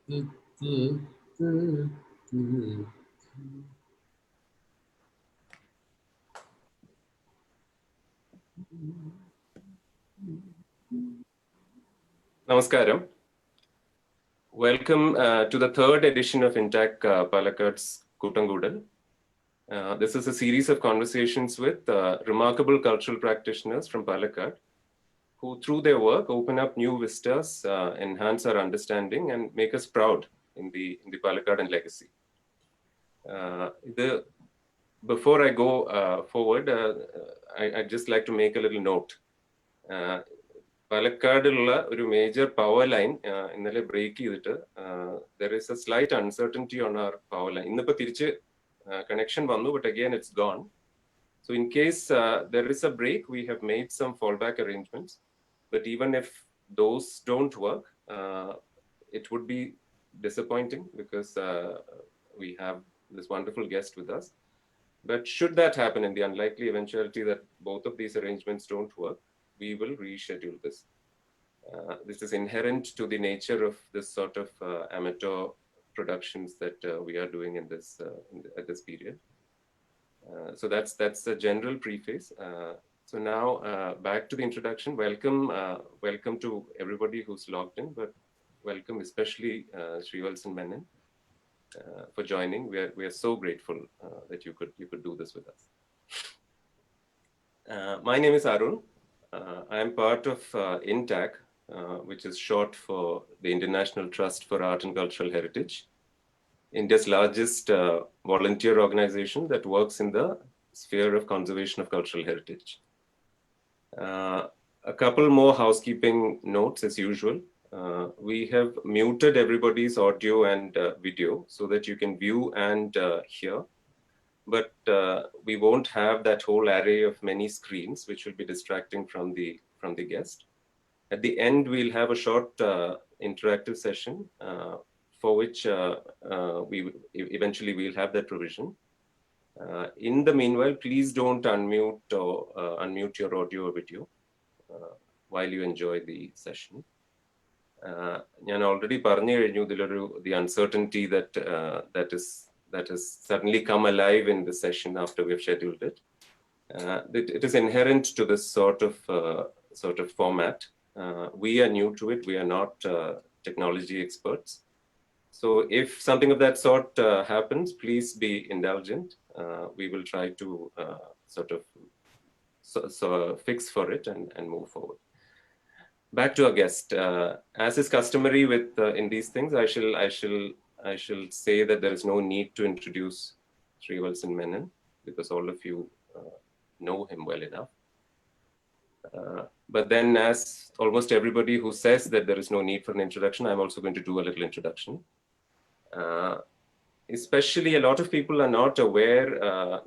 Namaskaram. Welcome to the third edition of INTACH Palakkad's Kootamkoodal. This is a series of conversations with remarkable cultural practitioners from Palakakd, who through their work open up new vistas, enhance our understanding, and make us proud in the Palakkadan legacy. Before I go forward, I'd just like to make a little note. Palakkadulla oru major power line innale break cheyidittu there is a slight uncertainty on our power line. Innippo thirichu connection vannu, but again it's gone. So in case there is a break, we have made some fallback arrangements, but even if those don't work, it would be disappointing because we have this wonderful guest with us. But should that happen, in the unlikely eventuality that both of these arrangements don't work, we will reschedule this. This is inherent to the nature of this sort of amateur productions that we are doing in this at this period. So that's a general preface. So now back to the introduction. Welcome to everybody who's logged in, but welcome especially Sreevalsan.J.Menon for joining. We are so grateful that you could do this with us. My name is Arun. I am part of INTACH, which is short for the International Trust for Art and Cultural Heritage, India's largest volunteer organization that works in the sphere of conservation of cultural heritage. A couple more housekeeping notes as usual. We have muted everybody's audio and video so that you can view and hear. But we won't have that whole array of many screens, which will be distracting from the guest. At the end, we'll have a short interactive session for which eventually we'll have that provision. In the meanwhile, please don't unmute your audio or video while you enjoy the session. ഞാൻ already പറഞ്ഞു കഴിഞ്ഞു ഇതിലൊരു the uncertainty that has suddenly come alive in the session after we've scheduled it. It is inherent to this sort of format. We are new to it. We are not technology experts. So if something of that sort happens, please be indulgent. We will try to sort of fix for it and move forward. Back to our guest. As is customary with in these things, I shall say that there is no need to introduce Sreevalsan.J.Menon because all of you know him well enough. But then, as almost everybody who says that there is no need for an introduction, I'm also going to do a little introduction. Especially a lot of people are not aware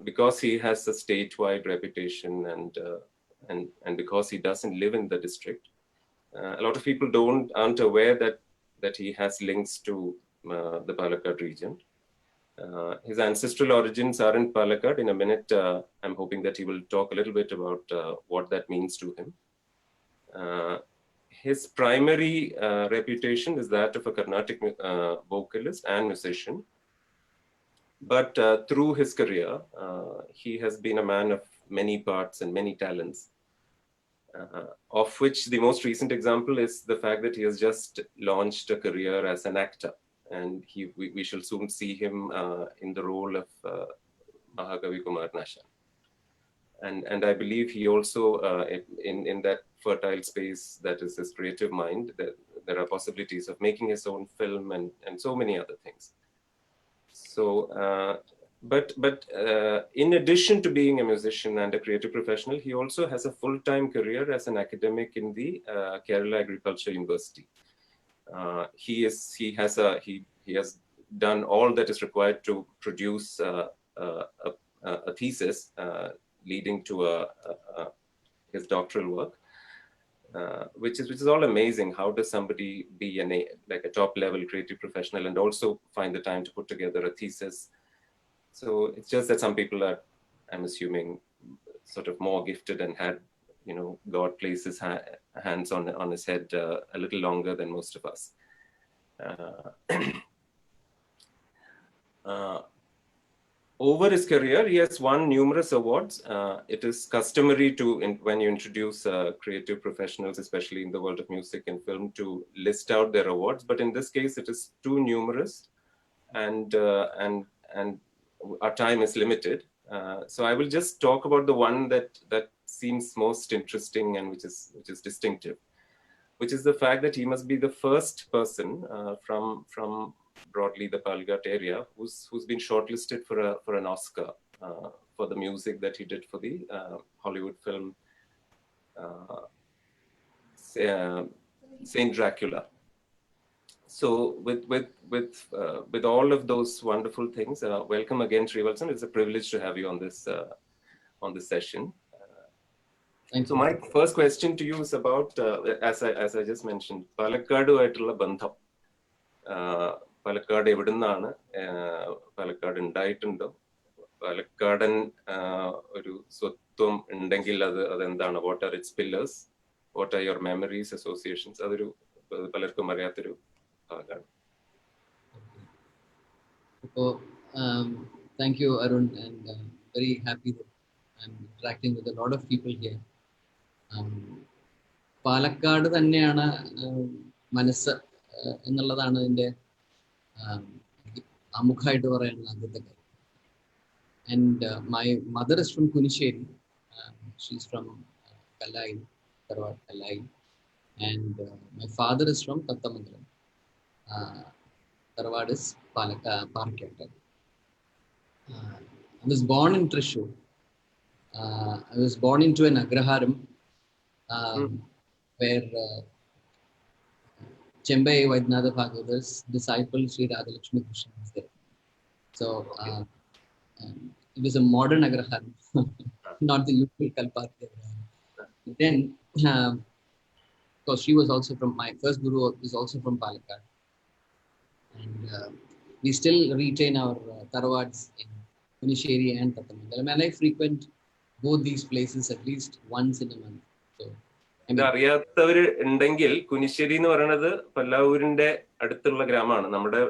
because he has a statewide reputation and because he doesn't live in the district. A lot of people aren't aware that he has links to the Palakakd region. His ancestral origins are in Palakakd. In a minute, I'm hoping that he will talk a little bit about what that means to him. His primary reputation is that of a Carnatic vocalist and musician. But through his career, he has been a man of many parts and many talents, of which the most recent example is the fact that he has just launched a career as an actor. And we shall soon see him in the role of Mahakavi Kumar Nashan. And I believe he also, in that fertile space that is his creative mind, there are possibilities of making his own film and so many other things. So, but in addition to being a musician and a creative professional, he also has a full-time career as an academic in the Kerala Agriculture University. He has done all that is required to produce a thesis leading to his doctoral work, which is all amazing. How does somebody be like a top level creative professional and also find the time to put together a thesis? So it's just that some people are, I'm assuming, sort of more gifted and had, God placed his hands on his head a little longer than most of us. Over his career, he has won numerous awards. It is customary to, when you introduce creative professionals, especially in the world of music and film, to list out their awards. But in this case, it is too numerous, and our time is limited. So I will just talk about the one that seems most interesting and which is distinctive, which is the fact that he must be the first person from broadly the Palakakd area who's been shortlisted for an Oscar for the music that he did for the Hollywood film Saint Dracula. So with all of those wonderful things, welcome again, Sreevalsan. It's a privilege to have you on this session. So my first question to you is about, as I just mentioned, Palakakd ആയിട്ടുള്ള ബന്ധം. പാലക്കാട് എവിടുന്നാണ്, പാലക്കാട് ഉണ്ടായിട്ടുണ്ടോ, പാലക്കാടൻ ഒരു സ്വത്വം ഉണ്ടെങ്കിൽ അതെന്താണ്, what are it's pillars, what are your memories, associations, അതൊരു പലർക്കും അറിയാത്തൊരു ഭാഗമാണ്. അപ്പോൾ thank you, Arun, and very happy that I'm interacting with a lot of people here. Palakkad തന്നെയാണ് മനസ്സ് എന്നുള്ളതാണ് എൻ്റെ ആമുഖമായിട്ട് പറയാനുള്ള ആദ്യത്തെ കാര്യം. And my mother is from Kunisheri. She's from Kallai, Tarwad Kallai. And my father is from Kootamkoodal. Tarwad is Palakakd. I was born in Thrissur. I was born into an agraharam where Chembai Vaidyanatha Bhagavatar's disciple Sri Radhalakshmi Krishna was there. So it was a modern agraharam, not the usual Kalpatri agraharam. Then, because she was also from, my first guru was also from Palakakd. And we still retain our Tarwads in Kunisheri and Kootamkoodal. And I frequent both these places at least once in a month. So, അറിയാത്തവര് ഉണ്ടെങ്കിൽ കുനിശ്ശേരി എന്ന് പറയുന്നത് പല്ലാവൂരിന്റെ അടുത്തുള്ള ഗ്രാമമാണ്. നമ്മുടെ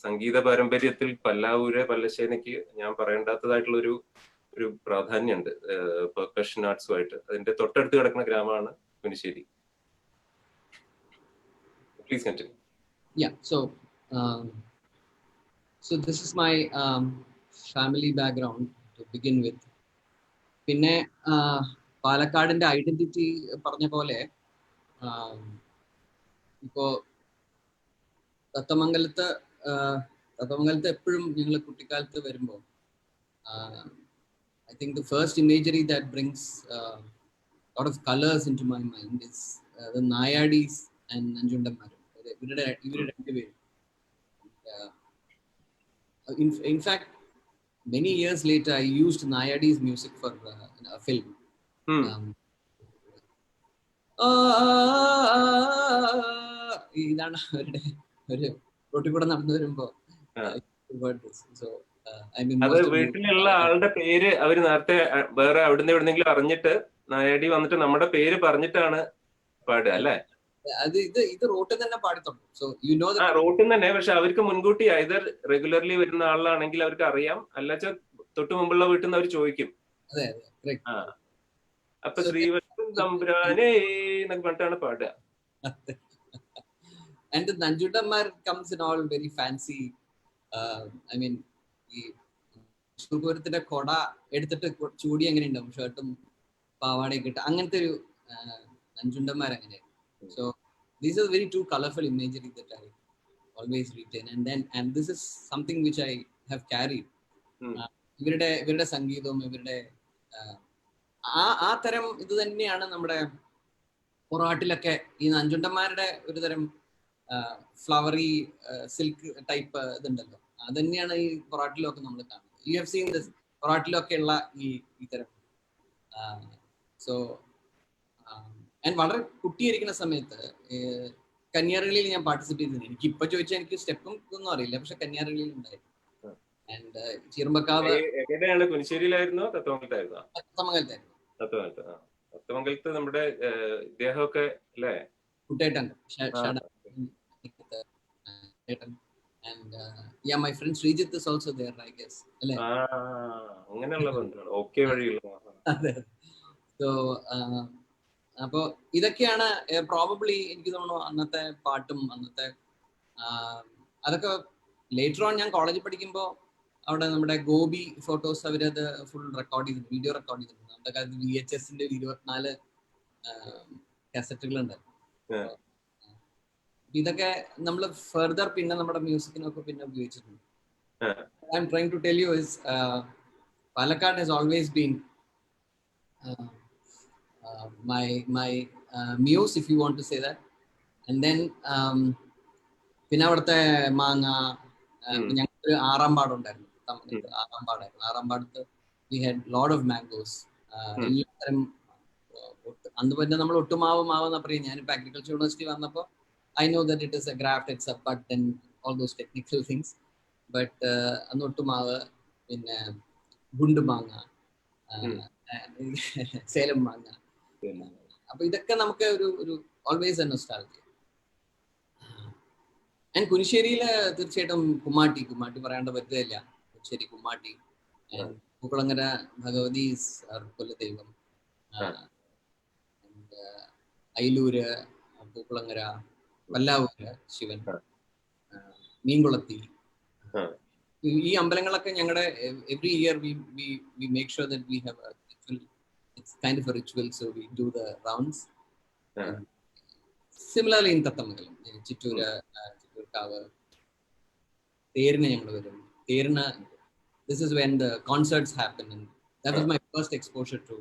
സംഗീത പാരമ്പര്യത്തിൽ പല്ലാവൂര് പല്ലശ്ശേനയ്ക്ക് ഞാൻ പറയേണ്ടാത്തതായിട്ടുള്ള ഒരു പ്രാധാന്യമുണ്ട് പെർക്കഷൻ ആർട്സുമായിട്ട്. അതിന്റെ തൊട്ടടുത്ത് കിടക്കുന്ന ഗ്രാമമാണ് Kunissery. Please continue. Yeah, so this is my family background to begin with. പിന്നെ പാലക്കാടിന്റെ ഐഡന്റിറ്റി പറഞ്ഞ പോലെ ഇപ്പോ തത്തമംഗലത്ത് എപ്പോഴും ഞങ്ങൾ കുട്ടിക്കാലത്ത് വരുമ്പോൾ I think the first imagery that brings a lot of colors into my mind is the Nayadis and Nanjundamar. ഇവരുടെ രണ്ടുപേരും. In fact, many years later, I used Nayadi's music for a film. ഇതാണ് അവരുടെ ഒരു റോട്ടിൽ കൂടെ നടന്നു വരുമ്പോ. അത് വീട്ടിലുള്ള ആളുടെ പേര് അവര് നേരത്തെ വേറെ അവിടുന്ന് എവിടെന്നെങ്കിലും അറിഞ്ഞിട്ട് നായാടി വന്നിട്ട് നമ്മുടെ പേര് പറഞ്ഞിട്ടാണ് പാടുക അല്ലേ? ഇത് റോട്ടിൽ തന്നെ പാടിത്തുള്ളൂ. സോ യു നോ റോട്ടിൽ തന്നെ. പക്ഷെ അവർക്ക് മുൻകൂട്ടി ഐദർ റെഗുലർലി വരുന്ന ആളാണെങ്കിൽ അവർക്ക് അറിയാം, അല്ലാച്ച തൊട്ട് മുമ്പുള്ള വീട്ടിൽ നിന്ന് അവർ ചോദിക്കും. അപ്പൊ ശ്രീവത്സൻ തമ്പുരാനേ എന്നൊക്കെ പറഞ്ഞിട്ടാണ് പാടുക. And the Nanjundamar comes in all very fancy. I mean, ഈ സുഗുരത്തിന്റെ കൊട എടുത്തിട്ട് ചൂടി എങ്ങനെ ഉണ്ടാവും, ഷർട്ടും പാവാടയൊക്കെ ഇട്ട്, അങ്ങനത്തെ ഒരു നഞ്ചുണ്ടന്മാർ അങ്ങനെ. So these are very two colorful imagery that I always retain, and this is something which I have carried. ഇവരുടെ സംഗീതവും ഇവരുടെ ആ തരം ഇത് തന്നെയാണ് നമ്മുടെ പൊറാട്ടിലൊക്കെ. ഈ നഞ്ചുണ്ടന്മാരുടെ ഒരു തരം ഫ്ലവറി സിൽക്ക് ടൈപ്പ് ഇതുണ്ടല്ലോ, അത് തന്നെയാണ് ഈ പൊറാട്ടിലൊക്കെ നമ്മൾ കാണുന്നത്. യു ഹാവ് സീൻ ദിസ് പൊറാട്ടിലൊക്കെ ഉള്ള ഈ തരം. സോ ഞാൻ വളരെ കുട്ടിയായിരിക്കുന്ന സമയത്ത് കന്യാർകളിയിൽ ഞാൻ പാർട്ടിസിപ്പേറ്റ് ചെയ്തിരുന്നു. എനിക്ക് ഇപ്പൊ ചോദിച്ചാൽ എനിക്ക് സ്റ്റെപ്പും ഇതൊന്നും അറിയില്ല, പക്ഷെ കന്യാർകളിയിൽ ഉണ്ടായിരുന്നു. ആൻഡ് ചീർമ്പക്കാവ് കുനിശ്ശേരിയിലായിരുന്നോ തത്തമംഗലത്തായിരുന്നോ? തത്തമംഗലത്ത് നമ്മുടെ ഇദ്ദേഹമൊക്കെ അല്ലേ? കുട്ടേട്ടൻ And yeah, my friend Sreejith is also there, I guess. അങ്ങനെയുള്ള ബന്ധമാണ്. ഓക്കെ വഴിയുള്ള. അതെ. സോ അപ്പോൾ ഇതൊക്കെയാണ് പ്രോബബ്ലി എനിക്ക് തോന്നുന്നു അന്നത്തെ പാട്ടും അന്നത്തെ അതൊക്കെ ലേറ്റർ ഓൺ ഞാൻ കോളേജിൽ പഠിക്കുമ്പോൾ അവിടെ നമ്മുടെ ഗോപി ഫോട്ടോസ് അവരത് ഫുൾ റെക്കോർഡ് ചെയ്തിട്ടുണ്ട്, വീഡിയോ റെക്കോർഡ് ചെയ്തിട്ടുണ്ട്. അന്നത്തെ കാലത്ത് VHSന്റെ 24 കാസറ്റുകളുണ്ട്. ഇതൊക്കെ നമ്മൾ ഫർദർ പിന്നെ നമ്മുടെ മ്യൂസിക്കിനൊക്കെ പിന്നെ ഉപയോഗിച്ചിട്ടുണ്ട്. I am trying to tell you is Palakkad has always been my muse, if you want to say that. And then പിന്നെ അവിടുത്തെ മാങ്ങ, ഞങ്ങൾക്ക് ആറാമ്പാട് ഉണ്ടായിരുന്നു, ആറാമ്പാടത്ത് we had lot of mangoes. എല്ലാത്തരം അന്ന് പിന്നെ നമ്മൾ ഒട്ടുമാവ് എന്നാ പറയും. ഞാനിപ്പോൾ അഗ്രികൾച്ചർ യൂണിവേഴ്സിറ്റി വന്നപ്പോൾ I know that it is a graft, it's a bud and all those technical things. But അന്ന് ഒട്ടുമാവ്, പിന്നെ ഗുണ്ടുമാങ്ങ, സേലം മാങ്ങ. അപ്പൊ ഇതൊക്കെ നമുക്ക് ഒരു ഓൾവേസ് എ നൊസ്റ്റാൾജിയ. ആൻഡ് കുനിശ്ശേരിയില് തീർച്ചയായിട്ടും കുമ്മാട്ടി പറയാണ്ട് പറ്റുകയില്ല. കുനിശ്ശേരി കുമ്മാട്ടി, പൂക്കുളങ്ങര ഭഗവതി കുലദൈവം, അയിലൂര് പൂക്കുളങ്ങര, വല്ലാവൂര് ശിവൻ, മീൻകുളത്തി. ഈ അമ്പലങ്ങളൊക്കെ ഞങ്ങളുടെ every year we make sure that we have a ritual. It's kind of a ritual, so we do the rounds. Similarly in Thathamangalam, ചിറ്റൂർക്കാവ് തേരിന് ഞങ്ങൾ വരും. തേരിന് this is when the concerts happen, and that was my first exposure to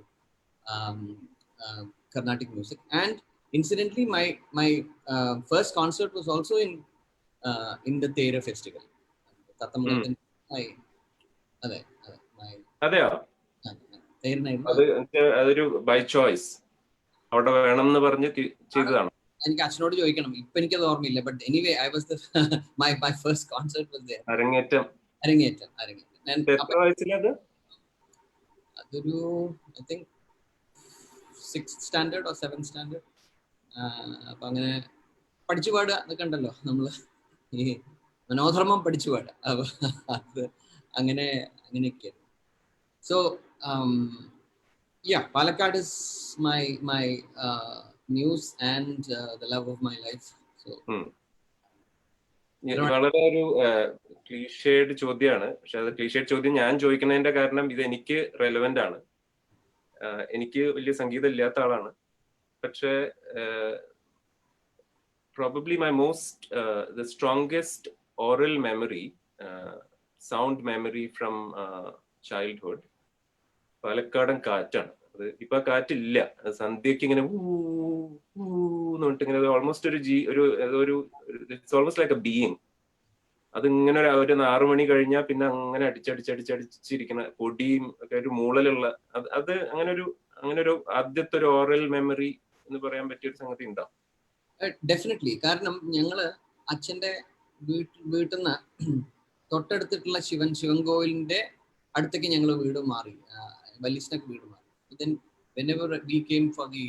Carnatic music. And incidentally my first concert was also in the Thera festival. അതെയോ? അതൊരു by choice അവിടെ വേണം എന്ന് പറഞ്ഞ് ചെയ്തതാണ്. എനിക്ക് അച്ഛനോട് ചോദിക്കണം, ഇപ്പൊ എനിക്കത് ഓർമ്മയില്ല. But anyway I was my first concert was there. അരങ്ങേറ്റം. എത്ര വയസ്സിലത്? അതൊരു I think 6th standard or 7th standard. അപ്പൊ അങ്ങനെ പഠിച്ചു പാടുക എന്നൊക്കെ ഉണ്ടല്ലോ നമ്മള്, ഈ മനോധർമ്മം പഠിച്ചു പാടുക. അപ്പൊ അത് അങ്ങനെയൊക്കെയായിരുന്നു. So yeah, Palakkad is my muse and the love of my life. So വളരെ ഒരു ക്ലീഷേഡ് ചോദ്യമാണ്. പക്ഷെ അത് ക്ലീഷേഡ് ചോദ്യം ഞാൻ ചോദിക്കുന്നതിന്റെ കാരണം ഇത് എനിക്ക് റെലവെന്റ് ആണ്. എനിക്ക് വലിയ സംഗീതം ഇല്ലാത്ത ആളാണ്. പക്ഷെ probably my most the strongest oral memory, sound memory from childhood, പാലക്കാടൻ കാറ്റാണ്. അത് ഇപ്പൊ കാറ്റില്ല. സന്ധ്യക്ക് ഇങ്ങനെ എന്ന് പറഞ്ഞിട്ട് ഇങ്ങനെ ഓൾമോസ്റ്റ് ഒരു it's almost like A being. അതിങ്ങനെ ഒരു 6 മണി കഴിഞ്ഞാൽ പിന്നെ അങ്ങനെ അടിച്ചടിച്ചിരിക്കുന്ന പൊടിയും ഒക്കെ ഒരു മൂളലുള്ള അത് അങ്ങനെ ഒരു ആദ്യത്തെ ഒരു ഓറൽ മെമ്മറി എന്ന് പറയാൻ പറ്റിയൊരു സംഗതി ഉണ്ടാവും. ഡെഫിനറ്റ്ലി. കാരണം ഞങ്ങള് അച്ഛന്റെ വീട്ടിൽ നിന്ന് തൊട്ടടുത്തിട്ടുള്ള ശിവൻകോവിലിന്റെ അടുത്തേക്ക് ഞങ്ങൾ വീട് മാറി, വല്ലിച്ചനക്ക് വീട് മാറി. then whenever we came for the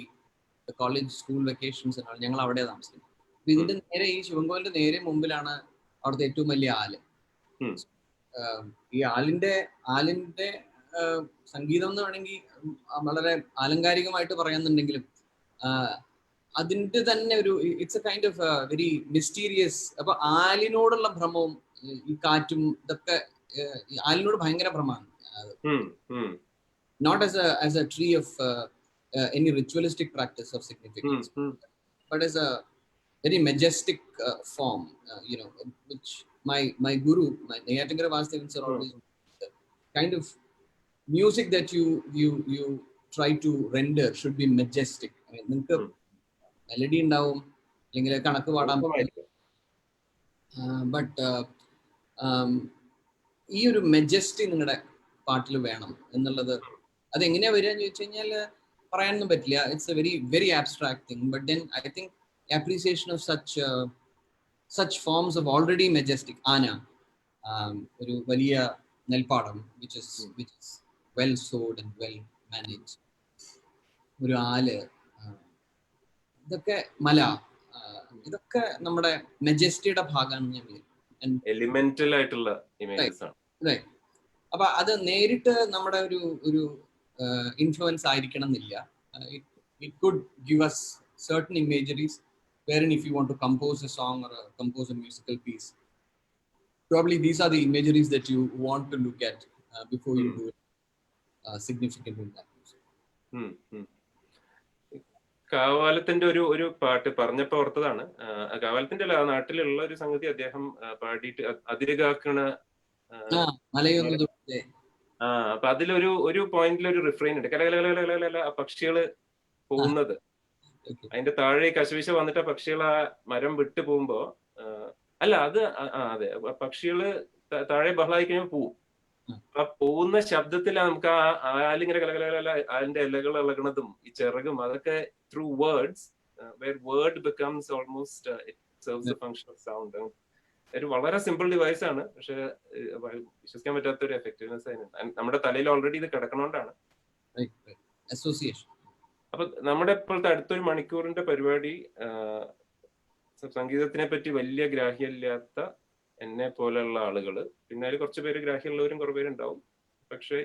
college school vacations and all, ഞങ്ങൾ അവിടെ താമസിക്കും. ഇതിന്റെ നേരെ ഈ ശിവൻകോവിലിന്റെ നേരെ മുമ്പിലാണ് അവിടുത്തെ ഏറ്റവും വലിയ ആല്. ഈ ആലിന്റെ സംഗീതം എന്ന് വേണമെങ്കിൽ വളരെ ആലങ്കാരികമായിട്ട് പറയാന്നുണ്ടെങ്കിലും അതിന്റെ തന്നെ ഒരു it's A kind of very mysterious. അപ്പൊ ആലിനോടുള്ള ഭ്രമവും ഈ കാറ്റും ഇതൊക്കെ ആലിനോട് ഭയങ്കര ഭ്രമമാണ്. Not as a tree of any ritualistic practice of significance, but as a very majestic form, which my guru, my Neyatankara Vasudevan sir, always kind of music that you try to render should be majestic. I mean, നിങ്ങൾക്ക് melody ഉണ്ടാവും, അല്ലെങ്കിൽ കണക്ക് പാടാൻ പറ്റും. But ഈ ഒരു majesty നിങ്ങളുടെ പാട്ടിൽ വേണം എന്നുള്ളത് അതെങ്ങനെയാ വരിക എന്ന് ചോദിച്ചു കഴിഞ്ഞാൽ പറയാനൊന്നും പറ്റില്ല. It's A very very abstract thing. But then I think appreciation of such forms of already majestic. ആന, ഒരു വലിയ നെൽപ്പാടം which is well sowed and well managed, ഒരു ആല്, ഇതൊക്കെ മല, ഇതൊക്കെ നമ്മുടെ മെജസ്റ്റിയുടെ ഭാഗമാണ് ഞാൻ വിചാരിക്കും. എലിമെന്റൽ ആയിട്ടുള്ള ഇമേജസ് ആണ്. റൈറ്റ്. അപ്പൊ അത് നേരിട്ട് നമ്മുടെ ഒരു ഇൻഫ്ലുവൻസ് ആയിരിക്കണം എന്നില്ല. It could give us certain imageries wherein if you want to compose a song or compose a musical piece, probably these are the imageries that you want to look at before you do it significant in that music. കാവാലത്തിന്റെ ഒരു പാട്ട് പറഞ്ഞപ്പോ ഓർത്തതാണ്. കാവാലത്തിന്റെ അല്ല, നാട്ടിലുള്ള ഒരു സംഗതി അദ്ദേഹം പാടിയിട്ട് അതിരുകാക്കണ അപ്പൊ അതിലൊരു പോയിന്റിൽ ഒരു റിഫ്രെയിൻ ഉണ്ട്, കലകല പക്ഷികള് പോകുന്നത്. അതിന്റെ താഴെ കശവിശ വന്നിട്ട് ആ പക്ഷികൾ ആ മരം വിട്ടു പോകുമ്പോ അല്ല അത് അതെ പക്ഷികള് താഴെ ബഹളായി കഴിയുമ്പോൾ പോവും. ആ പോകുന്ന ശബ്ദത്തിൽ നമുക്ക് ആലിങ്ങനെ കലകല അതിന്റെ ഇലകൾ ഇളകണതും ഈ ചിറകും അതൊക്കെ through words where word becomes almost it serves the function of sound. ഒരു വളരെ സിമ്പിൾ ഡിവൈസ് ആണ്, പക്ഷെ വിശ്വസിക്കാൻ പറ്റാത്ത ഒരു എഫക്റ്റീവ്നെസ് അതിനുണ്ട്. നമ്മുടെ തലയിൽ ഓൾറെഡി ഇത് കിടക്കണോണ്ടാണ്. അപ്പൊ നമ്മുടെ ഇപ്പോഴത്തെ അടുത്തൊരു മണിക്കൂറിന്റെ പരിപാടി സംഗീതത്തിനെ പറ്റി വലിയ ഗ്രാഹ്യമില്ലാത്ത എന്നെ പോലെയുള്ള ആളുകള്, പിന്നെ അതിൽ കുറച്ച് പേര് ഗ്രാഹ്യമുള്ളവരും കുറെ പേരുണ്ടാവും. പക്ഷെ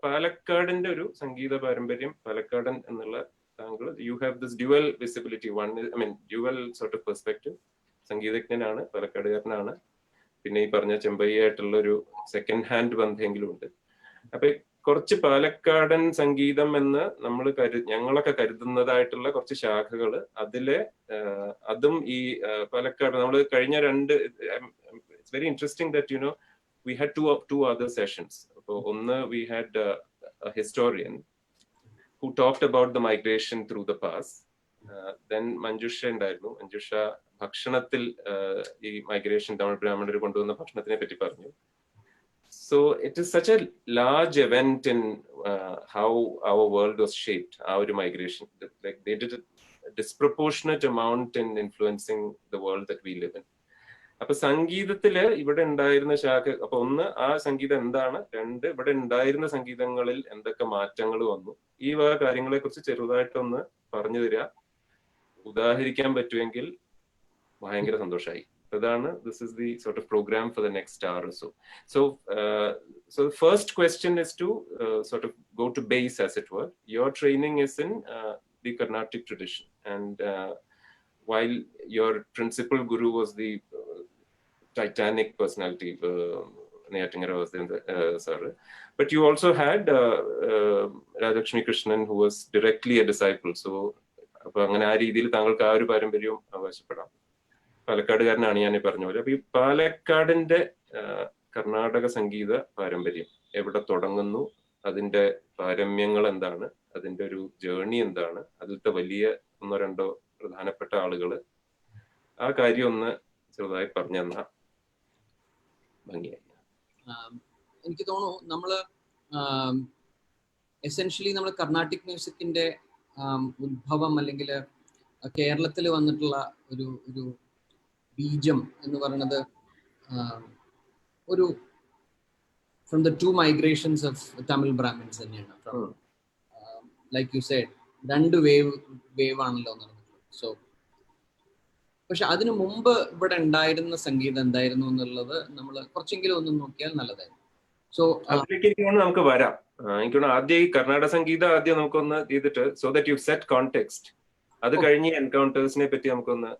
പാലക്കാടിന്റെ ഒരു സംഗീത പാരമ്പര്യം, പാലക്കാടൻ എന്നുള്ള താങ്കൾ you have this dual visibility, dual sort of perspective. സംഗീതജ്ഞനാണ്, പാലക്കാടുകാരനാണ്, പിന്നെ ഈ പറഞ്ഞ ചെമ്പയ്യായിട്ടുള്ള ഒരു സെക്കൻഡ് ഹാൻഡ് ബന്ധമെങ്കിലും ഉണ്ട്. അപ്പൊ കുറച്ച് പാലക്കാടൻ സംഗീതം എന്ന് നമ്മൾ ഞങ്ങളൊക്കെ കരുതുന്നതായിട്ടുള്ള കുറച്ച് ശാഖകള് അതും ഈ പാലക്കാട് നമ്മൾ കഴിഞ്ഞ it's very interesting that you know we had two other sessions. അപ്പോൾ ഒന്ന് we had a historian who talked about the migration through the past. Then Manjusha ഉണ്ടായിരുന്നു. മഞ്ജുഷ ഭക്ഷണത്തിൽ ഈ മൈഗ്രേഷൻ തമിഴ് ബ്രാഹ്മണർ കൊണ്ടുവന്ന ഭക്ഷണത്തിനെ പറ്റി പറഞ്ഞു. So it is such a large event in how our world was shaped, our migration. Like they did a disproportionate amount in influencing the world that we live in. അപ്പൊ സംഗീതത്തില് ഇവിടെ ഉണ്ടായിരുന്ന ശാഖ, അപ്പൊ ഒന്ന് ആ സംഗീതം എന്താണ്, രണ്ട് ഇവിടെ ഉണ്ടായിരുന്ന സംഗീതങ്ങളിൽ എന്തൊക്കെ മാറ്റങ്ങൾ വന്നു, ഈ വക കാര്യങ്ങളെ കുറിച്ച് ചെറുതായിട്ടൊന്ന് പറഞ്ഞു തരിക. ഉദാഹരിക്കാൻ പറ്റുമെങ്കിൽ ഭയങ്കര സന്തോഷമായി. അതാണ് this is the sort of program for the next hour or so. So the first question is to sort of go to base, as it were. Your training is in the Carnatic tradition, and while your principal guru was the Titanic personality, Neyatingara was the sir, but you also had Radhakshmi Krishnan, who was directly a disciple. So അപ്പൊ അങ്ങനെ ആ രീതിയിൽ താങ്കൾക്ക് ആ ഒരു പാരമ്പര്യവും അവകാശപ്പെടാം. പാലക്കാടുകാരനാണ് ഞാൻ പറഞ്ഞ പോലെ. അപ്പൊ ഈ പാലക്കാടിന്റെ കർണാടക സംഗീത പാരമ്പര്യം എവിടെ തുടങ്ങുന്നു, അതിന്റെ പാരമ്യങ്ങൾ എന്താണ്, അതിന്റെ ഒരു ജേർണി എന്താണ്, അതിലത്തെ വലിയ ഒന്നോ രണ്ടോ പ്രധാനപ്പെട്ട ആളുകള്, ആ കാര്യം ഒന്ന് ചെറുതായി പറഞ്ഞു തന്നാ ഭംഗിയായി. എനിക്ക് തോന്നുന്നു നമ്മള് എസെൻഷ്യലി നമ്മൾ കർണാട്ടിക് മ്യൂസിക്കിന്റെ ഉത്ഭവം അല്ലെങ്കിൽ കേരളത്തിൽ വന്നിട്ടുള്ള ഒരു ബീജം എന്ന് പറയുന്നത് ഒരു from the 2 migrations of Tamil Brahmins തന്നെയാണ്. ലൈക്ക് യു സെഡ്, 2 വേവ് ആണല്ലോ നടന്നിട്ടുള്ളത്. സോ പക്ഷെ അതിനു മുമ്പ് ഇവിടെ ഉണ്ടായിരുന്ന സംഗീതം എന്തായിരുന്നു എന്നുള്ളത് നമ്മൾ കുറച്ചെങ്കിലും ഒന്ന് നോക്കിയാൽ നല്ലതായിരുന്നു. സോ നമുക്ക് വരാം. എനിക്ക് ആദ്യം ഈ കർണാടക സംഗീതം ആദ്യം നമുക്കൊന്ന് ചെയ്തിട്ട്, so that you set context, അത് കഴിഞ്ഞ് എൻകൗണ്ടേഴ്സിനെ പറ്റി നമുക്കൊന്ന്.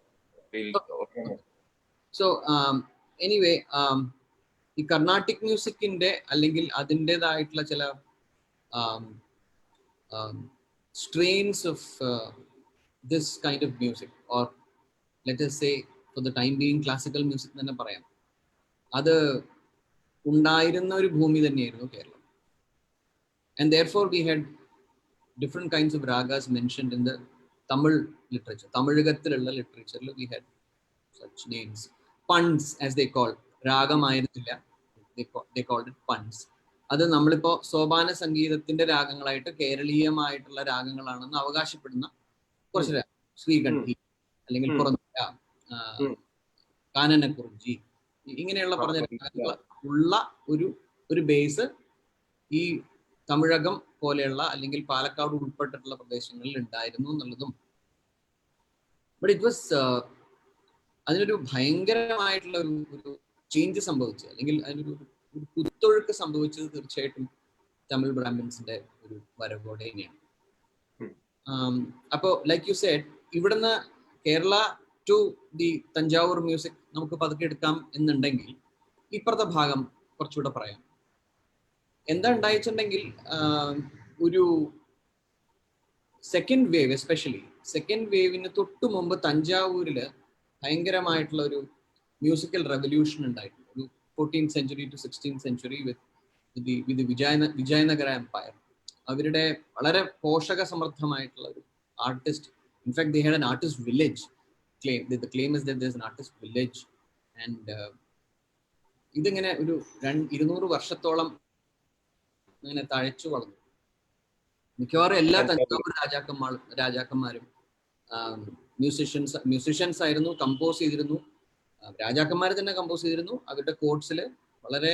സോ എനിവേ, ഈ കർണാട്ടിക് മ്യൂസിക്കിന്റെ അല്ലെങ്കിൽ അതിൻ്റെതായിട്ടുള്ള ചില strains of this kind of music, or let us say for the time being classical music തന്നെ പറയാം, അത് ഉണ്ടായിരുന്ന ഒരു ഭൂമി തന്നെയായിരുന്നു Keralam. And therefore we had different kinds of ragas mentioned in the Tamil literature. തമിഴകത്തിലുള്ള ലിറ്ററേച്ചറിൽ we had such names. Puns, as they called. രാഗമായിരുന്നില്ല, they called it puns. അത് നമ്മളിപ്പോ സോപാന സംഗീതത്തിന്റെ രാഗങ്ങളായിട്ട് കേരളീയമായിട്ടുള്ള രാഗങ്ങളാണെന്ന് അവകാശപ്പെടുന്ന കുറച്ച് രാഗം, ശ്രീകണ്ഠി അല്ലെങ്കിൽ പുറന്തര, കാനനക്കുറിഞ്ചി, ഇങ്ങനെയുള്ള പറഞ്ഞ രാഗങ്ങൾ ഉള്ള ഒരു ബേസ് ഈ തമിഴകം പോലെയുള്ള അല്ലെങ്കിൽ പാലക്കാട് ഉൾപ്പെട്ടിട്ടുള്ള പ്രദേശങ്ങളിൽ ഉണ്ടായിരുന്നു എന്നുള്ളതും, ബട്ട് ഇറ്റ് വാസ് അതിനൊരു ഭയങ്കരമായിട്ടുള്ള ഒരു ചേഞ്ച് സംഭവിച്ചത്, അല്ലെങ്കിൽ അതിനൊരു ഒരു കുത്തൊഴുക്ക് സംഭവിച്ചത് തീർച്ചയായിട്ടും തമിഴ് ബ്രാഹ്മിൻസിന്റെ ഒരു വരവോടെ തന്നെയാണ്. അപ്പോൾ ലൈക്ക് യു സെഡ്, ഇവിടുന്ന് Kerala to the Thanjavur music നമുക്ക് പതുക്കെ എടുക്കാം എന്നുണ്ടെങ്കിൽ ഇപ്പുറത്തെ ഭാഗം കുറച്ചുകൂടെ പറയാം. എന്താ ഉണ്ടായിട്ടുണ്ടെങ്കിൽ ഒരു സെക്കൻഡ് വേവ്, എസ്പെഷ്യലി സെക്കൻഡ് വേവിന് തൊട്ട് മുമ്പ് തഞ്ചാവൂരില് ഭയങ്കരമായിട്ടുള്ള ഒരു മ്യൂസിക്കൽ റെവല്യൂഷൻ ഉണ്ടായിട്ടുണ്ട്. ഒരു 14th century to 16th century with Vijayanagara empire. അവരുടെ വളരെ പോഷക സമൃദ്ധമായിട്ടുള്ള ഒരു artist, in fact they had an artist village claim. The claim is that there is an artist village. And ഇതിങ്ങനെ ഒരു 200 വർഷത്തോളം ഇങ്ങനെ തഴച്ചു വളർന്നു. മിക്കവാറും എല്ലാ തഞ്ചാവൂർ രാജാക്കന്മാരും മ്യൂസിഷ്യൻസ് ആയിരുന്നു, കമ്പോസ് ചെയ്തിരുന്നു. രാജാക്കന്മാർ തന്നെ കമ്പോസ് ചെയ്തിരുന്നു. അവരുടെ കോർട്സിൽ വളരെ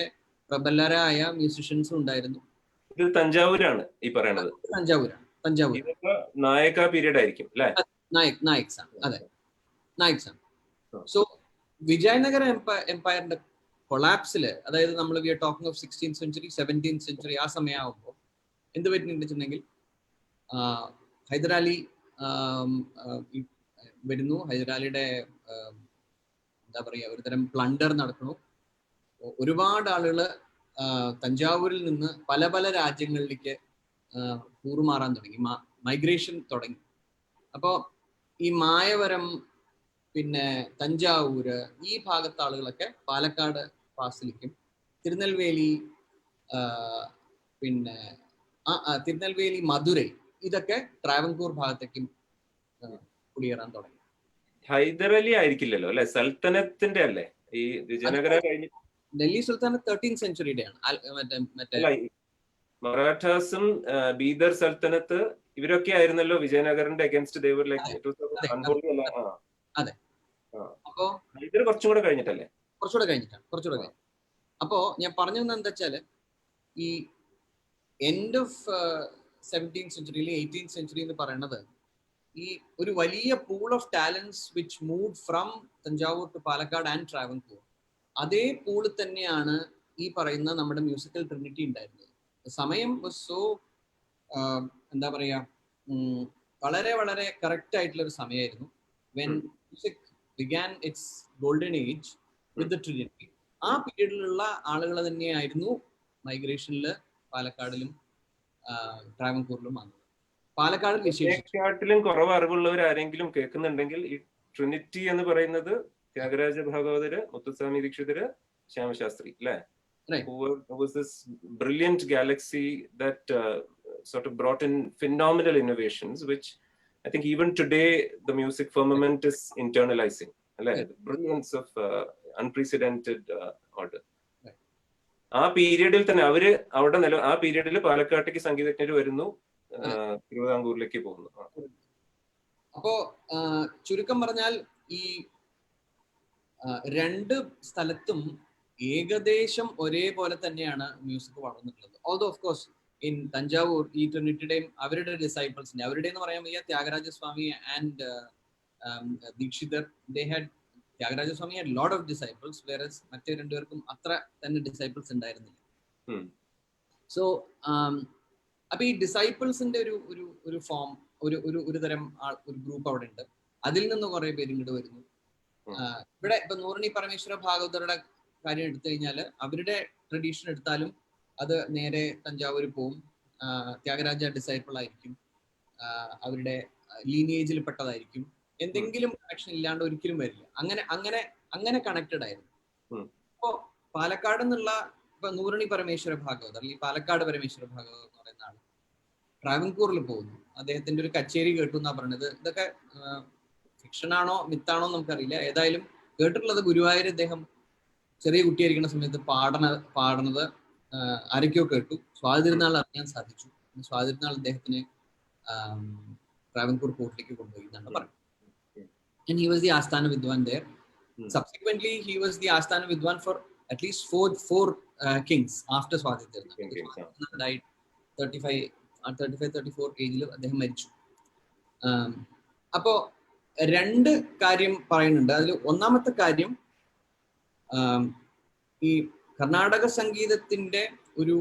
പ്രബലരായ മ്യൂസിഷ്യൻസും ഉണ്ടായിരുന്നു. ഇത് തഞ്ചാവൂരാണ് ഈ പറയുന്നത്. തഞ്ചാവൂർ നായക പീരീഡ് ആയിരിക്കും അല്ലേ? നായക്സ് ആണ്. അതെ, നായക്സ് ആണ്. സോ വിജയനഗര എംപയറിന്റെ കൊളാപ്സില്, അതായത് നമ്മൾ we are talking of 16th century 17th century, ആ സമയമാകുമ്പോൾ എന്ത് പറ്റുന്നുണ്ടെന്നുണ്ടെങ്കിൽ ഹൈദരാലി വരുന്നു. ഹൈദരാലിയുടെ എന്താ പറയുക, ഒരുതരം പ്ലണ്ടർ നടക്കണു. ഒരുപാട് ആളുകൾ തഞ്ചാവൂരിൽ നിന്ന് പല പല രാജ്യങ്ങളിലേക്ക് കൂറുമാറാൻ തുടങ്ങി, മൈഗ്രേഷൻ തുടങ്ങി. അപ്പോൾ ഈ മായവരം, പിന്നെ തഞ്ചാവൂര്, ഈ ഭാഗത്തെ ആളുകളൊക്കെ പാലക്കാട് പാസിലേക്കും, തിരുനെൽവേലി, പിന്നെ തിരുനെൽവേലി, മധുരൈ, ഇതൊക്കെ ട്രാവൻകൂർ ഭാഗത്തേക്കും കുടിയേറാൻ തുടങ്ങി. ഹൈദരലി ആയിരിക്കില്ലല്ലോ അല്ലെ, സൽത്തനത്തിന്റെ അല്ലേ ഈ വിജയനഗര കഴിഞ്ഞ്? ഡൽഹി സുൽത്താനത്ത് 13th century മറാഠാസും ബീദർ സൽത്തനത്ത് ഇവരൊക്കെ ആയിരുന്നല്ലോ വിജയനഗറിന്റെ അഗേൻസ്റ്റ്. അതെ. അപ്പോ ഹൈദർ കുറച്ചുകൂടെ കഴിഞ്ഞിട്ടല്ലേ? കുറച്ചുകൂടെ കഴിഞ്ഞിട്ടാണ്. അപ്പോ ഞാൻ പറഞ്ഞു വന്നത് എന്താ വെച്ചാല്, ഈ end of 17th century 18th century എന്ന് പറയുന്നത് ഈ ഒരു വലിയ pool of talents which move from Thanjavur to Palakkad and Travancore. അതേ പൂള് തന്നെയാണ് ഈ പറയുന്ന നമ്മുടെ മ്യൂസിക്കൽ ട്രിനിറ്റി ഉണ്ടായിരുന്നത്. സമയം വാസ് സോ എന്താ പറയാ, വളരെ വളരെ കറക്റ്റ് ആയിട്ടുള്ള ഒരു സമയമായിരുന്നു. When music began it's golden age with the Trinity. ആ പീരീഡിലുള്ള ആളുകൾ തന്നെയായിരുന്നു മൈഗ്രേഷനിൽ പാലക്കാടിലും ട്രാവൻകൂറിലും വന്നത്. പാലക്കാട് വിശേഷത്തിലും കുറവ് അറിവുള്ളവർ ആരെങ്കിലും കേൾക്കുന്നുണ്ടെങ്കിൽ, ഈ ട്രിനിറ്റി എന്ന് പറയുന്നത് ത്യാഗരാജ ഭാഗവതര്, മുത്തുസ്വാമി ദീക്ഷിതര്, ശ്യാമശാസ്ത്രി അല്ലേ? Who was this brilliant galaxy that sort of brought in phenomenal innovations, which I think even today the music firmament is internalizing. The brilliance of unprecedented order. ആ പീരീഡിൽ തന്നെ അവര് അവിടെ ആ പീരീഡിൽ പാലക്കാട്ടേക്ക് സംഗീതജ്ഞർ വരുന്നു, തിരുവിതാംകൂറിലേക്ക് പോകുന്നു. അപ്പോ ചുരുക്കം പറഞ്ഞാൽ ഈ രണ്ട് സ്ഥലത്തും ഏകദേശം ഒരേപോലെ തന്നെയാണ് മ്യൂസിക് വളർന്നിട്ടുള്ളത്. Although of course in Thanjavur ഈ ട്രിനിറ്റിയുടെയും അവരുടെ ഡിസൈപ്പിൾസിന്റെ, അവരുടെ എന്ന് പറയാൻ വയ്യ, Thyagarajaswami and Dikshitar, they had, Thyagarajaswami had lot of disciples, whereas മറ്റേ രണ്ടുപേർക്കും അത്ര തന്നെ ഡിസൈപ്പിൾസ് ഉണ്ടായിരുന്നില്ല. സോ അപ്പൊ ഈ ഡിസൈപ്പിൾസിന്റെ ഒരു ഫോം, ഒരു തരം ഒരു ഗ്രൂപ്പ് അവിടെ ഉണ്ട്. അതിൽ നിന്ന് കുറെ പേര് ഇങ്ങോട്ട് വരുന്നു. ഇവിടെ ഇപ്പൊ നൂറണി പരമേശ്വര ഭാഗവതരുടെ കാര്യം എടുത്തു കഴിഞ്ഞാൽ, അവരുടെ ട്രഡീഷൻ എടുത്താലും അത് നേരെ തഞ്ചാവൂർ പോവും. ത്യാഗരാജ ഡിസൈപ്പിൾ ആയിരിക്കും, അവരുടെ ലീനിയേജിൽ പെട്ടതായിരിക്കും. എന്തെങ്കിലും കണക്ഷൻ ഇല്ലാണ്ട് ഒരിക്കലും വരില്ല. അങ്ങനെ കണക്റ്റഡ് ആയിരുന്നു. അപ്പോ പാലക്കാട് നിന്നുള്ള ഇപ്പൊ നൂറണി പരമേശ്വര ഭാഗവതർ, അല്ലെങ്കിൽ പാലക്കാട് പരമേശ്വര ഭാഗവതർ എന്ന് പറയുന്ന ആൾ ട്രാവൻകൂറിൽ പോകുന്നു. അദ്ദേഹത്തിന്റെ ഒരു കച്ചേരി കേട്ടു എന്നാ പറഞ്ഞത്. ഇതൊക്കെ ഫിക്ഷനാണോ മിത്താണോ നമുക്കറിയില്ല. ഏതായാലും കേട്ടിട്ടുള്ളത് ഗുരുവായൂർ അദ്ദേഹം ചെറിയ കുട്ടിയായിരിക്കുന്ന സമയത്ത് പാടുന്നത് ആരൊക്കെയോ കേട്ടു. സ്വാതിരുന്നാൾ അറിയാൻ സാധിച്ചു. സ്വാതിരുന്നാൾ അദ്ദേഹത്തിന് ട്രാവൻകൂർ കോർട്ടിലേക്ക് കൊണ്ടുപോയി എന്നാണ് പറയുന്നത്. And he was the Asthana Vidwan there. Subsequently, he was the Asthana Vidwan for at least four kings after Swadirna. Died 35-34 ഏജിൽ അദ്ദേഹം മരിച്ചു. അപ്പോ രണ്ട് കാര്യം പറയുന്നുണ്ട്. അതിൽ ഒന്നാമത്തെ കാര്യം, ഈ കർണാടക സംഗീതത്തിന്റെ ഒരു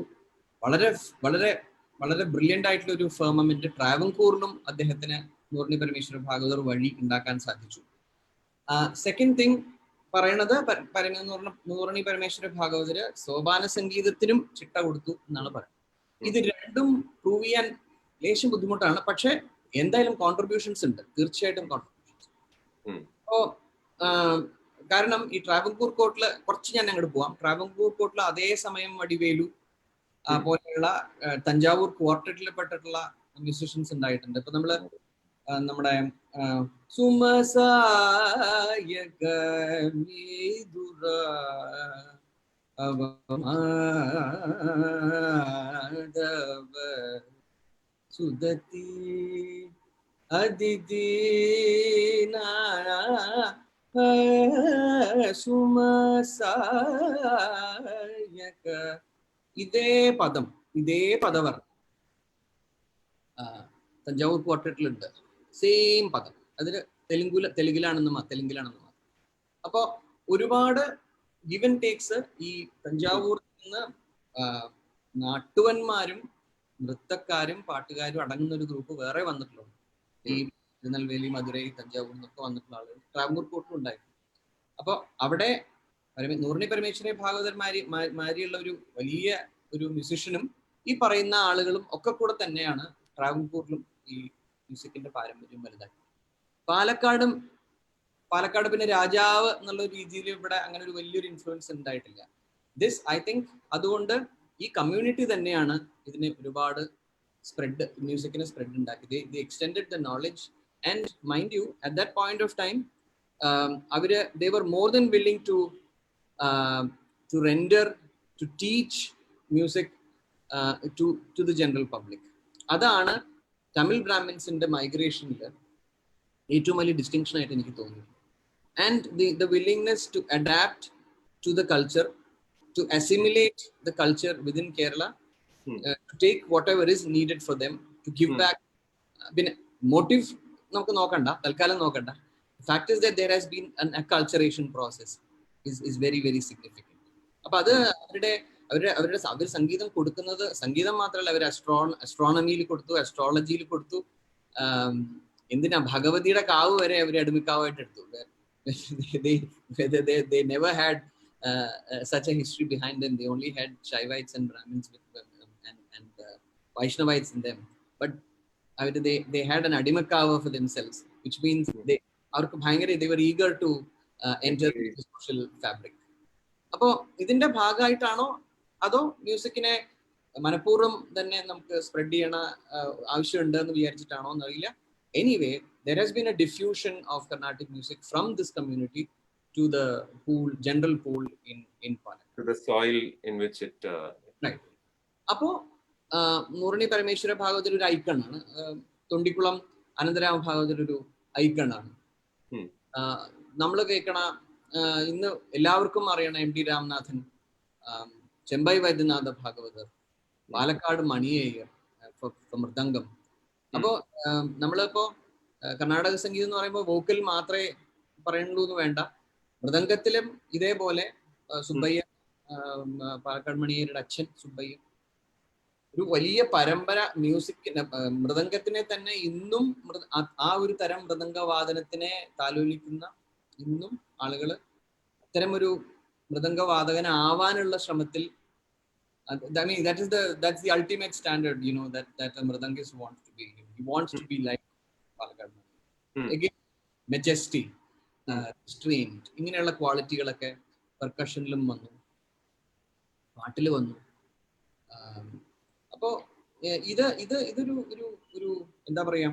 വളരെ വളരെ വളരെ ബ്രില്യൻ്റ് ആയിട്ടുള്ള ഒരു ഫേർമമെന്റ് ട്രാവൻകൂറിലും അദ്ദേഹത്തിന് നൂറിനി പരമേശ്വര ഭാഗവതർ വഴി ഉണ്ടാക്കാൻ സാധിച്ചു. സെക്കൻഡ് തിങ് പറയണത് നൂറിനി പരമേശ്വര ഭാഗവതര് സോപാന സംഗീതത്തിനും ചിട്ട കൊടുത്തു എന്നാണ് പറയുന്നത്. ഇത് രണ്ടും പ്രൂവ് ചെയ്യാൻ ലേശം ബുദ്ധിമുട്ടാണ്, പക്ഷെ എന്തായാലും കോൺട്രിബ്യൂഷൻസ് ഉണ്ട്, തീർച്ചയായിട്ടും കോൺട്രിബ്യൂഷൻസ്. അപ്പോ കാരണം ഈ ട്രാവൻകൂർ കോട്ടില് കുറച്ച് ഞാൻ അങ്ങോട്ട് പോവാം. ട്രാവൻകൂർ കോട്ടില് അതേ സമയം വടിവേലു പോലെയുള്ള തഞ്ചാവൂർ ക്വാർട്ടറ്റിൽ പെട്ടിട്ടുള്ള മ്യൂസിഷ്യൻസ് ഉണ്ടായിട്ടുണ്ട്. ഇപ്പൊ നമ്മള് നമ്മുടെ സുദതി അതിദീന സുമസായക ഇതേ പദവർ തഞ്ചാവൂർ ക്വാർട്ടറ്റിലുണ്ട്. സെയിം പദം. അതില് തെലുങ്കിലാണെന്ന് മാത്രം. അപ്പൊ ഒരുപാട് ഗിവൻ ടേക്സ് ഈ തഞ്ചാവൂരിൽ നിന്ന് നാട്ടുവന്മാരും നൃത്തക്കാരും പാട്ടുകാരും അടങ്ങുന്ന ഒരു ഗ്രൂപ്പ് വേറെ വന്നിട്ടുള്ളൂ. ഈ തിരുനെൽവേലി, മധുരൈ, തഞ്ചാവൂർ നിന്നൊക്കെ വന്നിട്ടുള്ള ആളുകൾ ട്രാവൻകൂർ കോട്ടിലും ഉണ്ടായിരുന്നു. അപ്പൊ അവിടെ നൂറിനി പരമേശ്വര ഭാഗവതന്മാരിയുള്ള ഒരു വലിയ ഒരു മ്യൂസിഷ്യനും ഈ പറയുന്ന ആളുകളും ഒക്കെ കൂടെ തന്നെയാണ് ട്രാവൻകൂറിലും ഈ മ്യൂസിക്കിന്റെ പാരമ്പര്യം വലുതാക്കി. പാലക്കാട് പിന്നെ രാജാവ് എന്നുള്ള രീതിയിൽ ഇവിടെ അങ്ങനെ ഒരു വലിയൊരു ഇൻഫ്ലുവൻസ് ഉണ്ടായിട്ടില്ല. ഐ തിങ്ക് അതുകൊണ്ട് ഈ കമ്മ്യൂണിറ്റി തന്നെയാണ് ഇതിന് ഒരുപാട് മ്യൂസിക്കിന് സ്പ്രെഡ് ഉണ്ടാക്കി. They extended the knowledge and mind you at that point of time they were more than willing to render, to teach music to the general public. അതാണ് തമിഴ് ബ്രാഹ്മിൻസിന്റെ മൈഗ്രേഷനിൽ ഏറ്റവും വലിയ ഡിസ്റ്റിങ്ഷൻ ആയിട്ട് എനിക്ക് തോന്നുന്നു. And the willingness to adapt to the culture, to assimilate the culture within Kerala, to take whatever is needed for them, to give back. പിന്നെ motive നമുക്ക് തൽക്കാലം നോക്കണ്ട. The fact is that there has been an acculturation process is very very significant. അപ്പൊ അത് അവരുടെ സംഗീതം കൊടുക്കുന്നത് സംഗീതം മാത്രമല്ല, അവർ അസ്ട്രോണമിയിൽ കൊടുത്തു, അസ്ട്രോളജിയിൽ കൊടുത്തു, എന്തിനാ ഭഗവതിയുടെ കാവ് വരെ അവർ അടിമിക്കാവായിട്ട് എടുത്തു. they never had such a history behind them. They only had Shaivites and Brahmins and Vaishnavites in them, but they had an adimakaava for themselves, which means they were eager to enter the social fabric. അപ്പോൾ ഇതിന്റെ ഭാഗമായിട്ടാണോ അതോ മ്യൂസിക്കിനെ മനഃപൂർവ്വം തന്നെ നമുക്ക് spread ചെയ്യണ ആവശ്യമുണ്ട് എന്ന് വിചാരിച്ചിട്ടാണോ എന്നറിയില്ല. Anyway, there has been a diffusion of Carnatic music from this community to the general pool in Palakakd. To the soil in which it right. അപ്പോൾ നൂറിനി പരമേശ്വര ഭാഗവതർ ഒരു ഐക്കണാണ്. തൊണ്ടിക്കുളം അനന്തരാമ ഭാഗവതർ ഒരു ഐക്കണാണ്. നമ്മൾ കേൾക്കണ ഇന്ന് എല്ലാവർക്കും അറിയണ എം ടി രാമനാഥൻ, ചെമ്പൈ വൈദ്യനാഥ ഭാഗവതർ, പാലക്കാട് മണിയേയർ മൃദംഗം. അപ്പോ നമ്മളിപ്പോ കർണാടക സംഗീതം എന്ന് പറയുമ്പോൾ വോക്കൽ മാത്രമേ പറയുള്ളൂ എന്ന് വേണ്ട. മൃദംഗത്തിലും ഇതേപോലെ സുബ്ബയ്യ, പാലക്കാട് മണിയേരുടെ അച്ഛൻ സുബ്ബയ്യ, ഒരു വലിയ പരമ്പര മ്യൂസിക്കിന്, മൃദംഗത്തിനെ തന്നെ ഇന്നും ആ ഒരു തരം മൃദംഗവാദനത്തിനെ താലോലിക്കുന്ന ഇന്നും ആളുകൾ അത്തരം ഒരു മൃദംഗവാദകനാവാനുള്ള ശ്രമത്തിൽ, I mean that's the ultimate standard, you know, that a mridangist wants to be. He wants to be like Palakakd. Again, majesty, restraint, ഇങ്ങനെയുള്ള ക്വാളിറ്റികളൊക്കെ പെർക്കഷനിലും വന്നു, പാട്ടിൽ വന്നു. അപ്പോ ഇതൊരു ഒരു എന്താ പറയാ,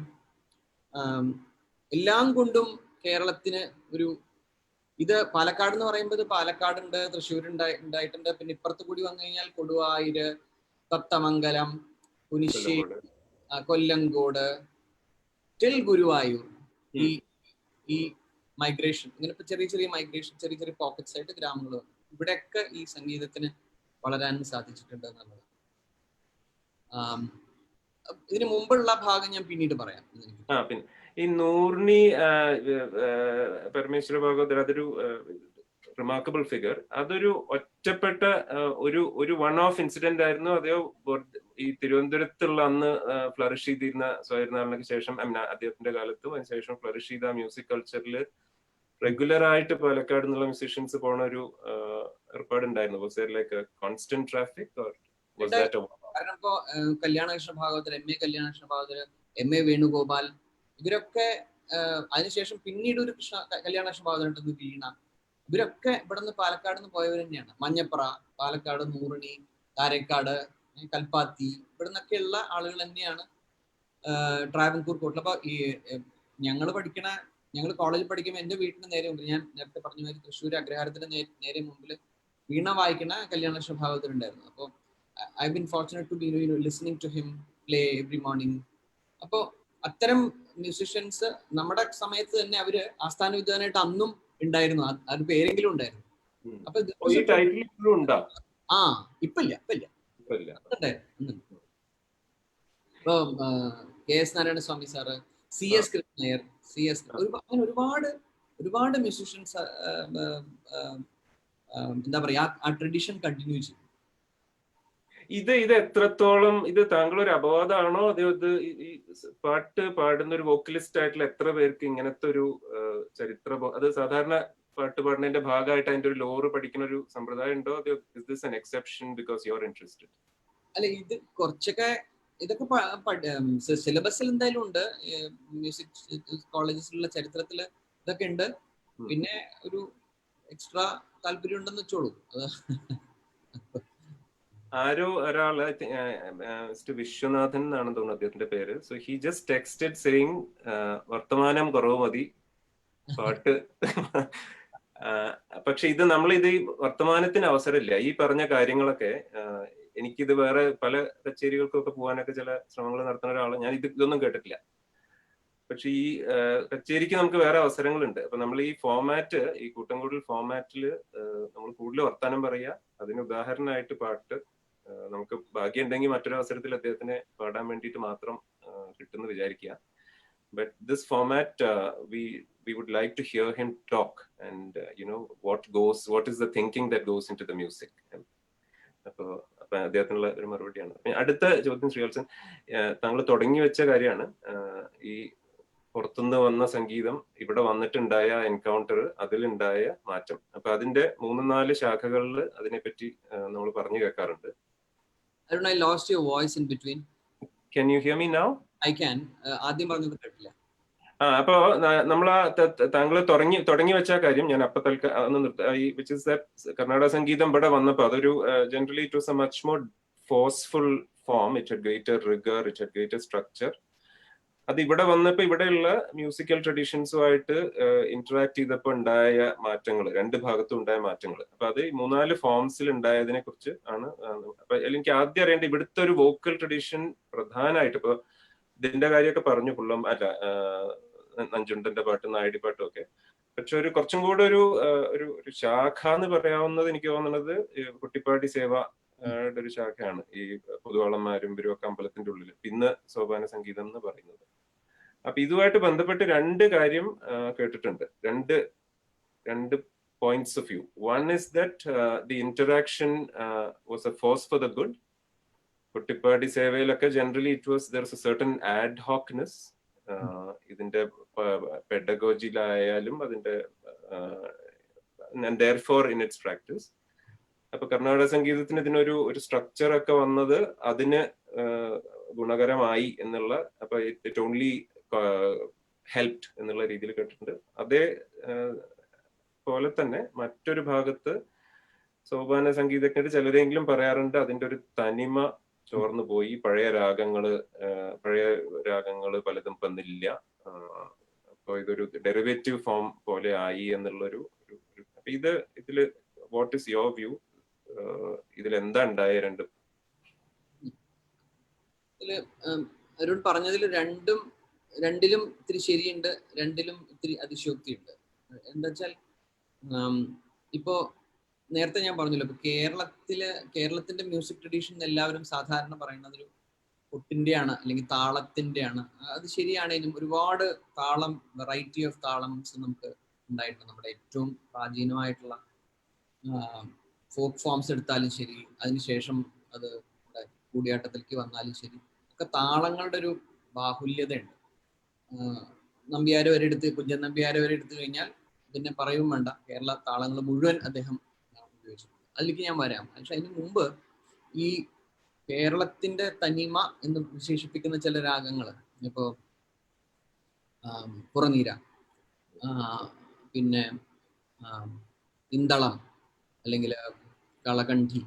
എല്ലാം കൊണ്ടും കേരളത്തിന് ഒരു, ഇത് പാലക്കാട് എന്ന് പറയുമ്പോൾ പാലക്കാടുണ്ട്, തൃശ്ശൂർ ഉണ്ടായിട്ടുണ്ട്, പിന്നെ ഇപ്പുറത്ത് കൂടി വന്നു കഴിഞ്ഞാൽ കൊടുവായൂര്, തത്തമംഗലം, കുനിശ്ശേരി, കൊല്ലങ്കോട്, ടിൽ ഗുരുവായൂർ, ഈ മൈഗ്രേഷൻ, ഇങ്ങനെ ചെറിയ മൈഗ്രേഷൻ, ചെറിയ പോക്കറ്റ്സ് ആയിട്ട് ഗ്രാമങ്ങൾ വന്നു. ഇവിടെയൊക്കെ ഈ സംഗീതത്തിന് വളരാൻ സാധിച്ചിട്ടുണ്ട് എന്നുള്ളത്. ഇതിന് മുമ്പുള്ള ഭാഗം ഞാൻ പിന്നീട് പറയാം. ഈ നൂറിനി പരമേശ്വര ഭാഗവതർ അതൊരു റിമാർക്കബിൾ ഫിഗർ. അതൊരു ഒറ്റപ്പെട്ട ഒരു വൺ ഓഫ് ഇൻസിഡന്റ് ആയിരുന്നു, അതെയോ ഈ തിരുവനന്തപുരത്തുള്ള അന്ന് ഫ്ലറിഷ് ചെയ്തിരുന്ന സ്വയംനാരായണക്ക് ശേഷം അദ്ദേഹത്തിന്റെ കാലത്തും അതിനുശേഷം ഫ്ലറിഷ് ചെയ്ത മ്യൂസിക് കൾച്ചറിൽ റെഗുലർ ആയിട്ട് പാലക്കാട് നിന്നുള്ള മ്യൂസീഷ്യൻസ് പോണ ഒരു ഏർപ്പാടുണ്ടായിരുന്നു? Was there like a constant traffic or was that? കാരണം ഇപ്പോ Kalyanakrishna Bhagavathar, M A Kalyanakrishna Bhagavathar, M A Venugopal, ഇവരൊക്കെ അതിനുശേഷം പിന്നീട് ഒരു കല്യാണകൃഷ്ണ ഭാഗവതർ വീണ, ഇവരൊക്കെ ഇവിടെ നിന്ന് പാലക്കാട് നിന്ന് പോയവർ തന്നെയാണ്. മഞ്ഞപ്ര, പാലക്കാട്, നൂറിണി, കാരക്കാട്, കൽപ്പാത്തി, ഇവിടെ നിന്നൊക്കെയുള്ള ആളുകൾ തന്നെയാണ് ട്രാവൻകൂർ കോട്ടിൽ. അപ്പൊ ഈ ഞങ്ങൾ കോളേജിൽ പഠിക്കുമ്പോൾ എന്റെ വീട്ടിന് നേരെ മുമ്പിൽ, ഞാൻ നേരത്തെ പറഞ്ഞ മാതിരി തൃശ്ശൂർ അഗ്രഹാരത്തിന് നേരെ മുമ്പിൽ വീണ വായിക്കുന്ന കല്യാണകൃഷ്ണ ഭാഗവതർ ഉണ്ടായിരുന്നു. അപ്പോൾ I been fortunate to be listening to him play every morning. അപ്പോൾ അത്തരം മ്യൂസിഷ്യൻസ് നമ്മുടെ സമയത്ത് തന്നെ അവര് ആസ്ഥാന വിദ്വാനായിട്ട് അന്നും ഉണ്ടായിരുന്നു, അത് പേരെങ്കിലും ഉണ്ടായിരുന്നു. അപ്പൊ ഇപ്പില്ല. ഇപ്പൊ കെ എസ് നാരായണ സ്വാമി സാറ്, സി എസ് കൃഷ്ണയ്യർ, അങ്ങനെ ഒരുപാട് മ്യൂസിഷ്യൻസ് എന്താ പറയാ ആ ട്രഡീഷൻ കണ്ടിന്യൂ ചെയ്യും. ഇത് എത്രത്തോളം ഇത് താങ്കൾ ഒരു അപവാദമാണോ, അതോ ഇത് ഈ പാട്ട് പാടുന്ന ഒരു വോക്കലിസ്റ്റ് ആയിട്ടുള്ള എത്ര പേർക്ക് ഇങ്ങനത്തെ ഒരു അത് സാധാരണ പാട്ട് പാടുന്നതിന്റെ ഭാഗമായിട്ട് അതിന്റെ ഒരു ലോറ് പഠിക്കുന്ന ഒരു സമ്പ്രദായം ഉണ്ടോ, അതോ is this an exception because you are interested? അല്ല, ഇത് കുറച്ചൊക്കെ ഇതൊക്കെ സിലബസിൽ എന്തായാലും ഉണ്ട്, മ്യൂസിക് കോളേജസിലുള്ള ചരിത്രത്തില് ഇതൊക്കെ ഉണ്ട്. പിന്നെ ഒരു എക്സ്ട്രാ താല്പര്യം ഉണ്ടെന്ന് വെച്ചോളൂ. ആരോ ഒരാള് വിശ്വനാഥൻ എന്നാണെന്ന് തോന്നുന്നു അദ്ദേഹത്തിന്റെ പേര്. So he just texted saying വർത്തമാനം കുറവ് മതി പാട്ട്. പക്ഷെ ഇത് നമ്മളിത് വർത്തമാനത്തിന് അവസരമില്ല. ഈ പറഞ്ഞ കാര്യങ്ങളൊക്കെ എനിക്കിത് വേറെ പല കച്ചേരികൾക്കൊക്കെ പോകാനൊക്കെ ചില ശ്രമങ്ങൾ നടത്തുന്ന ഒരാള്, ഞാൻ ഇതൊന്നും കേട്ടിട്ടില്ല. പക്ഷെ ഈ കച്ചേരിക്ക് നമുക്ക് വേറെ അവസരങ്ങളുണ്ട്. അപ്പൊ നമ്മൾ ഈ ഫോമാറ്റ്, ഈ കൂട്ടംകൂടൽ ഫോമാറ്റിൽ നമ്മൾ കൂടുതൽ വർത്താനം പറയുക, അതിന് ഉദാഹരണമായിട്ട് പാട്ട്, നമുക്ക് ഭാഗ്യം ഉണ്ടെങ്കിൽ മറ്റൊരു അവസരത്തിൽ അദ്ദേഹത്തിനെ പാടാൻ വേണ്ടിയിട്ട് മാത്രം കിട്ടുമെന്ന് വിചാരിക്കുക. But this format, we would like to hear him talk and what is the thinking that goes into the music. അപ്പൊ അദ്ദേഹത്തിനുള്ള ഒരു മറുപടിയാണ്. അടുത്ത ചോദ്യം ശ്രീവത്സൻ, താങ്കൾ തുടങ്ങി വെച്ച കാര്യമാണ് ഈ പുറത്തുനിന്ന് വന്ന സംഗീതം ഇവിടെ വന്നിട്ടുണ്ടായ എൻകൗണ്ടർ, അതിലുണ്ടായ മാറ്റം. അപ്പൊ അതിന്റെ 3-4 ശാഖകളിൽ അതിനെപ്പറ്റി നമ്മൾ പറഞ്ഞു കേൾക്കാറുണ്ട്. I lost your voice in between. Can you hear me now? I can. ആദ്യം പറഞ്ഞത് കേട്ടില്ല. അപ്പോ നമ്മൾ താങ്കൾ തുടങ്ങി വെച്ച കാര്യം ഞാൻ അപ്പൊ വിച്ച് ഇസ് ദാറ്റ് കർണാടക സംഗീതം ഇവിടെ വന്നപ്പോ അതൊരു generally it was A much more forceful form, it had greater rigger, it had greater structure. അത് ഇവിടെ വന്നപ്പോ ഇവിടെയുള്ള മ്യൂസിക്കൽ ട്രഡീഷൻസുമായിട്ട് ഇന്ററാക്ട് ചെയ്തപ്പോ ഉണ്ടായ മാറ്റങ്ങൾ, രണ്ട് ഭാഗത്തും ഉണ്ടായ മാറ്റങ്ങൾ. അപ്പൊ അത് 3-4 ഫോംസിൽ ഉണ്ടായതിനെ കുറിച്ച് ആണ്. അപ്പൊ എനിക്ക് ആദ്യം അറിയേണ്ട ഇവിടുത്തെ ഒരു വോക്കൽ ട്രഡീഷൻ പ്രധാനമായിട്ട്, ഇപ്പൊ ഇതിന്റെ കാര്യമൊക്കെ പറഞ്ഞു, നഞ്ചുണ്ടന്റെ പാട്ടും നായടി പാട്ടും ഒക്കെ. പക്ഷെ ഒരു കുറച്ചും കൂടെ ഒരു ശാഖ എന്ന് പറയാവുന്നത് എനിക്ക് തോന്നുന്നത് കുട്ടിപ്പാടി സേവ ഒരു ശാഖയാണ്. ഈ പൊതുവാളന്മാരും ഇവരുമൊക്കെ അമ്പലത്തിന്റെ ഉള്ളിൽ പിന്നെ സോപാന സംഗീതം എന്ന് പറയുന്നത്. അപ്പൊ ഇതുമായിട്ട് ബന്ധപ്പെട്ട് 2 കാര്യം കേട്ടിട്ടുണ്ട്, രണ്ട് points of view. One is that the interaction was a force for the good. കുട്ടിപ്പാടി സേവയിലൊക്കെ generally it was there is a certain ad hocness. ഇതിന്റെ പെഡഗോജിയിലായാലും അതിന്റെ therefore in its practice. അപ്പൊ കർണാടക സംഗീതത്തിന് ഇതിനൊരു സ്ട്രക്ചർ ഒക്കെ വന്നത് അതിന് ഗുണകരമായി എന്നുള്ള, അപ്പൊ ഇറ്റ് ഓൺലി ഹെൽപ്ഡ് എന്നുള്ള രീതിയിൽ കേട്ടിട്ടുണ്ട്. അതേ പോലെ തന്നെ മറ്റൊരു ഭാഗത്ത് സോപാന സംഗീതജ്ഞർ ചിലരെങ്കിലും പറയാറുണ്ട് അതിന്റെ ഒരു തനിമ ചോർന്നു പോയി, പഴയ രാഗങ്ങള് പലതും വന്നില്ല, അപ്പൊ ഇതൊരു ഡെറിവേറ്റീവ് ഫോം പോലെ ആയി എന്നുള്ളൊരു. അപ്പൊ ഇതില് വാട്ട് ഈസ് യുവർ വ്യൂ? ഇതിൽ എന്താ ഉണ്ടായ അരുൺ പറഞ്ഞതിൽ രണ്ടിലും ഇത്തിരി ശരിയുണ്ട്, രണ്ടിലും ഇത്തിരി അതിശയോക്തിയുണ്ട്. എന്താ വെച്ചാൽ ഇപ്പോ നേരത്തെ ഞാൻ പറഞ്ഞല്ലോ, ഇപ്പൊ കേരളത്തിന്റെ മ്യൂസിക് ട്രഡീഷൻ എല്ലാവരും സാധാരണ പറയുന്നത് ഒരു കൊട്ടിന്റെയാണ് അല്ലെങ്കിൽ താളത്തിന്റെയാണ്. അത് ശരിയാണെങ്കിലും ഒരുപാട് താളം, വെറൈറ്റി ഓഫ് താളംസ് നമുക്ക് ഉണ്ടായിട്ടുണ്ട്. നമ്മുടെ ഏറ്റവും പ്രാചീനമായിട്ടുള്ള ഫോക്ക് ഫോംസ് എടുത്താലും ശരി, അതിനുശേഷം അത് കൂടിയാട്ടത്തിലേക്ക് വന്നാലും ശരി, ഒക്കെ താളങ്ങളുടെ ഒരു ബാഹുല്യതയുണ്ട്. നമ്പ്യാർ വരെ എടുത്ത്, കുഞ്ചൻ നമ്പ്യാർ വരെ എടുത്തു കഴിഞ്ഞാൽ പിന്നെ പറയും വേണ്ട, കേരള താളങ്ങൾ മുഴുവൻ അദ്ദേഹം ഉപയോഗിച്ചു. അതിലേക്ക് ഞാൻ വരാം. പക്ഷെ അതിന് മുമ്പ് ഈ കേരളത്തിന്റെ തനിമ എന്ന് വിശേഷിപ്പിക്കുന്ന ചില രാഗങ്ങൾ, ഇപ്പോ പുറനീര, പിന്നെ ഇന്തളം, അല്ലെങ്കിൽ കളകണ്ഠി,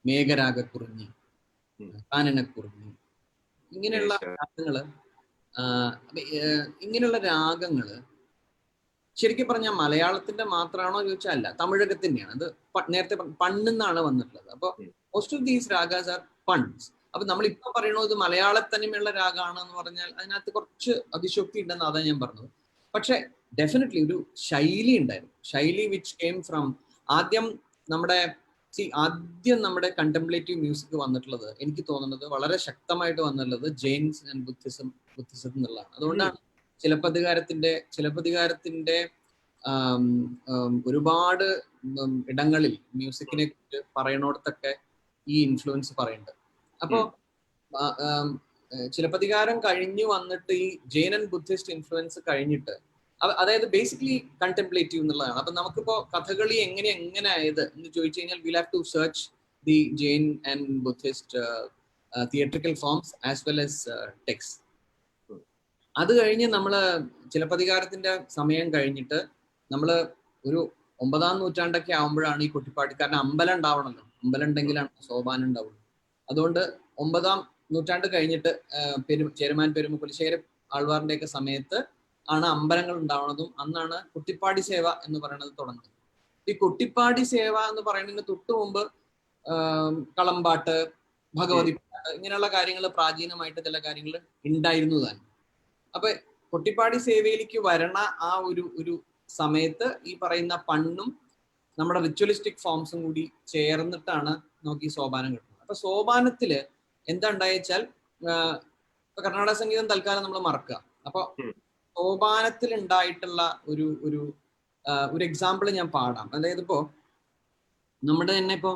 മേഘരാഗക്കുറിഞ്ഞി, കാനനക്കുറിഞ്ഞി, ഇങ്ങനെയുള്ള രാഗങ്ങള് ശരിക്കും പറഞ്ഞാൽ മലയാളത്തിന്റെ മാത്രമാണോ ചോദിച്ചാൽ അല്ല, തമിഴകത്തിന്റെയാണ്. അത് നേരത്തെ പണ്ണെന്നാണ് വന്നിട്ടുള്ളത്. അപ്പൊ most of these ragas are panns. അപ്പൊ നമ്മളിപ്പോ പറയണത് ഇത് മലയാളത്തനിമയുള്ള രാഗമാണെന്ന് പറഞ്ഞാൽ അതിനകത്ത് കുറച്ച് അതിശോക്തി ഉണ്ടെന്ന് അതാ ഞാൻ പറഞ്ഞത്. പക്ഷെ ഡെഫിനറ്റ്ലി ഒരു ശൈലി ഉണ്ടായിരുന്നു. ശൈലി വിച്ച് കെയിം ഫ്രം ആദ്യം നമ്മുടെ കണ്ടംപ്ലേറ്റീവ് മ്യൂസിക് വന്നിട്ടുള്ളത്, എനിക്ക് തോന്നുന്നത് വളരെ ശക്തമായിട്ട് വന്നിട്ടുള്ളത് ജെയിൻസ് ആൻഡ് ബുദ്ധിസം എന്നുള്ളതാണ്. അതുകൊണ്ടാണ് ചിലപ്പതികാരത്തിന്റെ ഒരുപാട് ഇടങ്ങളിൽ മ്യൂസിക്കിനെ കുറിച്ച് പറയണോടത്തൊക്കെ ഈ ഇൻഫ്ലുവൻസ് പറയുന്നുണ്ട്. അപ്പോ ചിലപ്പതികാരം കഴിഞ്ഞു വന്നിട്ട് ഈ ജെയിൻ ആൻഡ് ബുദ്ധിസ്റ്റ് ഇൻഫ്ലുവൻസ് കഴിഞ്ഞിട്ട്, അതായത് ബേസിക്കലി കണ്ടംപ്ലേറ്റീവ് എന്നുള്ളതാണ്. അപ്പൊ നമുക്കിപ്പോ കഥകളി എങ്ങനെ ആയത് എന്ന് ചോദിച്ചു കഴിഞ്ഞാൽ will have to search the Jain and Buddhist theatrical forms as well as text. അത് കഴിഞ്ഞ് നമ്മള് ചിലപ്പതികാരത്തിന്റെ സമയം കഴിഞ്ഞിട്ട് നമ്മള് ഒരു 9-ാം നൂറ്റാണ്ടൊക്കെ ആവുമ്പോഴാണ് ഈ കുട്ടിപ്പാടിക്കാരന് അമ്പലം ഉണ്ടാവണല്ലോ. അമ്പലം ഉണ്ടെങ്കിലാണ് സോപാനം ഉണ്ടാവുള്ളൂ. അതുകൊണ്ട് 9-ാം നൂറ്റാണ്ട് കഴിഞ്ഞിട്ട് ചേരമാൻ പെരുമ കുലശേഖര ആൾവാറിന്റെ ഒക്കെ സമയത്ത് ആണ് അമ്പലങ്ങൾ ഉണ്ടാവുന്നതും. അന്നാണ് കുട്ടിപ്പാടി സേവ എന്ന് പറയുന്നത് തുടങ്ങുന്നത്. ഈ കുട്ടിപ്പാടി സേവ എന്ന് പറയുന്നതിന് തൊട്ടു മുമ്പ് കളമ്പാട്ട്, ഭഗവതി പാട്ട്, ഇങ്ങനെയുള്ള കാര്യങ്ങൾ പ്രാചീനമായിട്ട് ചില കാര്യങ്ങൾ ഉണ്ടായിരുന്നു തന്നെ. അപ്പൊ കുട്ടിപ്പാടി സേവയിലേക്ക് വരണ ആ ഒരു സമയത്ത് ഈ പറയുന്ന പണ്ണും നമ്മുടെ റിച്വലിസ്റ്റിക് ഫോംസും കൂടി ചേർന്നിട്ടാണ് നമുക്ക് ഈ സോപാനം കിട്ടുന്നത്. അപ്പൊ സോപാനത്തില് എന്താ ഉണ്ടായെച്ചാൽ, ഇപ്പൊ കർണാടക സംഗീതം തൽക്കാലം നമ്മൾ മറക്കുക. അപ്പൊ സോപാനത്തിൽ ഉണ്ടായിട്ടുള്ള ഒരു എക്സാമ്പിൾ ഞാൻ പാടാം. അതായത് ഇപ്പോ നമ്മുടെ തന്നെ ഇപ്പോ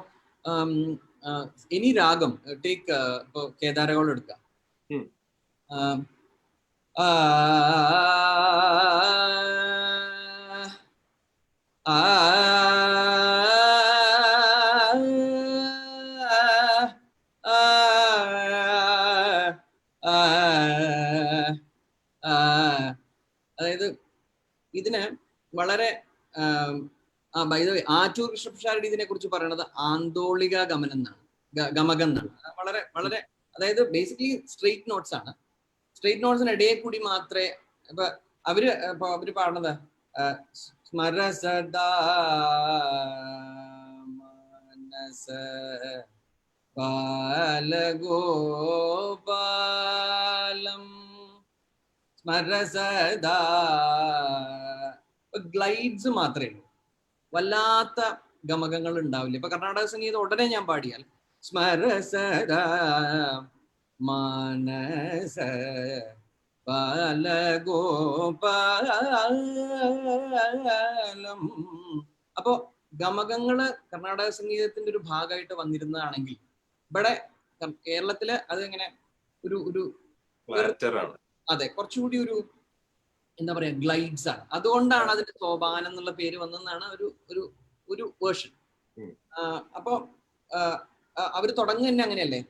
ഇനി രാഗം ടേക്ക്, ഇപ്പൊ കേദാരഗോളം എടുക്കാം. അതായത് ഇതിന് വളരെ ആറ്റൂർ കൃഷ്ണപ്രസാദ് ഇതിനെ കുറിച്ച് പറയുന്നത് ആന്തോളിക ഗമനം എന്നാണ്, ഗമകം എന്നാണ്. വളരെ വളരെ അതായത് ബേസിക്കലി സ്ട്രെയിറ്റ് നോട്ട്സ് ആണ്. സ്ട്രെയിറ്റ് നോട്ട്സിന് ഇടയിൽ കൂടി മാത്രമേ ഇപ്പൊ അവര് പാടുന്നത് സ്മരസദാ മനസ ബാലഗോപാലം സ്മരസദാ, ഗ്ലൈഡ്സ് മാത്രമേ ഉള്ളൂ, വല്ലാത്ത ഗമകങ്ങൾ ഉണ്ടാവില്ല. ഇപ്പൊ കർണാടക സംഗീതം ഉടനെ ഞാൻ പാടിയാൽ സ്മരസദാ മനസ ബാലഗോപാലം. അപ്പോ ഗമകങ്ങള് കർണാടക സംഗീതത്തിന്റെ ഒരു ഭാഗമായിട്ട് വന്നിരുന്നതാണെങ്കിൽ ഇവിടെ കേരളത്തില് അത് എങ്ങനെ ഒരു അതെ കുറച്ചുകൂടി ഒരു എന്താ പറയാ ഗ്ലൈഡ്സ് ആണ്. അതുകൊണ്ടാണ് അതിന്റെ സോപാനം എന്നുള്ള പേര് വന്നെന്നാണ് ഒരു വേർഷൻ. അപ്പൊ അവര് തുടങ്ങുക തന്നെ അങ്ങനെയല്ലേ,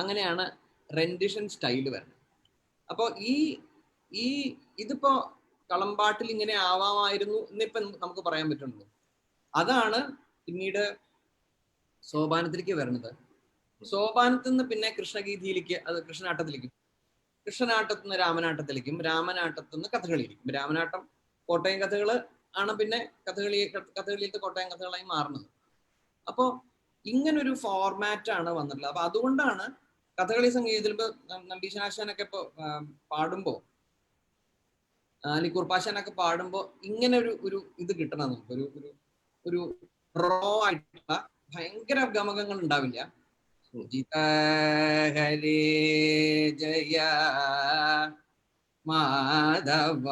അങ്ങനെയാണ് റെൻഡിഷൻ സ്റ്റൈല് വരുന്നത്. അപ്പൊ ഇതിപ്പോ കളമ്പാട്ടിൽ ഇങ്ങനെ ആവാമായിരുന്നു എന്നിപ്പൊ നമുക്ക് പറയാൻ പറ്റുള്ളൂ. അതാണ് പിന്നീട് സോപാനത്തിലേക്ക് വരുന്നത്. സോപാനത്തിൽ നിന്ന് പിന്നെ കൃഷ്ണഗീതിയിലേക്ക്, അത് കൃഷ്ണനാട്ടത്തിലേക്കും, കൃഷ്ണനാട്ടത്തിൽ നിന്ന് രാമനാട്ടത്തിലേക്കും, രാമനാട്ടത്തിൽ നിന്ന് കഥകളിയിലേക്കും. രാമനാട്ടം കോട്ടയം കഥകള് ആണ് പിന്നെ കഥകളിയിലത്തെ കോട്ടയം കഥകളായി മാറുന്നത്. അപ്പോ ഇങ്ങനൊരു ഫോർമാറ്റാണ് വന്നിട്ടുള്ളത്. അപ്പൊ അതുകൊണ്ടാണ് കഥകളി സംഗീതത്തിൽ ഇപ്പൊ നമ്പീശനാശാനൊക്കെ ഇപ്പൊ പാടുമ്പോ, അല്ലെങ്കിൽ കുർപ്പാശാനൊക്കെ പാടുമ്പോ ഇങ്ങനെ ഒരു ഇത് കിട്ടണം നമുക്ക്, ഒരു ഒരു റോ ആയിട്ടുള്ള ഭയങ്കര ഗമകങ്ങൾ ഉണ്ടാവില്ല. ജിത ഹരേ ജയ മാധവ,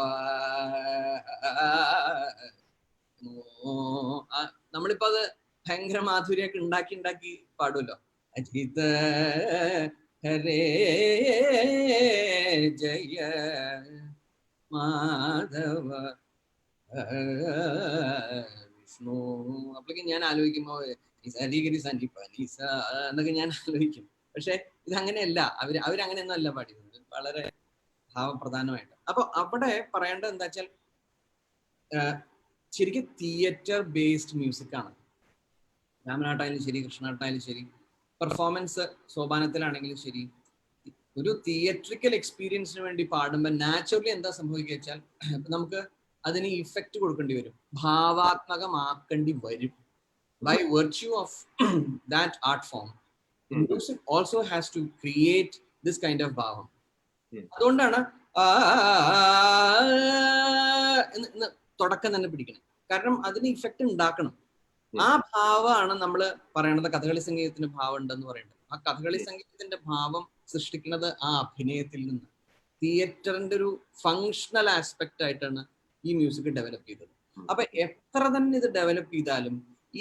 നമ്മളിപ്പോ അത് ഭയങ്കര മാധുര്യമൊക്കെ ഉണ്ടാക്കി പാടുമല്ലോ. അജിത ഹരേ ജയ മാധവ വിഷ്ണു, അപ്പോഴേക്കും ഞാൻ ആലോചിക്കുമ്പോ എന്നൊക്കെ ഞാൻ ആലോചിക്കും. പക്ഷെ ഇതങ്ങനെയല്ല, അവരങ്ങനെയൊന്നും അല്ല പാടിയത്, വളരെ ഭാവപ്രധാനമായിട്ട്. അപ്പൊ അവിടെ പറയേണ്ടത് എന്താ വെച്ചാൽ ശരിക്കും തിയേറ്റർ ബേസ്ഡ് മ്യൂസിക് ആണ്. രാമനാട്ടായാലും ശരി, കൃഷ്ണനാട്ടായാലും ശരി, പെർഫോമൻസ് സോപാനത്തിലാണെങ്കിലും ശരി, ഒരു തിയേറ്ററിക്കൽ എക്സ്പീരിയൻസിന് വേണ്ടി പാടുമ്പോൾ നാച്ചുറലി എന്താ സംഭവിക്കുക വെച്ചാൽ നമുക്ക് അതിന് ഇഫക്റ്റ് കൊടുക്കേണ്ടി വരും, ഭാവാത്മകമാക്കേണ്ടി വരും. By virtue of that art form, music also has to create this kind of bhavam. അതുകൊണ്ടാണ് തുടക്കം തന്നെ പിടിക്കണം, കാരണം അതിന് ഇഫക്റ്റ് ഉണ്ടാക്കണം. ആ ഭാവമാണ് നമ്മൾ പറയണത്. കഥകളി സംഗീതത്തിന് ഭാവം ഉണ്ടെന്ന് പറയുന്നത്. ആ കഥകളി സംഗീതത്തിന്റെ ഭാവം സൃഷ്ടിക്കുന്നത് ആ അഭിനയത്തിൽ നിന്ന്. തിയേറ്ററിന്റെ ഒരു ഫങ്ഷണൽ ആസ്പെക്ട് ആയിട്ടാണ് ഈ മ്യൂസിക് ഡെവലപ്പ് ചെയ്തത്. അപ്പൊ എത്ര തന്നെ ഇത് ഡെവലപ്പ് ചെയ്താലും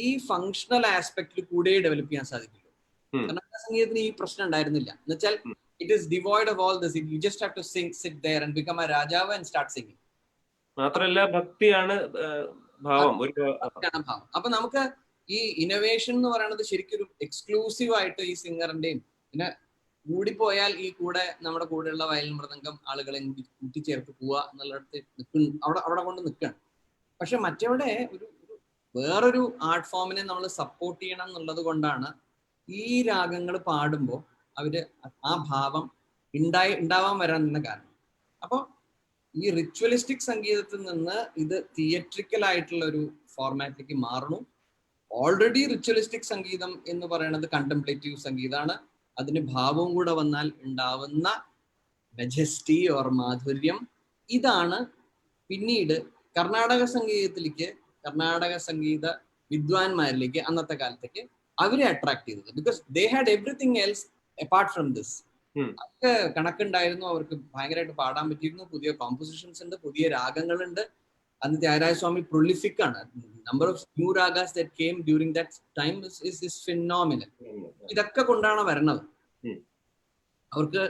ഈ ഫങ്ഷണൽ ആസ്പെക്റ്റിൽ കൂടെ ഡെവലപ്പ് ചെയ്യാൻ സാധിക്കുള്ളൂ. കർണാടക സംഗീതത്തിന് ഈ പ്രശ്നം ഉണ്ടായിരുന്നില്ല. എന്നുവെച്ചാൽ it is devoid of all this. You just have to sit there and become a രാജാവ് and start singing. മാത്രമല്ല ഭക്തിയാണ് ഭാവം. അപ്പൊ നമുക്ക് ഈ ഇന്നോവേഷൻ എന്ന് പറയുന്നത് ശരിക്കും ഒരു എക്സ്ക്ലൂസീവ് ആയിട്ട് ഈ സിംഗറിന്റെയും, പിന്നെ കൂടിപ്പോയാൽ ഈ കൂടെ നമ്മുടെ കൂടെയുള്ള വയലിൻ മൃദംഗം ആളുകളെ കൂട്ടിച്ചേർത്ത് പോവുക എന്നുള്ളിടത്ത് അവിടെ കൊണ്ട് നിൽക്കുകയാണ്. പക്ഷെ മറ്റവിടെ ഒരു വേറൊരു ആർട്ട് ഫോമിനെ നമ്മൾ സപ്പോർട്ട് ചെയ്യണം എന്നുള്ളത് കൊണ്ടാണ് ഈ രാഗങ്ങൾ പാടുമ്പോൾ അവര് ആ ഭാവം ഉണ്ടാവാൻ വരാൻ കാരണം. അപ്പോൾ ഈ റിച്വലിസ്റ്റിക് സംഗീതത്തിൽ നിന്ന് ഇത് തിയേട്രിക്കൽ ആയിട്ടുള്ള ഒരു ഫോർമാറ്റിലേക്ക് മാറണം. ഓൾറെഡി റിച്വലിസ്റ്റിക് സംഗീതം എന്ന് പറയുന്നത് കണ്ടംപ്ലേറ്റീവ് സംഗീതമാണ്. അതിന് ഭാവവും കൂടെ വന്നാൽ ഉണ്ടാവുന്ന മെജസ്റ്റി ഓർ മാധുര്യം, ഇതാണ് പിന്നീട് കർണാടക സംഗീതത്തിലേക്ക്, കർണാടക സംഗീത വിദ്വാൻമാരിലേക്ക് അന്നത്തെ കാലത്തേക്ക് അവരെ അട്രാക്ട് ചെയ്തത്. Because they had everything else apart from this. അവർക്ക് കണക്കുണ്ടായിരുന്നു, അവർക്ക് ഭയങ്കരമായിട്ട് പാടാൻ പറ്റിയിരുന്നു, പുതിയ കോമ്പോസിഷൻസ് ഉണ്ട്, പുതിയ രാഗങ്ങളുണ്ട്. അന്ന് ത്യാഗരാജസ്വാമി പ്രൊലിഫിക് ആണ്. Number of new ragas that came during that time is phenomenal. ഇതൊക്കെ കൊണ്ടാണ് വരണത്. അവർക്ക്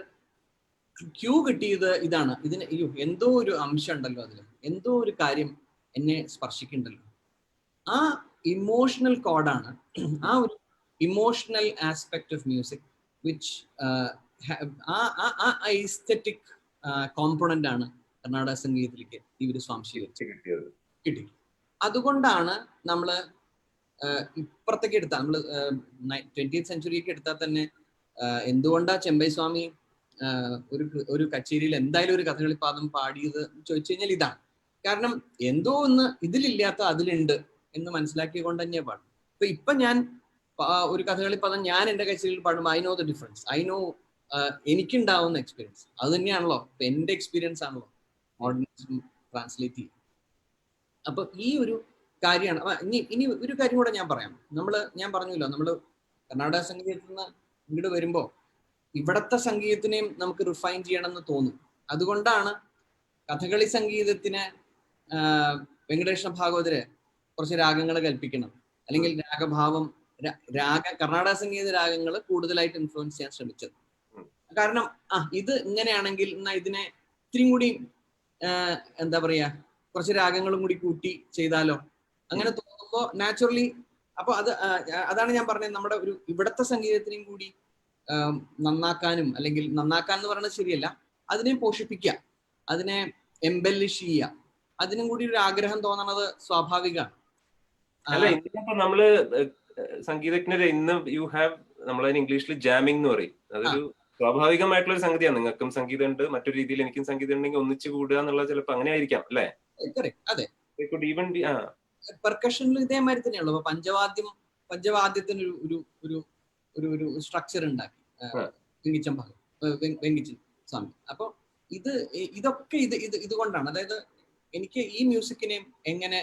ക്യൂ കിട്ടിയത് ഇതാണ്. ഇതിന് എന്തോ ഒരു അംശം ഉണ്ടല്ലോ, അതിൽ എന്തോ ഒരു കാര്യം എന്നെ സ്പർശിക്കുന്നുണ്ടല്ലോ. ആ ഇമോഷണൽ കോഡാണ്, ആ ഒരു emotional aspect of music which aesthetic component ആണ് കർണാടക സംഗീതത്തിലേക്ക് ഇവർ സ്വാംശീകരിച്ച് കിട്ടി. അതുകൊണ്ടാണ് നമ്മൾ ഇപ്പുറത്തേക്ക് എടുത്താൽ, നമ്മൾ 20th സെഞ്ചുറിക്ക് എടുത്താൽ തന്നെ എന്തുകൊണ്ടാ ചെമ്പൈ സ്വാമി ഒരു കച്ചേരിയിൽ എന്തായാലും ഒരു കഥകളിപ്പാദം പാടിയത് ചോദിച്ചു കഴിഞ്ഞാൽ ഇതാണ്. കാരണം എന്തോ ഒന്ന് ഇതിലില്ലാത്ത അതിലുണ്ട് എന്ന് മനസ്സിലാക്കിക്കൊണ്ട് തന്നെയാ പാടും. ഇപ്പൊ ഞാൻ ഒരു കഥകളിപ്പദം ഞാൻ എന്റെ കച്ചേരിയിൽ പാടുമ്പോൾ I know the difference, I know എനിക്കുണ്ടാവുന്ന എക്സ്പീരിയൻസ് അത് തന്നെയാണല്ലോ, എന്റെ എക്സ്പീരിയൻസ് ആണല്ലോ ഓഡിയൻസ് ട്രാൻസ്ലേറ്റ് ചെയ്യും. അപ്പൊ ഈ ഒരു കാര്യമാണ്. ഇനി ഒരു കാര്യം കൂടെ ഞാൻ പറയാം. ഞാൻ പറഞ്ഞല്ലോ, നമ്മള് കർണാടക സംഗീതത്തിൽ നിന്ന് ഇങ്ങോട്ട് വരുമ്പോ ഇവിടത്തെ സംഗീതത്തിനെയും നമുക്ക് റിഫൈൻ ചെയ്യണം എന്ന് തോന്നും. അതുകൊണ്ടാണ് കഥകളി സംഗീതത്തിന് വെങ്കടേശ്വര ഭാഗവതര് കുറച്ച് രാഗങ്ങൾ കൽപ്പിക്കണം, അല്ലെങ്കിൽ രാഗഭാവം കർണാടക സംഗീത രാഗങ്ങൾ കൂടുതലായിട്ട് ഇൻഫ്ലുവൻസ് ചെയ്യാൻ ശ്രമിച്ചത്. കാരണം ഇത് ഇങ്ങനെയാണെങ്കിൽ എന്നാ ഇതിനെ ഇത്തിരിയും കൂടി എന്താ പറയാ, കുറച്ച് രാഗങ്ങളും കൂടി കൂട്ടി ചെയ്താലോ, അങ്ങനെ തോന്നുമ്പോ നാച്ചുറലി. അപ്പൊ അതാണ് ഞാൻ പറഞ്ഞത്, നമ്മുടെ ഒരു ഇവിടത്തെ സംഗീതത്തിനെയും കൂടി നന്നാക്കാനും, അല്ലെങ്കിൽ നന്നാക്കാൻ എന്ന് പറയുന്നത് ശരിയല്ല, അതിനെ പോഷിപ്പിക്കുക, അതിനെ എംബെല്ലിഷ് ചെയ്യുക, അതിനും കൂടി ഒരു ആഗ്രഹം തോന്നണത് സ്വാഭാവികമാണ്. അല്ല, ഇന്നിപ്പോ നമ്മള് സംഗീതജ്ഞര് ഇന്ന് നമ്മളതിന് ഇംഗ്ലീഷിൽ ജാമിംഗ് എന്ന് പറയും. അതൊരു സ്വാഭാവികമായിട്ടുള്ള ഒരു സംഗതിയാണ്. നിങ്ങൾക്കും സംഗീതം ഉണ്ട്, മറ്റൊരു രീതിയിൽ എനിക്കും സംഗീതം ഉണ്ടെങ്കിൽ ഒന്നിച്ചു കൂടുക എന്നുള്ളത് ചിലപ്പോൾ അങ്ങനെ ആയിരിക്കാം അല്ലെ? അതെ, പെർക്കഷനിൽ ഇതേമാതിരി തന്നെയുള്ളൂ. പഞ്ചവാദ്യത്തിന് ഒരു സ്ട്രക്ചർ ഉണ്ടാക്കി വെങ്കിച്ചൻ സ്വാമി. അപ്പൊ ഇതൊക്കെ ഇതുകൊണ്ടാണ്. അതായത് എനിക്ക് ഈ മ്യൂസിക്കിനെയും എങ്ങനെ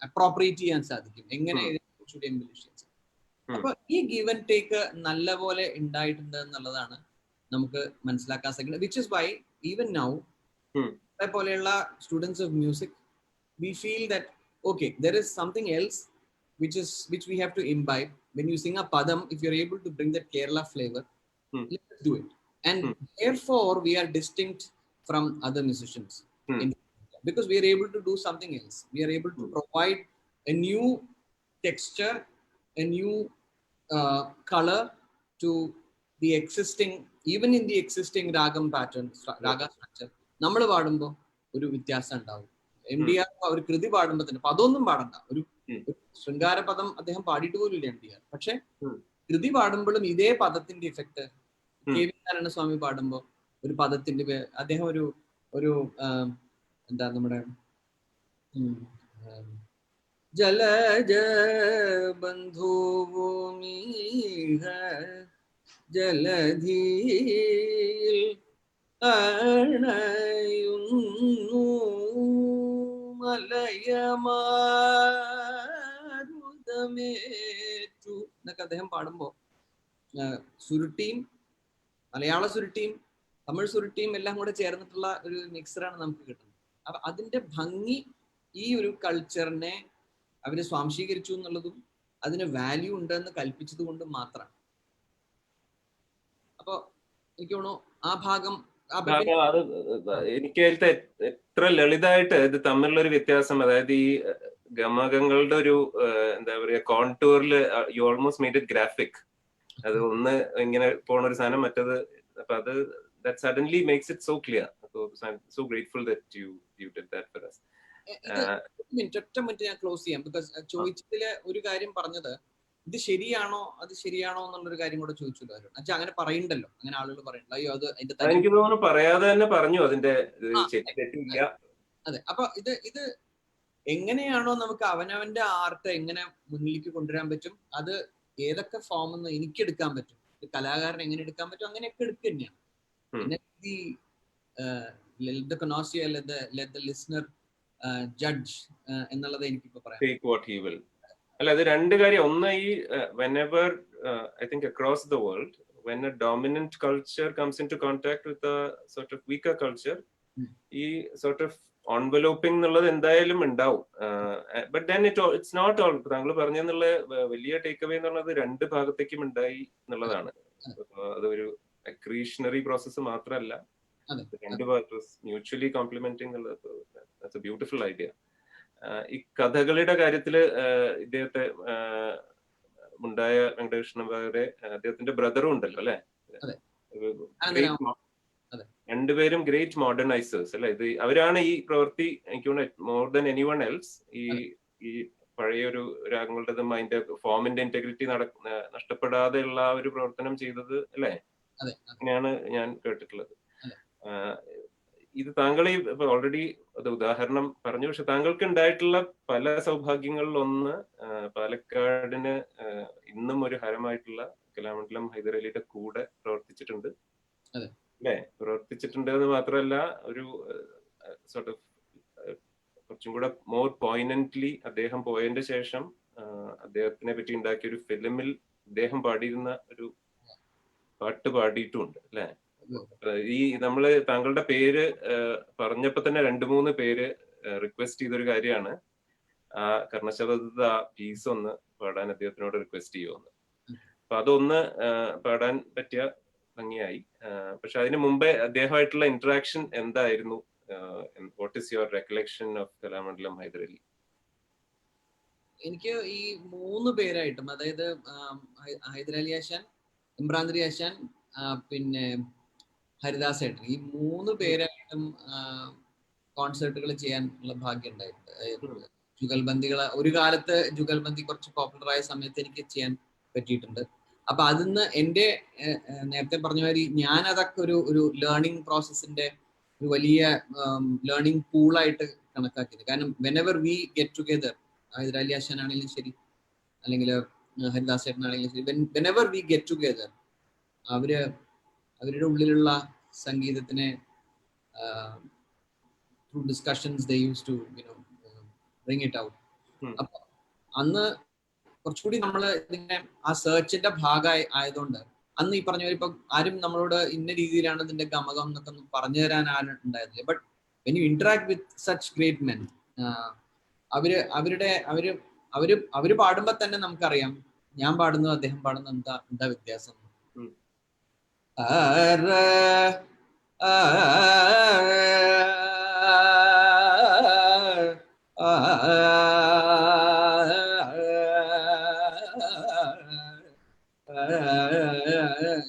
അപ്രോപ്രിയേറ്റ് ചെയ്യാൻ സാധിക്കും, എങ്ങനെ കുറച്ചുകൂടി എംബലിഷ് ചെയ്യാൻ സാധിക്കും. അപ്പൊ ഈ ഗിവ് ആൻഡ് ടേക്ക് നല്ല പോലെ ഉണ്ടായിട്ടുണ്ട് എന്നുള്ളതാണ് നമുക്ക് മനസ്സിലാക്കാൻ സാധിക്കുന്നത്. Which is why even now പോലെയുള്ള students of music we feel that okay, there is something else which we have to imbibe. When you sing a padam, if you're able to bring that Kerala flavor, let's do it. And therefore we are distinct from other musicians because we are able to do something else. We are able to provide a new texture, a new color to the existing, even in the existing ragam pattern, raga structure. നമ്മൾ പാടുമ്പോൾ ഒരു വ്യത്യാസം ഉണ്ടാവും. MDR ഒരു കൃതി പാടുമ്പോൾ തന്നെ പദമൊന്നും പാടണ്ട, ഒരു ശൃംഗാര പദം അദ്ദേഹം പാടിയിട്ട് പോലുമില്ല MDR. പക്ഷെ കൃതി പാടുമ്പോഴും ഇതേ പദത്തിന്റെ ഇഫക്റ്റ് KV നാരായണസ്വാമി പാടുമ്പോൾ ഒരു പദത്തിന്റെ അദ്ദേഹം ഒരു എന്താ നമ്മുടെ ജലജ ബന്ധുഭൂമിഹ ജലധീൽ അണയുന്നു മലയമാരുതമേറ്റു എന്നൊക്കെ അദ്ദേഹം പാടുമ്പോ സുരുട്ടിയും മലയാള സുരുട്ടിയും തമിഴ് സുരുട്ടിയും എല്ലാം കൂടെ ചേർന്നിട്ടുള്ള ഒരു മിക്സറാണ് നമുക്ക് കിട്ടുന്നത്. അപ്പൊ അതിന്റെ ഭംഗി ഈ ഒരു കൾച്ചറിനെ അവര് സ്വാംശീകരിച്ചു എന്നുള്ളതും അതിന് വാല്യൂ ഉണ്ടെന്ന് കൽപ്പിച്ചത് കൊണ്ട് മാത്രമാണ്. അപ്പൊ എനിക്ക് തോന്നുന്നു ആ ഭാഗം എനിക്ക് എത്ര ലളിതമായിട്ട് ഇത് തമ്മിലുള്ള ഒരു വ്യത്യാസം, അതായത് ഈ ഗമകങ്ങളുടെ ഒരു എന്താ പറയാ കോൺടൂറിൽ you almost made it graphic. അത് ഒന്ന് ഇങ്ങനെ പോണ ഒരു സാധനം, മറ്റത് അപ്പൊ അത് that suddenly makes it so clear. So I'm so grateful that you did that for us. ഒറ്റ മിനിറ്റ് ഞാൻ ക്ലോസ് ചെയ്യാം. ബിക്കോസ് ചോദിച്ചതില് ഒരു കാര്യം പറഞ്ഞത് ഇത് ശരിയാണോ അത് ശരിയാണോ എന്നുള്ളൊരു കാര്യം കൂടെ ചോദിച്ചല്ലോ. അച്ഛാ അങ്ങനെ പറയണ്ടല്ലോ, അങ്ങനെ ആളുകൾ പറയണ്ടല്ലോ, അയ്യോ അത് എനിക്ക് തോന്നുന്നു പറയാതെ തന്നെ പറഞ്ഞു അതിന്റെ. അതെ, അപ്പൊ ഇത് എങ്ങനെയാണോ നമുക്ക് അവനവന്റെ ആർട്ട് എങ്ങനെ മുന്നിലേക്ക് കൊണ്ടുവരാൻ പറ്റും, അത് ഏതൊക്കെ ഫോം എന്ന് എനിക്ക് എടുക്കാൻ പറ്റും, കലാകാരൻ എങ്ങനെ എടുക്കാൻ പറ്റും, അങ്ങനെയൊക്കെ എടുക്കുക തന്നെയാണ്. പിന്നെ ലിസണർ ജഡ്ജ് എന്നുള്ളത് എനിക്കിപ്പോ പറയാം. അല്ല, അത് രണ്ട് കാര്യം. ഒന്ന്, ഈ whenever I think across the world, when a dominant culture comes into contact with a sort of weaker culture, ഈ sort of enveloping എന്നുള്ളത് എന്തായാലും ഉണ്ടാവും. But then it's not all. താങ്കൾ പറഞ്ഞെന്നുള്ള വലിയ ടേക്ക് അവേ എന്നുള്ളത് രണ്ട് ഭാഗത്തേക്കും ഉണ്ടായി എന്നുള്ളതാണ്. അതൊരു അക്രീഷണറി പ്രോസസ്സ് മാത്രമല്ല, രണ്ട് ഭാഗത്തും മ്യൂച്വലി കോംപ്ലിമെന്റിങ് എന്നുള്ളത് that's a beautiful idea. ഈ കഥകളിയുടെ കാര്യത്തില് ഇദ്ദേഹത്തെ ഉണ്ടായ വെങ്കടകൃഷ്ണൻ വാര്യരെ അദ്ദേഹത്തിന്റെ ബ്രദറും ഉണ്ടല്ലോ അല്ലെ, രണ്ടുപേരും ഗ്രേറ്റ് മോഡേണൈസേഴ്സ് അല്ലെ. ഇത് അവരാണ് ഈ പ്രവൃത്തി എനിക്ക് തോന്നുന്നു മോർ ദാൻ എനിവൺ എൽസ് ഈ പഴയൊരു രാഗങ്ങളുടേതും അതിന്റെ ഫോമിന്റെ ഇന്റഗ്രിറ്റി നഷ്ടപ്പെടാതെയുള്ള ഒരു പ്രവർത്തനം ചെയ്തത് അല്ലെ. അങ്ങനെയാണ് ഞാൻ കേട്ടിട്ടുള്ളത്. ഇത് താങ്കൾ ഈ ഓൾറെഡി അത് ഉദാഹരണം പറഞ്ഞു, പക്ഷെ താങ്കൾക്ക് ഉണ്ടായിട്ടുള്ള പല സൗഭാഗ്യങ്ങളിൽ ഒന്ന് പാലക്കാടിന് ഇന്നും ഒരു ഹരമായിട്ടുള്ള കലാമണ്ഡലം ഹൈദരലിയുടെ കൂടെ പ്രവർത്തിച്ചിട്ടുണ്ട് അല്ലെ. പ്രവർത്തിച്ചിട്ടുണ്ട് എന്ന് മാത്രമല്ല, ഒരു സോർട്ട് ഓഫ് കുറച്ചും കൂടെ മോർ പോയിനന്റ്ലി അദ്ദേഹം പോയതിന്റെ ശേഷം അദ്ദേഹത്തിനെ പറ്റി ഉണ്ടാക്കിയ ഒരു ഫിലിമിൽ അദ്ദേഹം പാടിയിരുന്ന ഒരു പാട്ട് പാടിയിട്ടുമുണ്ട് അല്ലെ. ഈ നമ്മള് താങ്കളുടെ പേര് പറഞ്ഞപ്പോ തന്നെ 2-3 പേര് റിക്വസ്റ്റ് ചെയ്തൊരു കാര്യമാണ് ആ കർണശബ്ദ പീസ് ഒന്ന് പാടാൻ അദ്ദേഹത്തിനോട് റിക്വസ്റ്റ് ചെയ്യുമെന്ന്. അപ്പൊ അതൊന്ന് പാടാൻ പറ്റിയ ഭംഗിയായി. പക്ഷെ അതിന് മുമ്പേ അദ്ദേഹമായിട്ടുള്ള ഇന്ററാക്ഷൻ എന്തായിരുന്നു? What is your recollection of Kalamandalam Hyderali? എനിക്ക് ഈ 3 പേരായിട്ടും, അതായത് ഹൈദരലി ആശാൻ, ഇമ്രാന്തിരി ആശാൻ, പിന്നെ ഹരിദാസ് ഏട്ടൻ, ഈ 3 പേരായിട്ടും കോൺസേർട്ടുകൾ ചെയ്യാനുള്ള ഭാഗ്യം ഉണ്ടായിട്ടുണ്ട്. ജുഗൽബന്ദികളെ ഒരു കാലത്ത് ജുഗൽബന്ദി കുറച്ച് പോപ്പുലറായ സമയത്ത് എനിക്ക് ചെയ്യാൻ പറ്റിയിട്ടുണ്ട്. അപ്പൊ അതിന്ന് എൻ്റെ നേരത്തെ പറഞ്ഞ മാതിരി ഞാൻ അതൊക്കെ ഒരു ലേണിംഗ് പ്രോസസ്സിന്റെ ഒരു വലിയ ലേണിംഗ് പൂളായിട്ട് കണക്കാക്കിയത്. കാരണം whenever we get together, Hyderali Ashan ആണെങ്കിലും ശരി, അല്ലെങ്കിൽ ഹരിദാസ് ചേട്ടൻ ആണെങ്കിലും ശരി, വെനെവർ വി ഗെറ്റ് ടുഗെദർ അവരുടെ ഉള്ളിലുള്ള സംഗീതത്തിനെ through discussions they used to bring it out. അപ്പൊ അന്ന് കുറച്ചുകൂടി നമ്മൾ ഇതിങ്ങനെ ആ സെർച്ചിന്റെ ഭാഗമായി ആയതുകൊണ്ട് അന്ന് ഈ പറഞ്ഞ ഇപ്പൊ ആരും നമ്മളോട് ഇന്ന രീതിയിലാണ് ഇതിന്റെ ഗമകം എന്നൊക്കെ ഒന്ന് പറഞ്ഞു തരാൻ ആരും ഉണ്ടായിരുന്നില്ല. But when you interact with such great men, അവര് പാടുമ്പോ തന്നെ നമുക്കറിയാം ഞാൻ പാടുന്നു അദ്ദേഹം പാടുന്നു എന്താ വ്യത്യാസം.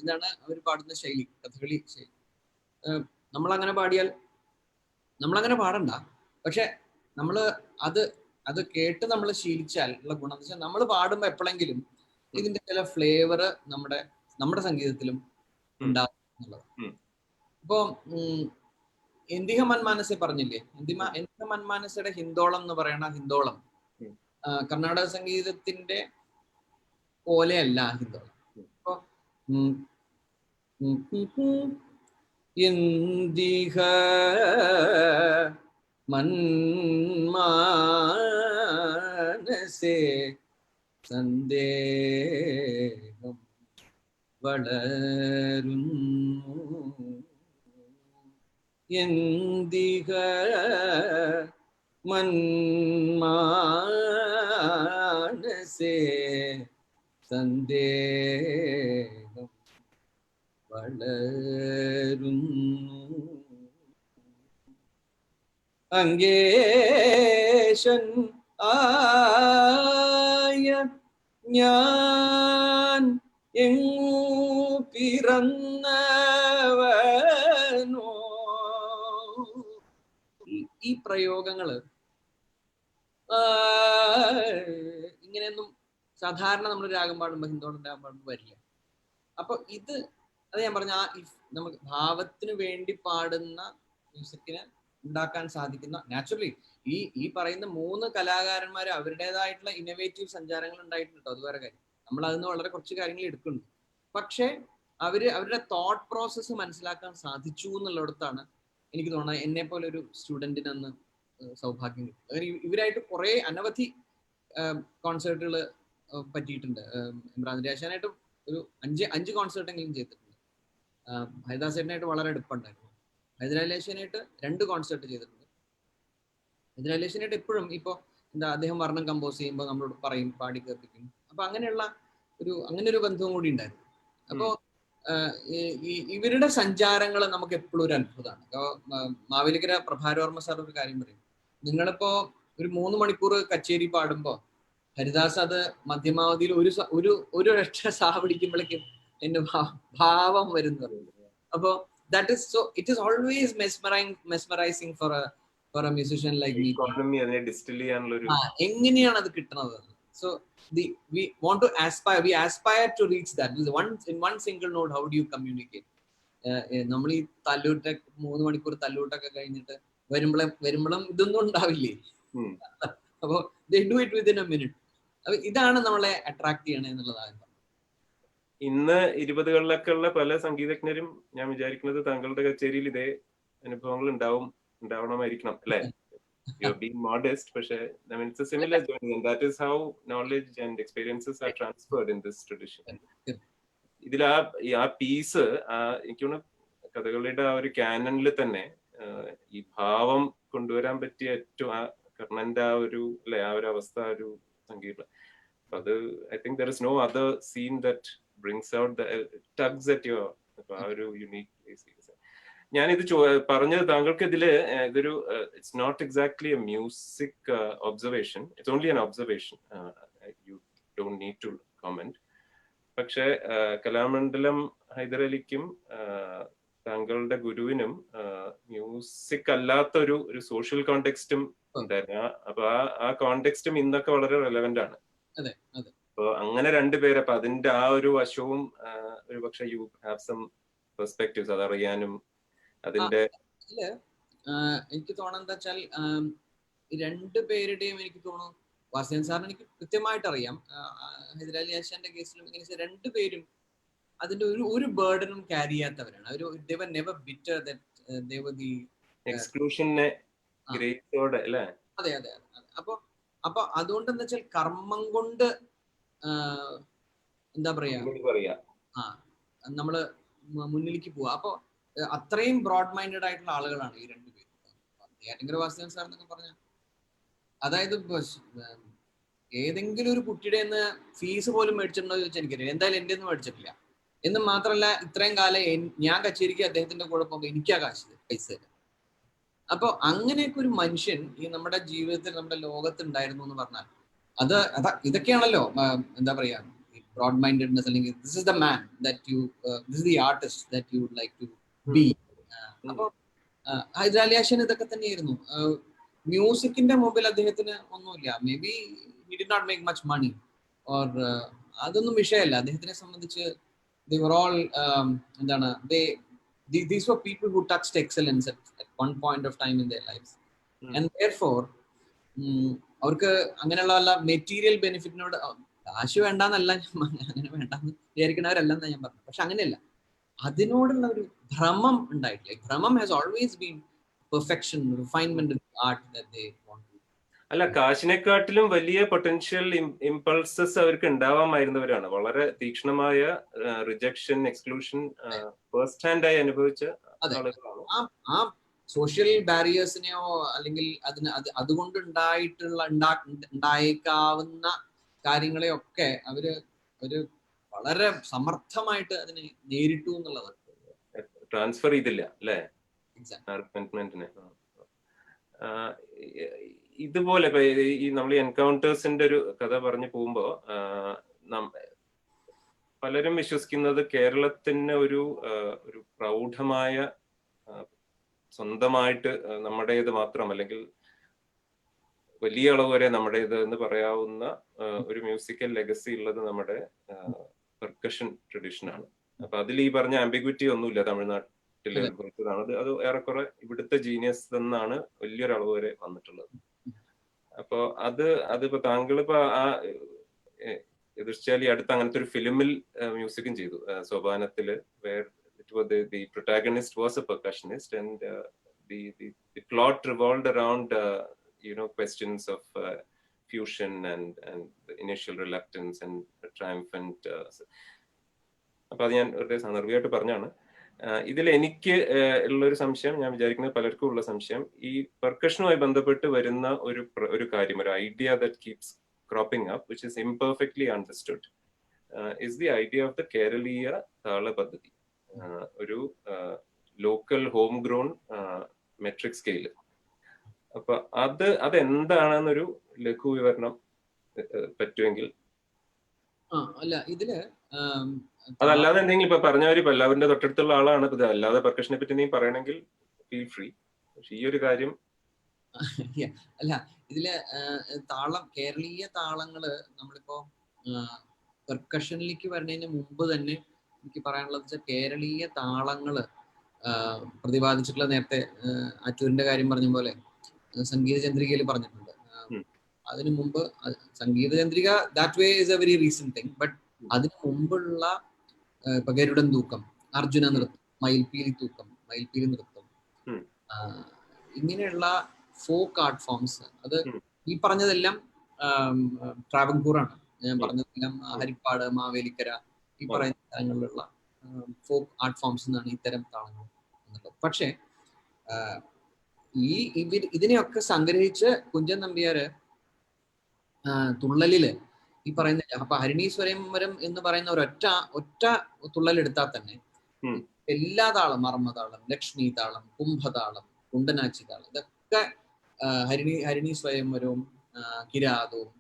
ഇതാണ് അവർ പാടുന്ന ശൈലി, കഥകളി ശൈലി. നമ്മളങ്ങനെ പാടിയാൽ നമ്മളങ്ങനെ പാടണ്ട, പക്ഷെ നമ്മള് അത് കേട്ട് നമ്മൾ ശീലിച്ചാൽ ഉള്ള ഗുണം എന്ന് വെച്ചാൽ നമ്മൾ പാടുമ്പോൾ എപ്പോഴെങ്കിലും ഇതിന്റെ ചില ഫ്ലേവർ നമ്മുടെ സംഗീതത്തിലും ഉണ്ടാവും എന്നുള്ളത്. ഇപ്പൊ എന്തിഹ മന്മാനസെ പറഞ്ഞില്ലേ, എന്തിഹ മന്മാനസയുടെ ഹിന്ദോളം എന്ന് പറയണ ഹിന്ദോളം കർണാടക സംഗീതത്തിന്റെ പോലെയല്ല ഹിന്ദോളം. ഇപ്പൊ എന്തിഹ മന്മാനസേ സന്ദേഹം വളരുന്നു, എന്തിഹ മന്മാനസേ സന്ദേഹം വളരുന്നു, അങ്കേശൻ ആയ ഞാൻ എങ്ങു പിറന്നവനോ. ഈ പ്രയോഗങ്ങള് ഇങ്ങനെയൊന്നും സാധാരണ നമ്മൾ രാഗം പാടുമ്പോൾ ഹിന്ദോളം രാഗം പാടുമ്പോൾ വരില്ല. അപ്പൊ അത് ഞാൻ പറഞ്ഞ നമുക്ക് ഭാവത്തിന് വേണ്ടി പാടുന്ന മ്യൂസിക്കിന് ഉണ്ടാക്കാൻ സാധിക്കുന്ന നാച്ചുറലി ഈ പറയുന്ന 3 കലാകാരന്മാർ അവരുടേതായിട്ടുള്ള ഇന്നോവേറ്റീവ് സഞ്ചാരങ്ങൾ ഉണ്ടായിട്ടുണ്ട്. അത് വേറെ കാര്യം, നമ്മൾ അതിന് വളരെ കുറച്ച് കാര്യങ്ങൾ എടുക്കുന്നുണ്ട്. പക്ഷെ അവരുടെ തോട്ട് പ്രോസസ്സ് മനസ്സിലാക്കാൻ സാധിച്ചു എന്നുള്ളിടത്താണ് എനിക്ക് തോന്നുന്നത് എന്നെ പോലെ ഒരു സ്റ്റുഡന്റിന് അന്ന് സൗഭാഗ്യം കിട്ടും. ഇവരായിട്ട് കുറെ അനവധി കോൺസേർട്ടുകൾ പറ്റിയിട്ടുണ്ട്. ഇമ്രാൻരാശാനായിട്ട് ഒരു 5 കോൺസേർട്ടെങ്കിലും ചെയ്തിട്ടുണ്ട്. ഹരിദാസേട്ടനായിട്ട് വളരെ അടുപ്പുണ്ടായിരുന്നു. ഹൈദരാലിയാശാനായിട്ട് 2 കോൺസേർട്ട് ചെയ്തിട്ടുണ്ട്. ഹൈദരാലിയാശാനായിട്ട് എപ്പോഴും ഇപ്പൊ അദ്ദേഹം വർണ്ണം കമ്പോസ് ചെയ്യുമ്പോൾ നമ്മളോട് പറയും, പാടി കേൾപ്പിക്കും. അപ്പൊ അങ്ങനെ ഒരു ബന്ധവും കൂടി ഉണ്ടായിരുന്നു. അപ്പോ ഇവരുടെ സഞ്ചാരങ്ങൾ നമുക്ക് എപ്പോഴും ഒരു അത്ഭുതമാണ്. മാവേലിക്കര പ്രഭാരവർമ്മ സാർ ഒരു കാര്യം പറയും, നിങ്ങളിപ്പോ ഒരു 3 മണിക്കൂർ കച്ചേരി പാടുമ്പോ ഹരിദാസ് അത് മധ്യമാവധിയിൽ ഒരു രക്ഷ സാ പിടിക്കുമ്പോഴേക്കും എന്റെ ഭാവം വരുന്നു. അപ്പോ that is so it is always mesmerizing for a musician like me. എങ്ങനെയാണ് അത് കിട്ടുന്നത്? So we want to aspire to reach that. In one single note, how do you communicate? നമ്മൾ ഈ 3 മണിക്കൂർ തല്ലൂട്ടൊക്കെ കഴിഞ്ഞിട്ട് വരുമ്പോഴും ഇതൊന്നും ഉണ്ടാവില്ലേ? അപ്പൊ they do it within a minute. അപ്പൊ ഇതാണ് നമ്മളെ അട്രാക്ട് ചെയ്യണേ എന്നുള്ളതാണ്. ഇന്ന് 20കളിലൊക്കെ ഉള്ള പല സംഗീതജ്ഞരും ഞാൻ വിചാരിക്കുന്നത് താങ്കളുടെ കച്ചേരിയിൽ ഇതേ അനുഭവങ്ങൾ ഉണ്ടാവണമായിരിക്കണം അല്ലെ? You're being modest, പക്ഷേ it's a similar journey, and that is how knowledge and experiences are transferred in this tradition. ഇതിൽ ആ പീസ് എനിക്ക് തോന്നുന്നു കഥകളിയുടെ ആ ഒരു കാനണിൽ തന്നെ ഈ ഭാവം കൊണ്ടുവരാൻ പറ്റിയ ഏറ്റവും ആ കർണന്റെ ആ ഒരു അവസ്ഥ ഒരു സംഗീതം. അത് I think there is no other scene that brings out the tugs at your ആ ഒരു യുണീക് place. ഞാനിത് പറഞ്ഞത് താങ്കൾക്ക് ഇതൊരു it's not exactly a music observation, it's only an observation, you don't need to comment. പക്ഷെ കലാമണ്ഡലം ഹൈദരലിക്കും താങ്കളുടെ ഗുരുവിനും music അല്ലാത്ത ഒരു സോഷ്യൽ കോണ്ടെക്സ്റ്റും ഉണ്ടായിരുന്നു. അപ്പൊ ആ കോണ്ടെക്സ്റ്റും ഇന്നൊക്കെ വളരെ റെലവെന്റ് ആണ്. അപ്പൊ അങ്ങനെ 2 പേര്, അപ്പൊ അതിന്റെ ആ ഒരു വശവും ഒരു പക്ഷെ യു ഹാവ് സം പെർസ്പെക്റ്റീവ്സ് അതറിയാനും അതിന്റെ എനിക്ക് തോന്നുന്നത് എന്താ വെച്ചാൽ 2 പേരുടെയും എനിക്ക് തോന്നുന്നു വാസുദേവൻ സാറിന് എനിക്ക് കൃത്യമായിട്ട് അറിയാം. ഹൈദരാലിയാശാന്റെ കേസിലും ഇങ്ങനെ 2 പേരും അതിന്റെ ഒരു ബേർഡനും ക്യാരി ചെയ്യാത്തവരാണ്. they were never bitter that they were the എക്സ്ക്ലൂഷനെ ഗ്രേസോടെ അല്ലേ? അതെ. അപ്പൊ അപ്പൊ അതുകൊണ്ട് എന്താ വെച്ചാൽ കർമ്മം കൊണ്ട് എന്താ പറയാ നമ്മള് മുന്നിലേക്ക് പോവാ. അപ്പൊ അത്രയും ബ്രോഡ് മൈൻഡഡ് ആയിട്ടുള്ള ആളുകളാണ് ഈ രണ്ടുപേരും. നെയ്യാറ്റിൻകര വാസുദേവൻ സാർ എന്നൊക്കെ പറഞ്ഞ, അതായത് ഏതെങ്കിലും ഒരു കുട്ടിയുടെ ഫീസ് പോലും മേടിച്ചിട്ടുണ്ടോ എന്ന് ചോദിച്ചാൽ എനിക്കറിയാം. എന്തായാലും എൻ്റെ ഒന്നും മേടിച്ചിട്ടില്ല. എന്ന് മാത്രമല്ല, ഇത്രയും കാലം ഞാൻ കച്ചേരിക്ക് അദ്ദേഹത്തിന്റെ കൂടെ പോകുമ്പോൾ എനിക്കാ പൈസ. അപ്പൊ അങ്ങനെയൊക്കെ ഒരു മനുഷ്യൻ ഈ നമ്മുടെ ജീവിതത്തിൽ, നമ്മുടെ ലോകത്ത് ഉണ്ടായിരുന്നു എന്ന് പറഞ്ഞാൽ ഇതൊക്കെയാണല്ലോ എന്താ പറയാ, ബ്രോഡ് മൈൻഡഡ്നെസ്, അല്ലെങ്കിൽ this is the man that you, this is the artist that you would like to be. അപ്പൊ ഹൈദരാലിയാഷൻ ഇതൊക്കെ തന്നെയായിരുന്നു. മ്യൂസിക്കിന്റെ മുമ്പിൽ അദ്ദേഹത്തിന് ഒന്നുമില്ല. Maybe he did not make much money or അതൊന്നും വിഷയമല്ല അദ്ദേഹത്തിനെ സംബന്ധിച്ച്. they were all എന്താണ്, these were people who touched excellence at one point of time in their lives. And therefore അവർക്ക് അങ്ങനെയുള്ള മെറ്റീരിയൽ ബെനിഫിറ്റിനോട് കാശ് വേണ്ടെന്നല്ല, അങ്ങനെ വേണ്ടെന്ന് വിചാരിക്കുന്നവരല്ലെന്നാ ഞാൻ പറഞ്ഞു. പക്ഷെ അങ്ങനെയല്ല, അതിനോടുള്ള ഒരു ഭ്രമം ഉണ്ടായിട്ടില്ല. Bhramam has always been perfection, refinement in art that they want to. അല്ല, കാശിനെക്കാട്ടിലും വലിയ പൊട്ടൻഷ്യൽ ഇമ്പൾസസ് അവർക്ക് ഉണ്ടാവാമായിരുന്നവരാണ്. വളരെ തീക്ഷ്ണമായ റിജക്ഷൻ, എക്സ്ക്ലൂഷൻ ഫസ്റ്റ് ഹാൻഡ് ആയി അനുഭവിച്ച ആളുകളാണ്. ആ സോഷ്യൽ ബാരിയേഴ്സിനെയോ അല്ലെങ്കിൽ അതുകൊണ്ട് ഉണ്ടായേക്കാവുന്ന കാര്യങ്ങളെയൊക്കെ അവര് ഒരു വളരെ സമർത്ഥമായിട്ട് അതിനെ നേരിട്ടു എന്നുള്ളതാണ്. ട്രാൻസ്ഫർ ചെയ്തില്ല അല്ലേ റിക്രൂട്ട്മെന്റിനെ. ഇതുപോലെ ഈ നമ്മൾ എൻകൗണ്ടേഴ്സിന്റെ ഒരു കഥ പറഞ്ഞു പോകുമ്പോ പലരും വിശ്വസിക്കുന്നത് കേരളത്തിന് ഒരു പ്രൗഢമായ സ്വന്തമായിട്ട് നമ്മുടേത് മാത്രം, അല്ലെങ്കിൽ വലിയ അളവ് വരെ നമ്മുടേത് എന്ന് പറയാവുന്ന ഒരു മ്യൂസിക്കൽ ലെഗസി ഉള്ളത് നമ്മുടെ പെർക്കഷൻ ട്രഡീഷനാണ്. അപ്പൊ അതിൽ ഈ പറഞ്ഞ ആംബിഗ്വിറ്റി ഒന്നുമില്ല. തമിഴ്നാട്ടിലെ അത് ഏറെക്കുറെ ഇവിടുത്തെ ജീനിയസ് എന്നാണ് വലിയൊരു അളവ് വരെ വന്നിട്ടുള്ളത്. അപ്പൊ അതിപ്പോ താങ്കളിപ്പോ തീർച്ചയായും ഈ അടുത്ത് അങ്ങനത്തെ ഒരു ഫിലിമിൽ മ്യൂസിക്കും ചെയ്തു, സോപാനത്തില്, where the protagonist was a percussionist, and the plot revolved around questions of fusion and the initial reluctance and triumphant. അപ്പൊ അത് ഞാൻ ഒരു സന്ദർഭമായിട്ട് പറഞ്ഞാണ്. ഇതിൽ എനിക്ക് ഉള്ളൊരു സംശയം, ഞാൻ വിചാരിക്കുന്നത് പലർക്കും ഉള്ള സംശയം, ഈ പെർക്കഷനുമായി ബന്ധപ്പെട്ട് വരുന്ന ഒരു കാര്യം, ഒരു idea that keeps cropping up, which is imperfectly understood, is the idea of the Keraliya Thala Paddhathi, ഒരു local home grown metric scale. അപ്പൊ അതെന്താണെന്നൊരു ലഘു വിവരണം പറ്റുമെങ്കിൽ. അല്ല, ഇതില് അതല്ലാതെ എന്തെങ്കിലും ഇപ്പൊ പറഞ്ഞവര് ഇപ്പൊ എല്ലാവരുടെ തൊട്ടടുത്തുള്ള ആളാണ്, ഇത് അല്ലാതെ പെർക്കഷനെ പറ്റി എന്തെങ്കിലും പറയണമെങ്കിൽ ഫീൽ ഫ്രീ. പക്ഷെ ഈ ഒരു കാര്യം അല്ല, ഇതില് താളം, കേരളീയ താളങ്ങള് നമ്മളിപ്പോ പെർക്കഷനിലേക്ക് വരുന്നതിന് മുമ്പ് തന്നെ എനിക്ക് പറയാനുള്ളത് വെച്ചാൽ, കേരളീയ താളങ്ങള് പ്രതിപാദിച്ചിട്ടുള്ള, നേരത്തെ അറ്റൂരിന്റെ കാര്യം പറഞ്ഞ പോലെ സംഗീത ചന്ദ്രികയിൽ പറഞ്ഞിട്ടുണ്ട്. അതിനു മുമ്പ് Sangeetha Chandrika that way is a very recent thing. But അതിനു മുമ്പുള്ള ഇപ്പൊ ഗരുഡൻ തൂക്കം, അർജുന നൃത്തം, മയിൽപീലി തൂക്കം, മയിൽപീലി നൃത്തം, ഇങ്ങനെയുള്ള ഫോക്ക് ആർട്ട് ഫോംസ്, അത് ഈ പറഞ്ഞതെല്ലാം ട്രാവൻകൂറാണ്. ഞാൻ പറഞ്ഞതെല്ലാം ഹരിപ്പാട്, മാവേലിക്കര, ഈ പറയുന്ന സ്ഥലങ്ങളിലുള്ള ഫോക്ക് ആർട്ട് ഫോംസ് എന്നാണ് ഇത്തരം താളങ്ങൾ എന്നുള്ളത്. പക്ഷെ ഇതിനെയൊക്കെ സംഗ്രഹിച്ച് കുഞ്ചൻ നമ്പ്യാര് തുള്ളലില് ഈ പറയുന്ന, അപ്പൊ ഹരിണീ സ്വയംവരം എന്ന് പറയുന്ന ഒറ്റ തുള്ളലെടുത്താൽ തന്നെ എല്ലാ താളം, മർമ്മതാളം, ലക്ഷ്മി താളം, കുംഭതാളം, കുണ്ടനാച്ചി താളം, ഇതൊക്കെ ഹരിണീ സ്വയംവരവും കിരാതവും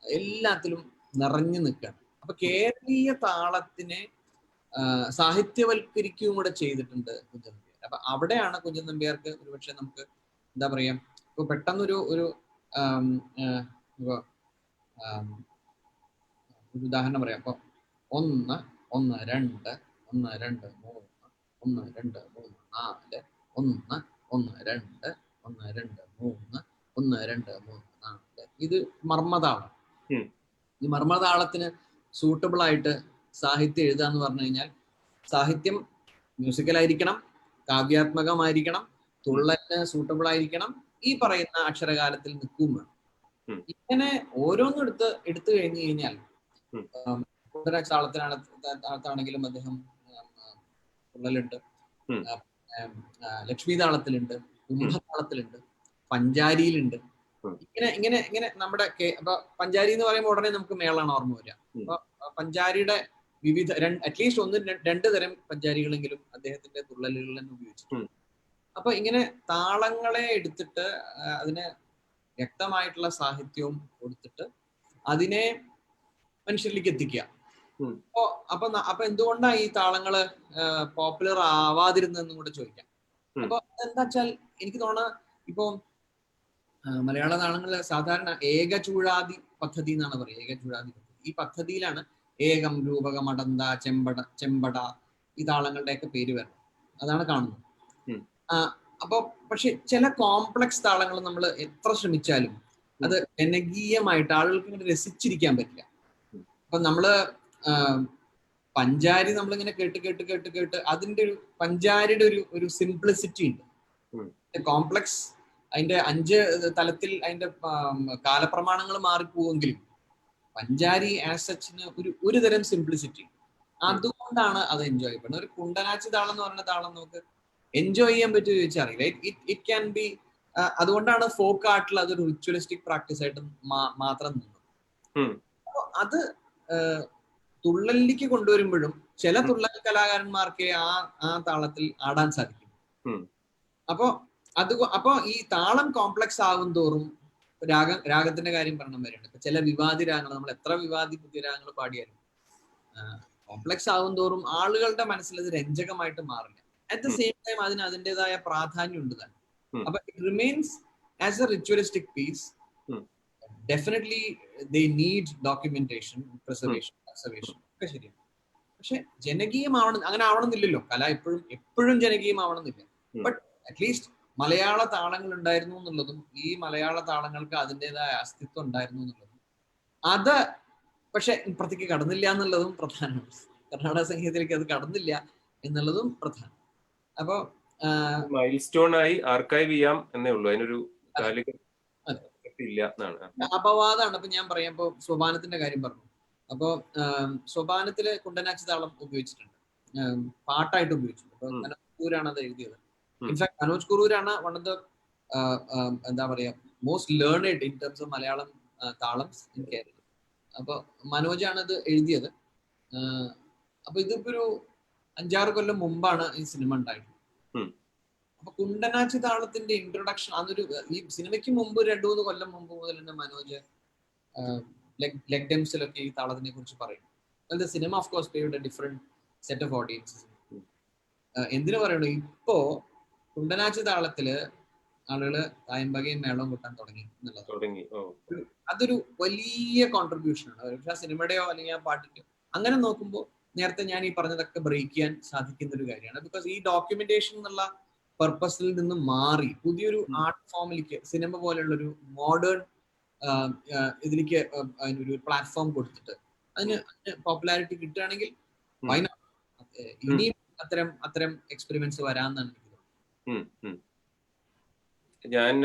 എല്ലാത്തിലും നിറഞ്ഞു നിൽക്കുകയാണ്. അപ്പൊ കേരളീയ താളത്തിനെ സാഹിത്യവൽക്കരിക്കുകയും കൂടെ ചെയ്തിട്ടുണ്ട് കുഞ്ചൻ നമ്പ്യാർ. അപ്പൊ അവിടെയാണ് കുഞ്ചൻ നമ്പ്യാർക്ക് ഒരുപക്ഷെ നമുക്ക് എന്താ പറയാ, ഇപ്പൊ പെട്ടെന്നൊരു ഉദാഹരണം പറയാം. അപ്പൊ 1 1 2 1 2 3 1 2 3 4 1 1 2 1 2 3 1 2 3 4. ഇത് മർമ്മതാളം. ഈ മർമ്മതാളത്തിന് സൂട്ടബിൾ ആയിട്ട് സാഹിത്യം എഴുതാന്ന് പറഞ്ഞു കഴിഞ്ഞാൽ, സാഹിത്യം മ്യൂസിക്കലായിരിക്കണം, കാവ്യാത്മകമായിരിക്കണം, തുള്ളലിന് സൂട്ടബിൾ ആയിരിക്കണം, ഈ പറയുന്ന അക്ഷരകാലത്തിൽ നിൽക്കും വേണം. ഇങ്ങനെ ഓരോന്നും എടുത്തു കഴിഞ്ഞു കഴിഞ്ഞാൽ താളത്തിലാണെങ്കിലും അദ്ദേഹം തുള്ളലുണ്ട്, ലക്ഷ്മി താളത്തിലുണ്ട്, കുംഭതാളത്തിലുണ്ട്, പഞ്ചാരിയിലുണ്ട്. ഇങ്ങനെ നമ്മുടെ അപ്പൊ പഞ്ചാരി എന്ന് പറയുമ്പോൾ ഉടനെ നമുക്ക് മേളാണ് ഓർമ്മ വരിക. അപ്പൊ പഞ്ചാരിയുടെ വിവിധ അറ്റ്ലീസ്റ്റ് 1-2 തരം പഞ്ചാരികളെങ്കിലും അദ്ദേഹത്തിന്റെ തുള്ളലുകളിൽ തന്നെ ഉപയോഗിച്ചിട്ടുണ്ട്. അപ്പൊ ഇങ്ങനെ താളങ്ങളെ എടുത്തിട്ട് അതിന് വ്യക്തമായിട്ടുള്ള സാഹിത്യവും കൊടുത്തിട്ട് അതിനെ മനുഷ്യരിലേക്ക് എത്തിക്കുക. അപ്പൊ എന്തുകൊണ്ടാണ് ഈ താളങ്ങള് പോപ്പുലർ ആവാതിരുന്നെന്നും കൂടെ ചോദിക്കാം. അപ്പൊ എന്താ വെച്ചാൽ എനിക്ക് തോന്നുന്ന ഇപ്പൊ മലയാള താളങ്ങളിലെ സാധാരണ ഏകചൂഴാതി പദ്ധതി എന്നാണ് പറയുക. ഏകചൂഴാതി പദ്ധതി, ഈ പദ്ധതിയിലാണ് ഏകം, രൂപകം, അടന്ത, ചെമ്പട ഈ താളങ്ങളുടെയൊക്കെ പേര് വരണം. അതാണ് കാണുന്നത്. അപ്പൊ പക്ഷെ ചില കോംപ്ലക്സ് താളങ്ങൾ നമ്മൾ എത്ര ശ്രമിച്ചാലും അത് ജനകീയമായിട്ട് ആളുകൾക്ക് ഇങ്ങനെ രസിച്ചിരിക്കാൻ പറ്റില്ല. അപ്പൊ നമ്മള് പഞ്ചാരി നമ്മളിങ്ങനെ കേട്ട് അതിന്റെ ഒരു പഞ്ചാരിയുടെ ഒരു സിംപ്ലിസിറ്റി ഉണ്ട്. കോംപ്ലക്സ് അതിന്റെ 5 തലത്തിൽ അതിന്റെ കാലപ്രമാണങ്ങൾ മാറിപ്പോവെങ്കിലും പഞ്ചാരി ആസ് സച്ചിന് ഒരു തരം സിംപ്ലിസിറ്റി. അതുകൊണ്ടാണ് അത് എൻജോയ് ചെയ്യുന്നത്. ഒരു കുണ്ടനാച്ചി താളം എന്ന് പറയുന്ന താളം നമുക്ക് എൻജോയ് ചെയ്യാൻ പറ്റുമോ ചോദിച്ചാൽ അറിയില്ല. It can be. അതുകൊണ്ടാണ് ഫോക്ക് ആർട്ടിൽ അതൊരു റിച്വലിസ്റ്റിക് പ്രാക്ടീസ് ആയിട്ട് മാത്രം നിന്നത്. അപ്പൊ അത് തുള്ളലിലേക്ക് കൊണ്ടുവരുമ്പോഴും ചില തുള്ളൽ കലാകാരന്മാർക്ക് ആ താളത്തിൽ ആടാൻ സാധിക്കും. അപ്പൊ ഈ താളം കോംപ്ലക്സ് ആവും തോറും രാഗത്തിന്റെ കാര്യം പറഞ്ഞ വരെയാണ്. ഇപ്പൊ ചില വിവാദി രാഗങ്ങൾ, നമ്മൾ എത്ര വിവാദി പുതിയ രാഗങ്ങൾ പാടിയാലും കോംപ്ലക്സ് ആവും തോറും ആളുകളുടെ മനസ്സിൽ അത് രഞ്ജകമായിട്ട് മാറില്ല. അറ്റ് ദ സെയിം ടൈം അതിന് അതിൻ്റെതായ പ്രാധാന്യം ഉണ്ട് തന്നെ. അപ്പൊ it remains as a ritualistic piece. Definitely they need documentation, preservation ഒക്കെ ശരിയാണ്. പക്ഷെ അങ്ങനെ ആവണമെന്നില്ലല്ലോ. കല എപ്പോഴും ജനകീയമാവണമെന്നില്ല. ബട്ട് അറ്റ്ലീസ്റ്റ് മലയാള താളങ്ങൾ ഉണ്ടായിരുന്നു എന്നുള്ളതും ഈ മലയാള താളങ്ങൾക്ക് അതിൻ്റെതായ അസ്തിത്വം ഉണ്ടായിരുന്നു എന്നുള്ളതും അത് പക്ഷെ ഇപ്പുറത്തേക്ക് കടന്നില്ല എന്നുള്ളതും പ്രധാനമാണ്. കർണാടക സംഗീതത്തിലേക്ക് അത് കടന്നില്ല എന്നുള്ളതും പ്രധാനം. അപ്പൊ മൈൽ സ്റ്റോൺ ആയി ആർക്കൈവ് ചെയ്യാം എന്നേ ഉള്ളൂ. അതിനൊരു അപവാദമാണ്. അപ്പൊ ഞാൻ പറയാം, ഇപ്പൊ സോപാനത്തിന്റെ കാര്യം പറഞ്ഞു. അപ്പൊ സോപാനത്തില് കുണ്ടനാച്ചി താളം ഉപയോഗിച്ചിട്ടുണ്ട്, പാട്ടായിട്ട് ഉപയോഗിച്ചിട്ടുണ്ട്. അപ്പൊ മനോജ് കുറൂരാണ് അത് എഴുതിയത്. ഇൻഫാക്ട് മനോജ് കുറൂരാണ് വൺ ഓഫ് ദ എന്താ പറയാ most learned in terms of Malayalam thalams in Kerala. അപ്പൊ മനോജാണ് ഇത് എഴുതിയത്. അപ്പൊ ഇതിപ്പോ ഒരു 5-6 കൊല്ലം മുമ്പാണ് ഈ സിനിമ ഉണ്ടായിട്ടുള്ളത്. അപ്പൊ കുണ്ടനാച്ചി താളത്തിന്റെ ഇൻട്രൊഡക്ഷൻ ഈ സിനിമയ്ക്ക് മുമ്പ് 2-3 കൊല്ലം മുമ്പ് മുതൽ തന്നെ മനോജ് ലെഗ്ഡംസിലൊക്കെ ഈ താളത്തിനെ കുറിച്ച് പറയും. The cinema of course paid a different set of audiences. എന്തിനു പറയണു, ഇപ്പോ കുണ്ടനാച്ചി താളത്തില് ആളുകള് തായമ്പകയും മേളവും കൊട്ടാൻ തുടങ്ങി എന്നുള്ളത് അതൊരു വലിയ കോൺട്രിബ്യൂഷൻ ആണ്. പക്ഷെ ആ സിനിമയുടെയോ അല്ലെങ്കിൽ ആ പാട്ടിന്റെയോ അങ്ങനെ നോക്കുമ്പോൾ നേരത്തെ ഞാൻ ഈ പറഞ്ഞതൊക്കെ ബ്രേക്ക് ചെയ്യാൻ സാധിക്കുന്ന ഒരു കാര്യമാണ്. ബിക്കോസ് ഈ ഡോക്യുമെന്റേഷൻ എന്നുള്ള പർപ്പസിൽ നിന്ന് മാറി പുതിയൊരു ആർട്ട് ഫോമിലേക്ക്, സിനിമ പോലെയുള്ള ഒരു മോഡേൺ ഇതിലേക്ക് അതിനൊരു പ്ലാറ്റ്ഫോം കൊടുത്തിട്ട് അതിന് പോപ്പുലാരിറ്റി കിട്ടുകയാണെങ്കിൽ ഇനിയും അത്തരം എക്സ്പെരിമെന്റ്സ് വരാമെന്നാണ് എനിക്ക് തോന്നുന്നത്. ഞാൻ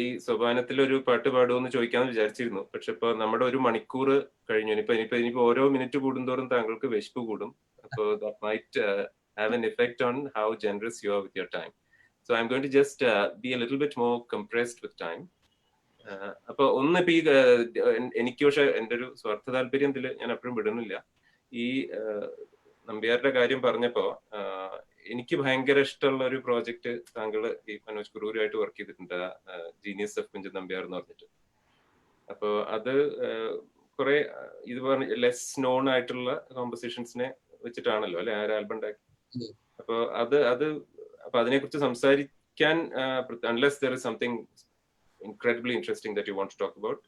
ഈ സോപാനത്തിൽ ഒരു പാട്ട് പാടുമെന്ന് ചോദിക്കാമെന്ന് വിചാരിച്ചിരുന്നു. പക്ഷെ ഇപ്പൊ നമ്മുടെ 1 മണിക്കൂർ കഴിഞ്ഞു. ഇനിയിപ്പോ ഓരോ മിനിറ്റ് കൂടുന്തോറും താങ്കൾക്ക് വിശപ്പ് കൂടും. അപ്പൊ that might have an effect on how generous you are with your time. So I'm going to just be a little bit more compressed with time. അപ്പൊ ഇപ്പൊ ഈ എനിക്ക് പക്ഷെ എൻ്റെ ഒരു സ്വാർത്ഥ താല്പര്യത്തിൽ ഞാൻ എപ്പോഴും വിടുന്നില്ല. ഈ നമ്പ്യാരുടെ കാര്യം പറഞ്ഞപ്പോ എനിക്ക് ഭയങ്കര ഇഷ്ടമുള്ള ഒരു പ്രോജക്റ്റ് താങ്കൾ ഈ മനോജ് കുറൂരുമായിട്ട് വർക്ക് ചെയ്തിട്ടുണ്ട്, ജീനിയസ് ഓഫ് കുഞ്ചൻ നമ്പ്യാർ എന്ന് പറഞ്ഞിട്ട്. അപ്പൊ അത് കുറെ ഇത് പറഞ്ഞ ലെസ് നോൺ ആയിട്ടുള്ള കോമ്പോസിഷൻസിനെ വെച്ചിട്ടാണല്ലോ അല്ലെ ആ ഒരു ആൽബം ഉണ്ടാക്കി. അപ്പൊ അതിനെ കുറിച്ച് സംസാരിക്കാൻ unless there is something incredibly interesting that you want to talk about,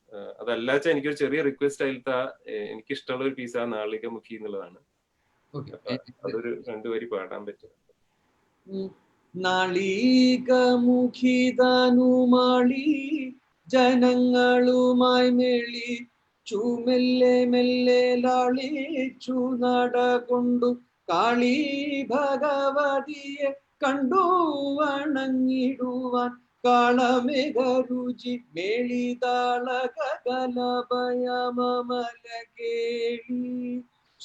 അതല്ലാച്ച എനിക്കൊരു ചെറിയ റിക്വസ്റ്റ് ആയിട്ടാ എനിക്ക് ഇഷ്ടമുള്ള ഒരു പീസാ നാളികമുഖി എന്നുള്ളതാണ്. അതൊരു 2 വരി പാടാൻ പറ്റും. നാളികമുഖി ധനുമാളി ജനങ്ങളുമായി മേളി ചുമെല്ലെ മെല്ലെ ലാളിച്ചു നടകൊണ്ടു കാളി ഭഗവതിയെ കണ്ടു വണങ്ങിടുവാൻ കാളമേഘരുചി മേളിതാള കകലഭയമമലകേളി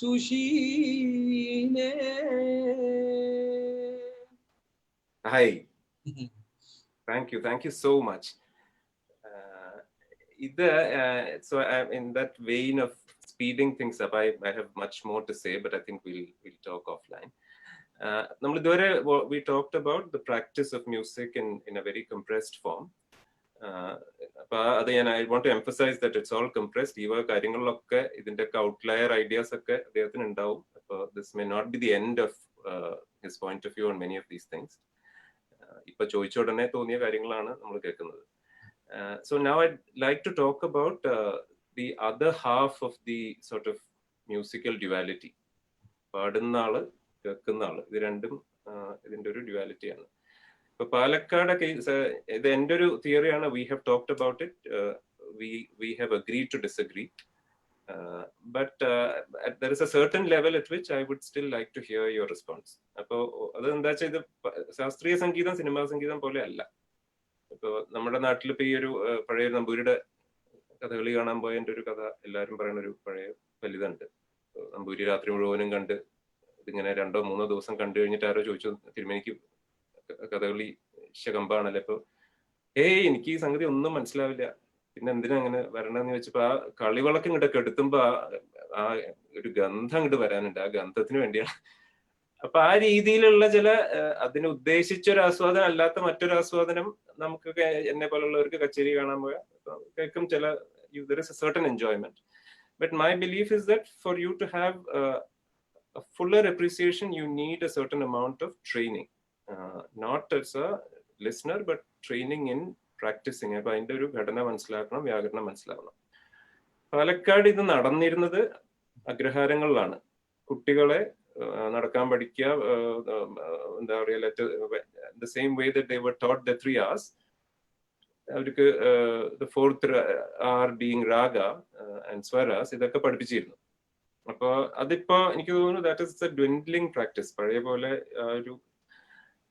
സുശീലേ. Hi. Thank you so much. So in that vein of speeding things up, I have much more to say, but I think we'll talk offline. We talked about the practice of music in a very compressed form. I want to emphasize that it's all compressed. Outlier ideas. This may not be the end of his point of view on many of these things. So now I'd like to talk about the other half of the sort of musical duality. ഇതിന്റെ ഒരു ഡ്യുവാലിറ്റിയാണ്. ഇപ്പൊ പാലക്കാട് ഇത് എൻ്റെ ഒരു തിയറിയാണ്. We have talked about it. We have agreed to disagree. But there is a certain level at which I would still like to hear your response. അപ്പോൾ അതെന്താ വെച്ചാൽ ഇത് ശാസ്ത്രീയ സംഗീതം സിനിമാ സംഗീതം പോലെ അല്ല. ഇപ്പൊ നമ്മുടെ നാട്ടിൽ ഇപ്പൊ ഈ ഒരു പഴയ നമ്പൂരിയുടെ കഥകളി കാണാൻ പോയതിന്റെ ഒരു കഥ എല്ലാവരും പറയുന്ന ഒരു പഴയ ഫലിതമുണ്ട്. നമ്പൂരി രാത്രി മുഴുവനും കണ്ട് ഇതിങ്ങനെ 2-3 ദിവസം കണ്ടു കഴിഞ്ഞിട്ട് ആരോ ചോദിച്ചു, തിരുമേനിക്ക് കഥകളി ശകമ്പാണല്ലോ. ഇപ്പൊ എനിക്ക് ഈ സംഗതി ഒന്നും മനസ്സിലാവില്ല, പിന്നെ എന്തിനാ അങ്ങനെ വരണമെന്ന് വെച്ചപ്പോ ആ കളിവളക്കം ഇങ്ങോട്ടൊക്കെ എടുത്തുമ്പോ ആ ഒരു ഗന്ധം ഇങ്ങോട്ട് വരാനുണ്ട്, ആ ഗന്ധത്തിന് വേണ്ടിയാണ്. അപ്പൊ ആ രീതിയിലുള്ള ചില അതിന് ഉദ്ദേശിച്ചൊരു ആസ്വാദനം അല്ലാത്ത മറ്റൊരു ആസ്വാദനം നമുക്കൊക്കെ എന്നെ പോലുള്ളവർക്ക് കച്ചേരി കാണാൻ പോയാൽ കേൾക്കും. there is a certain enjoyment. But my belief is that for you to have a fuller appreciation, you need a certain amount of training. Not as a listener, but training in practicing. അപ്പൊ അതിന്റെ ഒരു ഘടന മനസ്സിലാക്കണം, വ്യാകരണം മനസ്സിലാക്കണം. പാലക്കാട് ഇത് നടന്നിരുന്നത് അഗ്രഹാരങ്ങളിലാണ്. കുട്ടികളെ നടക്കാൻ പഠിക്കുക, എന്താ പറയുക, the same way that they were taught the 3 R's. അവർക്ക് the 4th R being raga and swaras, ഇതൊക്കെ പഠിപ്പിച്ചിരുന്നു. അപ്പൊ അതിപ്പോ എനിക്ക് തോന്നുന്നു that is a dwindling practice. പഴയ പോലെ ഒരു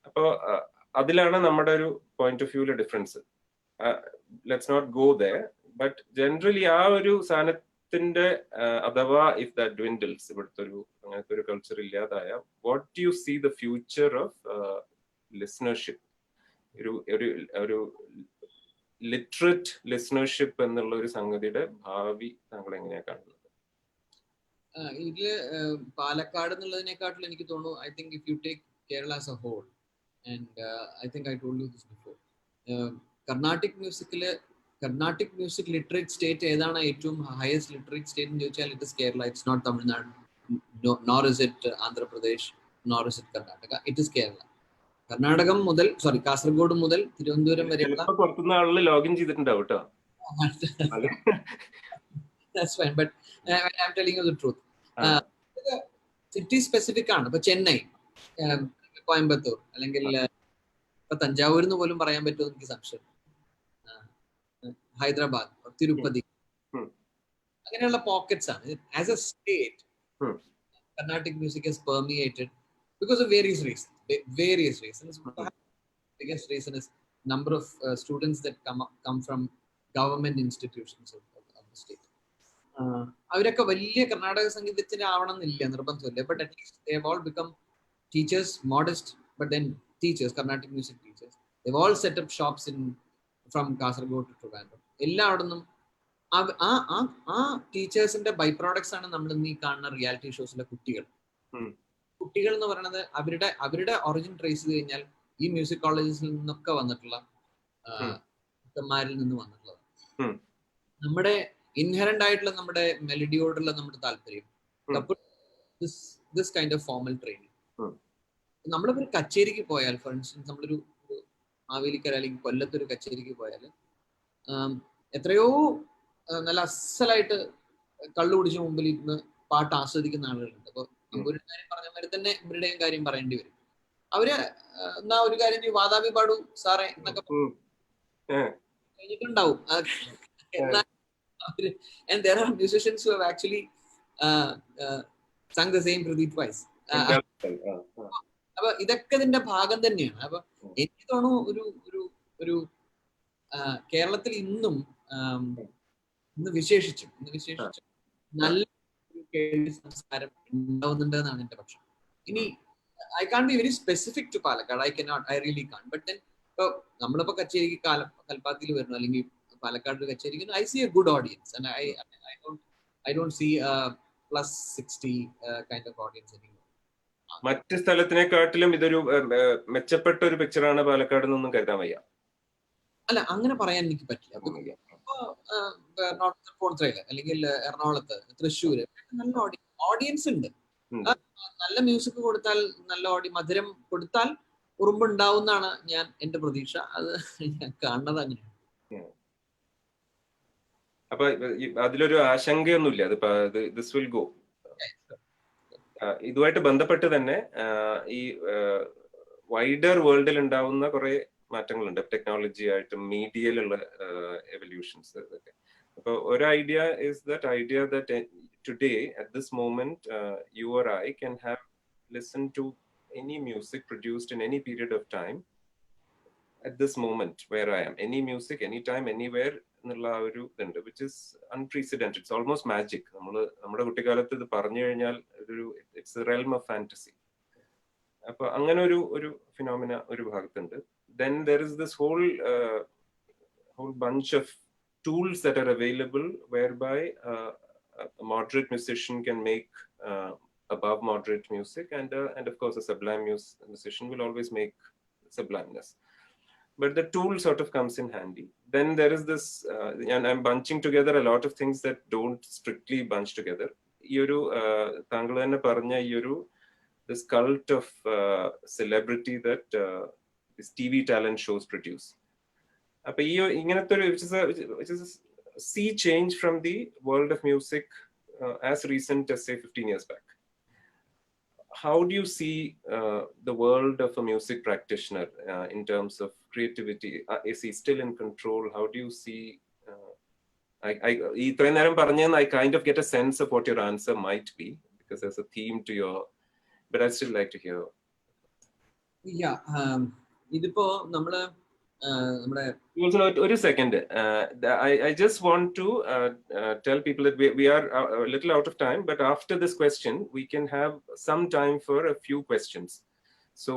അപ്പൊ അതിലാണ് നമ്മുടെ ഒരു പോയിന്റ് ഓഫ് വ്യൂവിലെ difference. Let's not go there, but generally ആ ഒരു സാധനത്തിന്റെ അഥവാ if that dwindles, ഇവിടുത്തെ ഒരു അങ്ങനത്തെ ഒരു കൾച്ചർ ഇല്ലാതായ, what do you see the future of listenership? ഒരു ലിറ്ററേറ്റ് ലിസണർഷിപ്പ് എന്നുള്ള ഒരു സംഗതിയുടെ ഭാവി താങ്കൾ എങ്ങനെയാ കാണുന്നത്? ഇതില് പാലക്കാട് എന്നുള്ളതിനെക്കാട്ടിൽ എനിക്ക് തോന്നുന്നു, I think if you take Kerala as a whole, and I think I told you this before, Carnatic music literate state ഏതാണ് ഏറ്റവും ഹയസ്റ്റ് ലിറ്ററേറ്റ് സ്റ്റേറ്റ് എന്ന് ചോദിച്ചാൽ it is Kerala. It's not Tamil Nadu, nor is it Andhra Pradesh, nor is it Karnataka, it is Kerala. Karnatakam മുതൽ കാസർഗോഡ് മുതൽ തിരുവനന്തപുരം വരെയുള്ള login ചെയ്തിട്ടുണ്ടാവും കേട്ടോ. That's fine, but I'm telling you the truth. City specific ആണ്. ഇപ്പൊ ചെന്നൈ, കോയമ്പത്തൂർ, അല്ലെങ്കിൽ ഇപ്പൊ തഞ്ചാവൂർ എന്ന് പോലും പറയാൻ പറ്റുമോ എനിക്ക് സംശയം. ഹൈദരാബാദ്, തിരുപ്പതി, അങ്ങനെയുള്ള പോക്കറ്റ്സ് ആണ്. As A state Carnatic music has permeated because of various reasons. Biggest reason is number of students that come from government institutions of the state. അവരൊക്കെ വലിയ കർണാടക സംഗീതത്തിന് ആവണം എന്നില്ല, നിർബന്ധമില്ല. But at least they have all become teachers, modest but then teachers, Carnatic music teachers. They've all set up shops from Kasaragod to Trivandrum. എല്ലായിടത്തും ആ ടീച്ചേഴ്സിന്റെ by products ആണ് നമ്മൾ ഇന്ന് ഈ കാണുന്ന റിയാലിറ്റി ഷോസിലെ കുട്ടികൾ എന്ന് പറയുന്നത്. അവരുടെ ഒറിജിൻ ട്രേസ് ചെയ്ത് കഴിഞ്ഞാൽ ഈ മ്യൂസിക് കോളേജസിൽ നിന്നൊക്കെ വന്നിട്ടുള്ള നിന്ന് വന്നിട്ടുള്ളത്. നമ്മുടെ ഇൻഹെറന്റ് ആയിട്ടുള്ള നമ്മുടെ മെലഡിയോടുള്ള നമ്മുടെ താല്പര്യം, this kind of formal training. നമ്മളിപ്പോ ഒരു കച്ചേരിക്ക് പോയാൽ, ഫോർ ഇൻസ്റ്റൻസ് നമ്മളൊരു മാവേലിക്കര അല്ലെങ്കിൽ കൊല്ലത്തൊരു കച്ചേരിക്ക് പോയാൽ എത്രയോ നല്ല അസലായിട്ട് കള്ളു കുടിച്ച് മുമ്പിൽ ഇരുന്ന് പാട്ട് ആസ്വദിക്കുന്ന ആളുകളുണ്ട്. അപ്പൊ ഒരു കാര്യം പറഞ്ഞ മാതിരി തന്നെ ഇവരുടെയും കാര്യം പറയേണ്ടി വരും. അവര് എന്നാ ഒരു കാര്യം ചെയ്യും, വാതാപി പാടൂ സാറേ എന്നൊക്കെ കഴിഞ്ഞിട്ടുണ്ടാവും. And there are musicians who have actually sung the same Pradeep twice. അപ്പൊ ഇതൊക്കെ ഇതിന്റെ ഭാഗം തന്നെയാണ്. അപ്പൊ എനിക്ക് തോന്നുന്നു ഒരു കേരളത്തിൽ ഇന്ന് വിശേഷിച്ചും നല്ല കേൾവി സംസ്കാരം ഉണ്ടാവുന്നുണ്ട് എന്നാണ് എന്റെ പക്ഷം. ഇനി I can't be very specific to Palakkad, I really can't. But then ഇപ്പൊ നമ്മളിപ്പോ കച്ചേരിക്ക് കൽപ്പാത്തിയിൽ വരുന്നു അല്ലെങ്കിൽ പാലക്കാട് കച്ചേരിക്ക്, I see a good audience and I don't see +60 kind of audience anymore. മറ്റ് സ്ഥലത്തിനെക്കാട്ടിലും ഇതൊരു മെച്ചപ്പെട്ട ഒരു പിക്ചറാണ് പാലക്കാട് എന്നൊന്നും കരുതാൻ വയ്യ. അല്ല, അങ്ങനെ പറയാൻ എനിക്ക് പറ്റില്ല. അല്ലെങ്കിൽ എറണാകുളത്ത്, തൃശ്ശൂര് നല്ല ഓഡിയൻസ് ഉണ്ട്. നല്ല മ്യൂസിക് കൊടുത്താൽ, നല്ല മധുരം കൊടുത്താൽ ഉറുമ്പുണ്ടാവുന്നാണ് എന്റെ പ്രതീക്ഷ. അത് ഞാൻ കാണുന്നത് അങ്ങനെയാണ്. അപ്പൊ അതിലൊരു ആശങ്കയൊന്നുമില്ല, ദിസ് വിൽ ഗോ. ഇതുമായിട്ട് ബന്ധപ്പെട്ട് തന്നെ ഈ വൈഡർ വേൾഡിൽ ഉണ്ടാവുന്ന കുറെ മാറ്റങ്ങളുണ്ട്, ടെക്നോളജി ആയിട്ടും മീഡിയയിലുള്ള എവല്യൂഷൻസ് ഇതൊക്കെ. അപ്പൊ ഒരു idea is that idea that today at this moment you or I can have listen to any music produced in any period of time at this moment where I am, any music, anytime, anywhere എന്നുള്ള ആ ഒരു ഇതുണ്ട്, which is unprecedented. It's almost magic. നമ്മുടെ കുട്ടിക്കാലത്ത് ഇത് പറഞ്ഞു കഴിഞ്ഞാൽ it's a realm of fantasy. അപ്പൊ അങ്ങനെ ഒരു ഫിനോമിന ഒരു ഭാഗത്തുണ്ട്. Then there is this whole bunch of tools that are available whereby a moderate musician can make above moderate music, and of course a sublime musician will always make sublimeness. But the tool sort of comes in handy. Then there is this, and I'm bunching together a lot of things that don't strictly bunch together. താങ്കൾ തന്നെ പറഞ്ഞ this cult of celebrity that this TV talent shows produce. അപ്പൊ ഇങ്ങനത്തെ ഒരു which is a sea change from the world of music as recent as say 15 years back. How do you see the world of a music practitioner in terms of creativity? Is he still in control? How do you see? I kind of get a sense of what your answer might be, because there's a theme to your, but I'd still like to hear. Yeah, ഇതിപ്പോ നമ്മള് ഒരു second, I just want to tell people that we are a little out of time, but after this question we can have some time for a few questions. So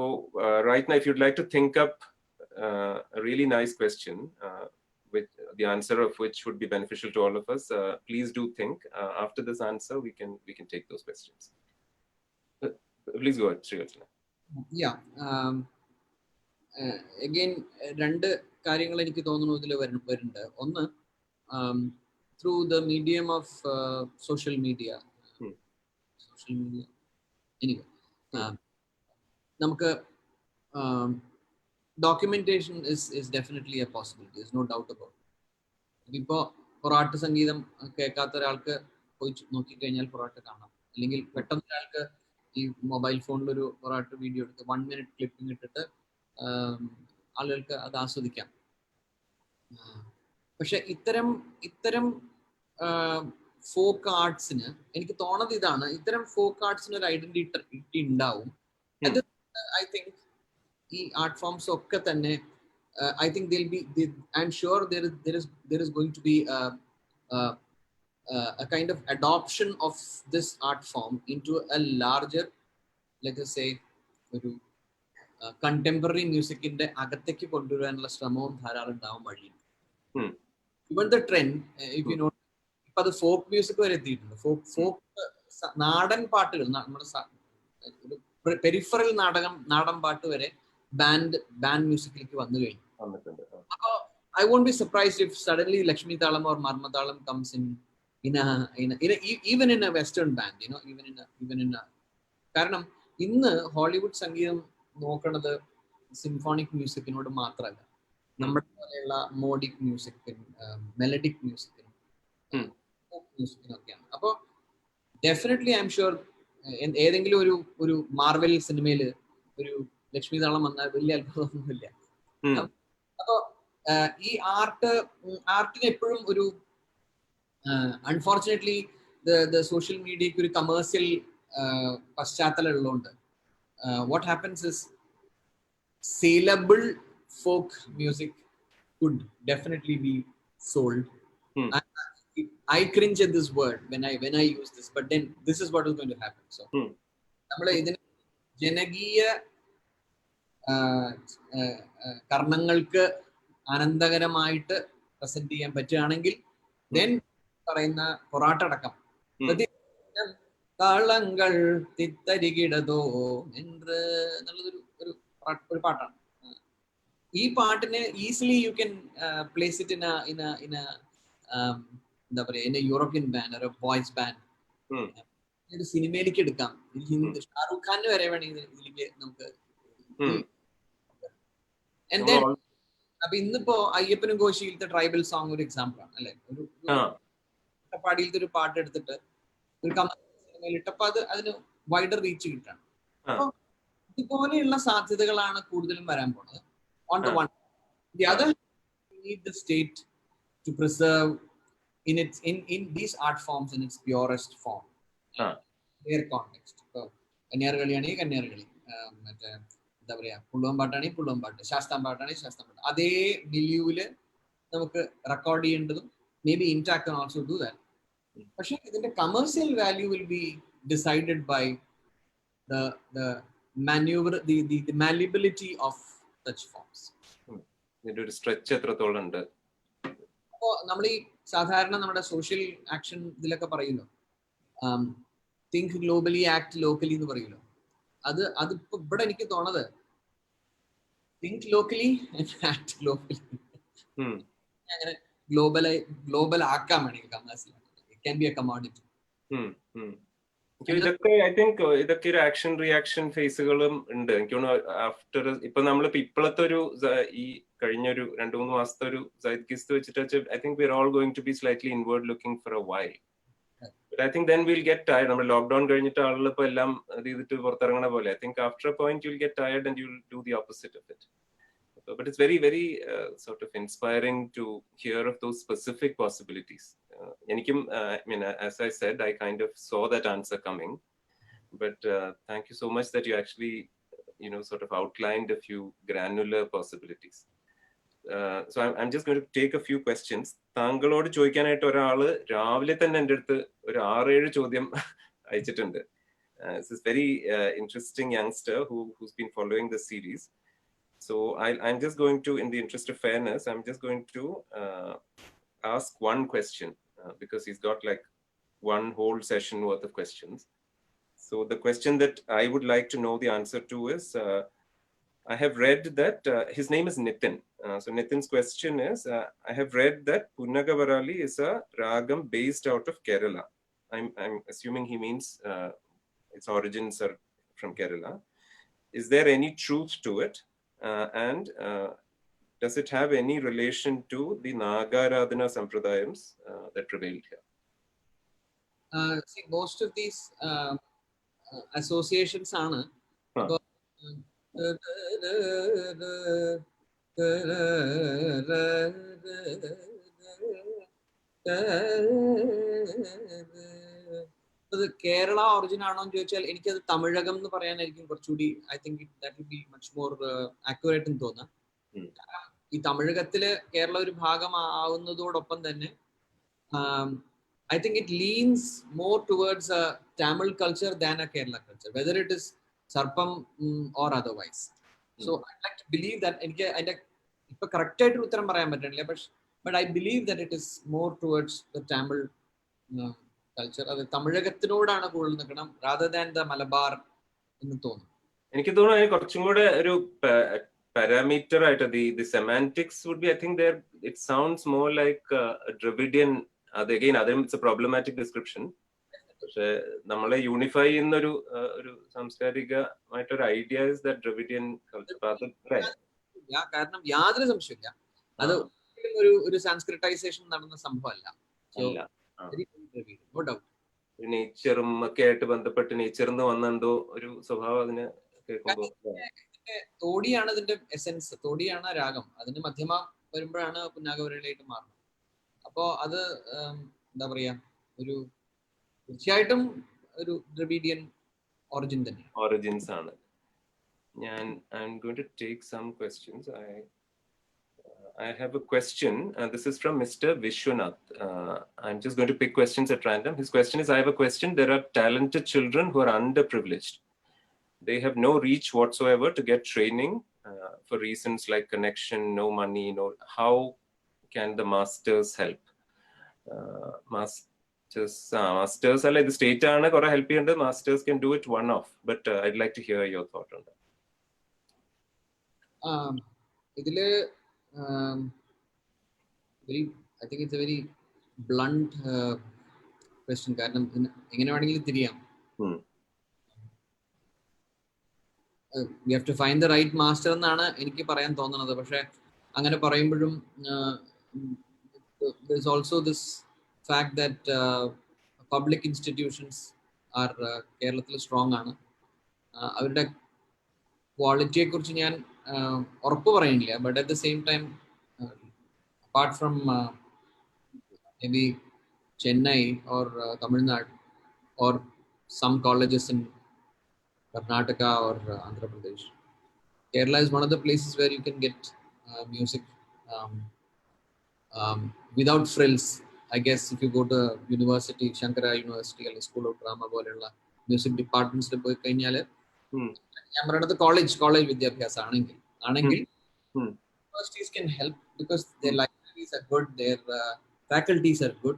right now, if you'd like to think up a really nice question with the answer of which would be beneficial to all of us, please do think. After this answer we can take those questions. Please go ahead, Sreevalsan. Yeah, again, രണ്ട് കാര്യങ്ങൾ എനിക്ക് തോന്നുന്നു ഇതിൽ വരുന്നുണ്ട്. ഒന്ന്, through the medium of social media, anyway നമുക്ക് documentation is definitely a possibility. There's no doubt about it. ഇപ്പോ പൊറാട്ട് സംഗീതം കേൾക്കാത്ത ഒരാൾക്ക് പോയി നോക്കിക്കഴിഞ്ഞാൽ പൊറാട്ട് കാണാം. അല്ലെങ്കിൽ പെട്ടെന്ന് ഒരാൾക്ക് ഈ മൊബൈൽ ഫോണിൽ ഒരു പൊറാട്ട് വീഡിയോ എടുത്ത് 1 minute ക്ലിപ്പിംഗ് ഇട്ടിട്ട് ആളുകൾക്ക് അത് ആസ്വദിക്കാം. പക്ഷെ ഇത്തരം ഫോക്ക് ആർട്സിന് എനിക്ക് തോന്നുന്നത് ഇതാണ്, ഇത്തരം ഫോക്ക് ആർട്സിന് ഒരു ഐഡന്റിറ്റി ഉണ്ടാവും. അത് ഐ തിങ്ക് ഈ ആർട്ട് ഫോംസ് ഒക്കെ തന്നെ I think I'm sure there is going to be a kind of adoption of this art form into a larger, let us say, contemporary music in the agattekku konduvaranalla shramavum dharalam undavam vazhiyundu. Even the trend, if you know, ipo the folk music vare ethittundu. Folk naadan paattugal, nammade peripheral naadan paattu vare band musicilekku vannu കഴിഞ്ഞു. I won't be surprised if suddenly Lakshmi Talam or Marma Talam comes in even in a Western band, you know, even in a കാരണം ഇന്ന് Hollywood സംഗീതം നോക്കണത് സിംഫോണിക് മ്യൂസിക്കിനോട് മാത്രമല്ല, നമ്മുടെ പോലെയുള്ള മോഡിക് മ്യൂസിക്കിനും melodic മ്യൂസിക്കിനും മ്യൂസിക്കിനൊക്കെയാണ്. അപ്പോൾ definitely I am sure ഏതെങ്കിലും ഒരു മാർവൽ സിനിമയിൽ ഒരു ലക്ഷ്മി താളം വന്നാൽ വലിയ അത്ഭുതമൊന്നുമില്ല. അപ്പോ ഈ ആർട്ടിന് എപ്പോഴും ഒരു അൺഫോർച്ചുനേറ്റ്ലി ദ സോഷ്യൽ മീഡിയക്ക് ഒരു കമേഴ്സ്യൽ പശ്ചാത്തലം ഉള്ളതുകൊണ്ട് what happens is saleable folk music could definitely be sold. Hmm. I cringe at this word when I use this, but then this is what is going to happen. So, നമ്മൾ ഇതിന് ജനകീയ കർണങ്ങൾക്ക് ആനന്ദകരമായിട്ട് present ചെയ്യാൻ പറ്റുകയാണെങ്കിൽ then പറയുന്ന പൊറാട്ടടക്കം താളങ്ങൾ തിത്തരികിടതോ എന്നുള്ളതൊരു ഒരു പാട്ടാണ്. ഈ പാട്ടിനെ easily you can place it in എന്താ പറയാ ഇൻ എ യൂറോപ്യൻ ബാൻഡ് ഒരു വോയിസ് ബാൻഡ്, ഒരു സിനിമയിലേക്ക് എടുക്കാം. ഷാറൂഖ് ഖാന് വരെ വേണമെങ്കിൽ ഇതിലേക്ക് നമുക്ക്. അപ്പൊ ഇന്നിപ്പോ അയ്യപ്പനും കോശിയിലത്തെ ട്രൈബൽ സോങ് ഒരു എക്സാമ്പിൾ ആണ് അല്ലെ. ഒരു അട്ടപ്പാടിയിലത്തെ ഒരു പാട്ട് എടുത്തിട്ട് ഒരു സിനിമയിൽ ഇട്ടപ്പോ അതിന് വൈഡർ റീച്ച് കിട്ടാണ്. അപ്പൊ ഇതുപോലെയുള്ള സാധ്യതകളാണ് കൂടുതലും വരാൻ പോണത്. On the one, the other, we need the state to preserve in these art forms in its purest form, their context. So, കന്യാർകളിയാണെ കന്യാർകളി, മറ്റേ എന്താ പറയാ പുള്ളുവമ്പാട്ടാണെ പുള്ളുവമ്പാട്ട്, ശാസ്താംപാട്ടാണെ ശാസ്താംപാട്ട്, അതേ മില്യൂവില് നമുക്ക് റെക്കോർഡ് ചെയ്യേണ്ടതും may be INTACH can also do that. പക്ഷെ ഇതിന്റെ commercial value will be decided by the maneuver, the malleability of such forms. ഇതിന്റെ ഒരു സ്ട്രെച്ച് എത്രത്തോളം ഉണ്ട്. അപ്പോ നമ്മൾ ഈ സാധാരണ നമ്മുടെ സോഷ്യൽ ആക്ഷൻ ഇതിലൊക്കെ പറയുമല്ലോ, തിങ്ക് ഗ്ലോബലി ആക്ട് ലോക്കലി എന്ന് പറയുമല്ലോ. അതിപ്പോ ഇവിടെ എനിക്ക് തോന്നുന്നത് തിങ്ക് ലോക്കലി ആക്ട് ഗ്ലോബലി, അങ്ങനെ ഗ്ലോബൽ ആക്കാൻ വേണമെങ്കിൽ commercial it can be A commodity. ഇതൊക്കെ ഐ തിങ്ക് ഇതൊക്കെ ഒരു ആക്ഷൻ റിയാക്ഷൻ ഫേസുകളും ഉണ്ട്. എനിക്ക് തോന്നുന്നു ആഫ്റ്റർ ഇപ്പൊ നമ്മളിപ്പോ ഇപ്പോഴത്തെ ഒരു ഈ കഴിഞ്ഞൊരു 2-3 മാസത്തെ ഒരു സൈഡ്കിസ്റ്റ് വെച്ചിട്ട് I think we are all going to be slightly inward looking for a while. But I think then will get tired. നമ്മൾ ലോക്ക്ഡൌൺ കഴിഞ്ഞിട്ട് ആളുകൾ ഇപ്പൊ എല്ലാം ഇത് ചെയ്തിട്ട് പുറത്തിറങ്ങണ പോലെ I think after a point you will get tired and you will do the opposite of it. But it's very, very sort of inspiring to hear of those specific possibilities. I mean, as I said, I kind of saw that answer coming. But thank you so much that you actually, sort of outlined a few granular possibilities. So I'm just going to take a few questions. താങ്കളോട് ചോദിക്കാനായിട്ട് ഒരാള് രാവിലെ തന്നെ എൻ്റെ അടുത്ത് ഒരു 6-7 ചോദ്യം അയച്ചിട്ടുണ്ട്. This is very interesting youngster who's been following the series. So I'm just going to, in the interest of fairness, I'm just going to ask one question because he's got like one whole session worth of questions. So the question that I would like to know the answer to is, I have read that his name is Nitin. So Nitin's question is, I have read that Punnagavarali is a ragam based out of Kerala. I'm assuming he means its origins are from Kerala. Is there any truth to it? And does it have any relation to the Nagaradhana Sampradayams that prevailed here? See, most of these associations are Kerala origin ആണോ എന്ന് ചോദിച്ചാൽ എനിക്കത് തമിഴകം എന്ന് പറയാനായിരിക്കും കുറച്ചുകൂടി I think that will be much more accurate എന്ന് തോന്നാം. ഈ തമിഴകത്തില് കേരള ഒരു ഭാഗം ആവുന്നതോടൊപ്പം തന്നെ I think it leans more towards a Tamil culture than a Kerala culture, whether it is Sarpam or otherwise. So I'd like to believe that ഇപ്പൊ correct ആയിട്ട് ഉത്തരം പറയാൻ പറ്റില്ല, but I believe that it is more towards the Tamil culture. അത് തമിഴകത്തിനോടാണ് കൂടുതൽ നിൽക്കണം rather than the Malabar എന്ന് തോന്നുന്നു. എനിക്ക് തോന്നുന്നു കുറച്ചും കൂടെ ഒരു പാരാമീറ്റർ ആയിട്ട് the semantics would be, I think there it sounds more like a Dravidian. Again, it's a problematic description. പക്ഷെ നമ്മളെ യൂണിഫൈ ചെയ്യുന്ന ഒരു സാംസ്കാരികമായിട്ടൊരു idea is that Dravidian culture. കാരണം യാതൊരു സംശയമില്ല അത് ഒരു സാൻസ്ക്രിറ്റൈസേഷൻ നടന്ന സംഭവമല്ല. നേച്ചറും ഒക്കെ ആയിട്ട് ബന്ധപ്പെട്ട് നേച്ചറിന്ന് വന്നെന്തോ ഒരു സ്വഭാവം അതിന് കേൾക്കുമ്പോൾ തോടിയാണ് ഇതിന്റെ എസെൻസ്, തോടിയാണ് രാഗം. അതിന്റെ മധ്യമ വരുമ്പോഴാണ് പുന്നാഗവരയിലായിട്ട് മാറുന്നത്. അപ്പോ അത് എന്താ പറയാ ഒരു തീർച്ചയായിട്ടും ഒരു ദ്രവിഡിയൻ ഒറിജിൻ തന്നെ ഒറിജിൻസ് ആണ്. I'm going to take some questions. I have a question. This is from Mr. Vishwanath. I'm just going to pick questions at random. His question is, I have a question. There are talented children who are underprivileged. They have no reach whatsoever to get training for reasons like connection, no money, no. How can the masters help? Masters are like the state aana kora help cheyanda. Masters can do it one off, but I'd like to hear your thought on that. ഇതില് I think it's a very blunt question. കാരണം എങ്ങനെ വേണമെങ്കിലും തിരിയാം. We have to find the right master എന്നാണ് എനിക്ക് പറയാൻ തോന്നുന്നത്. പക്ഷെ അങ്ങനെ പറയുമ്പോഴും there's also this fact that public institutions are കേരളത്തിൽ സ്ട്രോങ് ആണ്. അവരുടെ ക്വാളിറ്റിയെ കുറിച്ച് ഞാൻ ഉറപ്പ് പറയുന്നില്ല. But at the same time apart from maybe Chennai or Tamil Nadu or some colleges in Karnataka or Andhra Pradesh, Kerala is one of the places where you can get music without frills. I guess if you go to university, Shankara University or School of Drama പോലെയുള്ള music ഡിപ്പാർട്ട്മെന്റ്സിൽ പോയി കഴിഞ്ഞാൽ ഞാൻ പറയുന്നത് college വിദ്യാഭ്യാസം ആണെങ്കിൽ universities can help because their libraries are good, their faculties are good.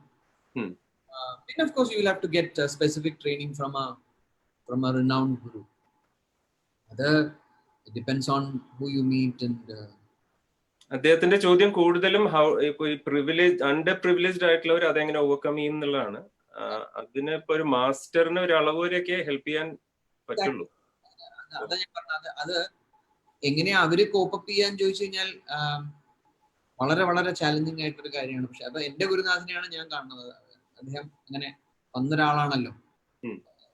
And of course you will have to get specific training from a renowned guru. It depends on who you meet and അദ്ദേഹത്തിന്റെ ചോദ്യം കൂടുതലും under privileged ആയിട്ടുള്ളവർ അതെങ്ങനെ overcome ചെയ്യും എന്നുള്ളതാണ്. അതിന് ഇപ്പൊ ഒരു മാസ്റ്ററിന് ഒരു അളവ് വരെയൊക്കെ ഹെൽപ്പ് ചെയ്യാൻ പറ്റുള്ളൂ. അതാ ഞാൻ പറഞ്ഞത്. അത് എങ്ങനെയാ അവര് കോപ്പപ്പ് ചെയ്യാൻ ചോദിച്ചു കഴിഞ്ഞാൽ വളരെ വളരെ ചാലഞ്ചിങ് ആയിട്ടൊരു കാര്യമാണ്. പക്ഷെ അപ്പൊ എന്റെ ഗുരുനാഥനെയാണ് ഞാൻ കാണുന്നത്. അദ്ദേഹം അങ്ങനെ വന്നൊരാളാണല്ലോ.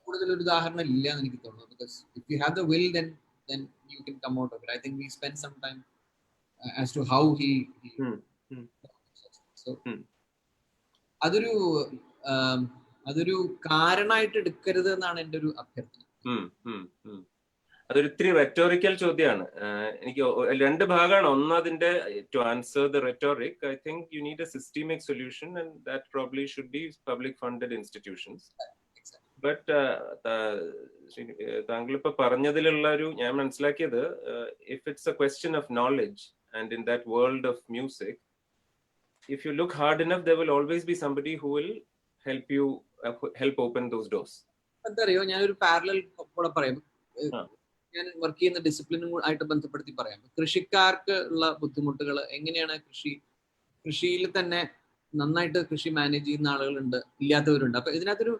കൂടുതലൊരു ഉദാഹരണം ഇല്ല എന്ന് എനിക്ക് തോന്നുന്നു. Because if you have the will then you can come out of it. I think we spent some time as to how he so അതൊരു കാരണമായിട്ട് എടുക്കരുത് എന്നാണ് എൻ്റെ ഒരു അഭ്യർത്ഥന. അതൊരു ഇത്തിരി റെറ്റോറിക്കൽ ചോദ്യമാണ്. എനിക്ക് രണ്ട് ഭാഗമാണ്. ഒന്ന് അതിന്റെ to answer the rhetoric, I think you need a systemic solution and that probably should be public funded institutions. But താങ്കൾ ഇപ്പൊ പറഞ്ഞതിലുള്ള ഞാൻ മനസ്സിലാക്കിയത്, if it's a question of knowledge and in that world of music, if you look hard enough, there will always be somebody who will help open those doors. അതറിയോ, ഞാനൊരു parallel കൂടെ പറയാം. ഞാൻ work ചെയ്യുന്ന ഡിസിപ്ലിനും ആയിട്ട് ബന്ധപ്പെടുത്തി പറയാം. കൃഷിക്കാർക്ക് ഉള്ള ബുദ്ധിമുട്ടുകൾ എങ്ങനെയാണ്, കൃഷിയിൽ തന്നെ നന്നായിട്ട് കൃഷി മാനേജ് ചെയ്യുന്ന ആളുകളുണ്ട്, ഇല്ലാത്തവരുണ്ട്. അപ്പൊ ഇതിനകത്തൊരു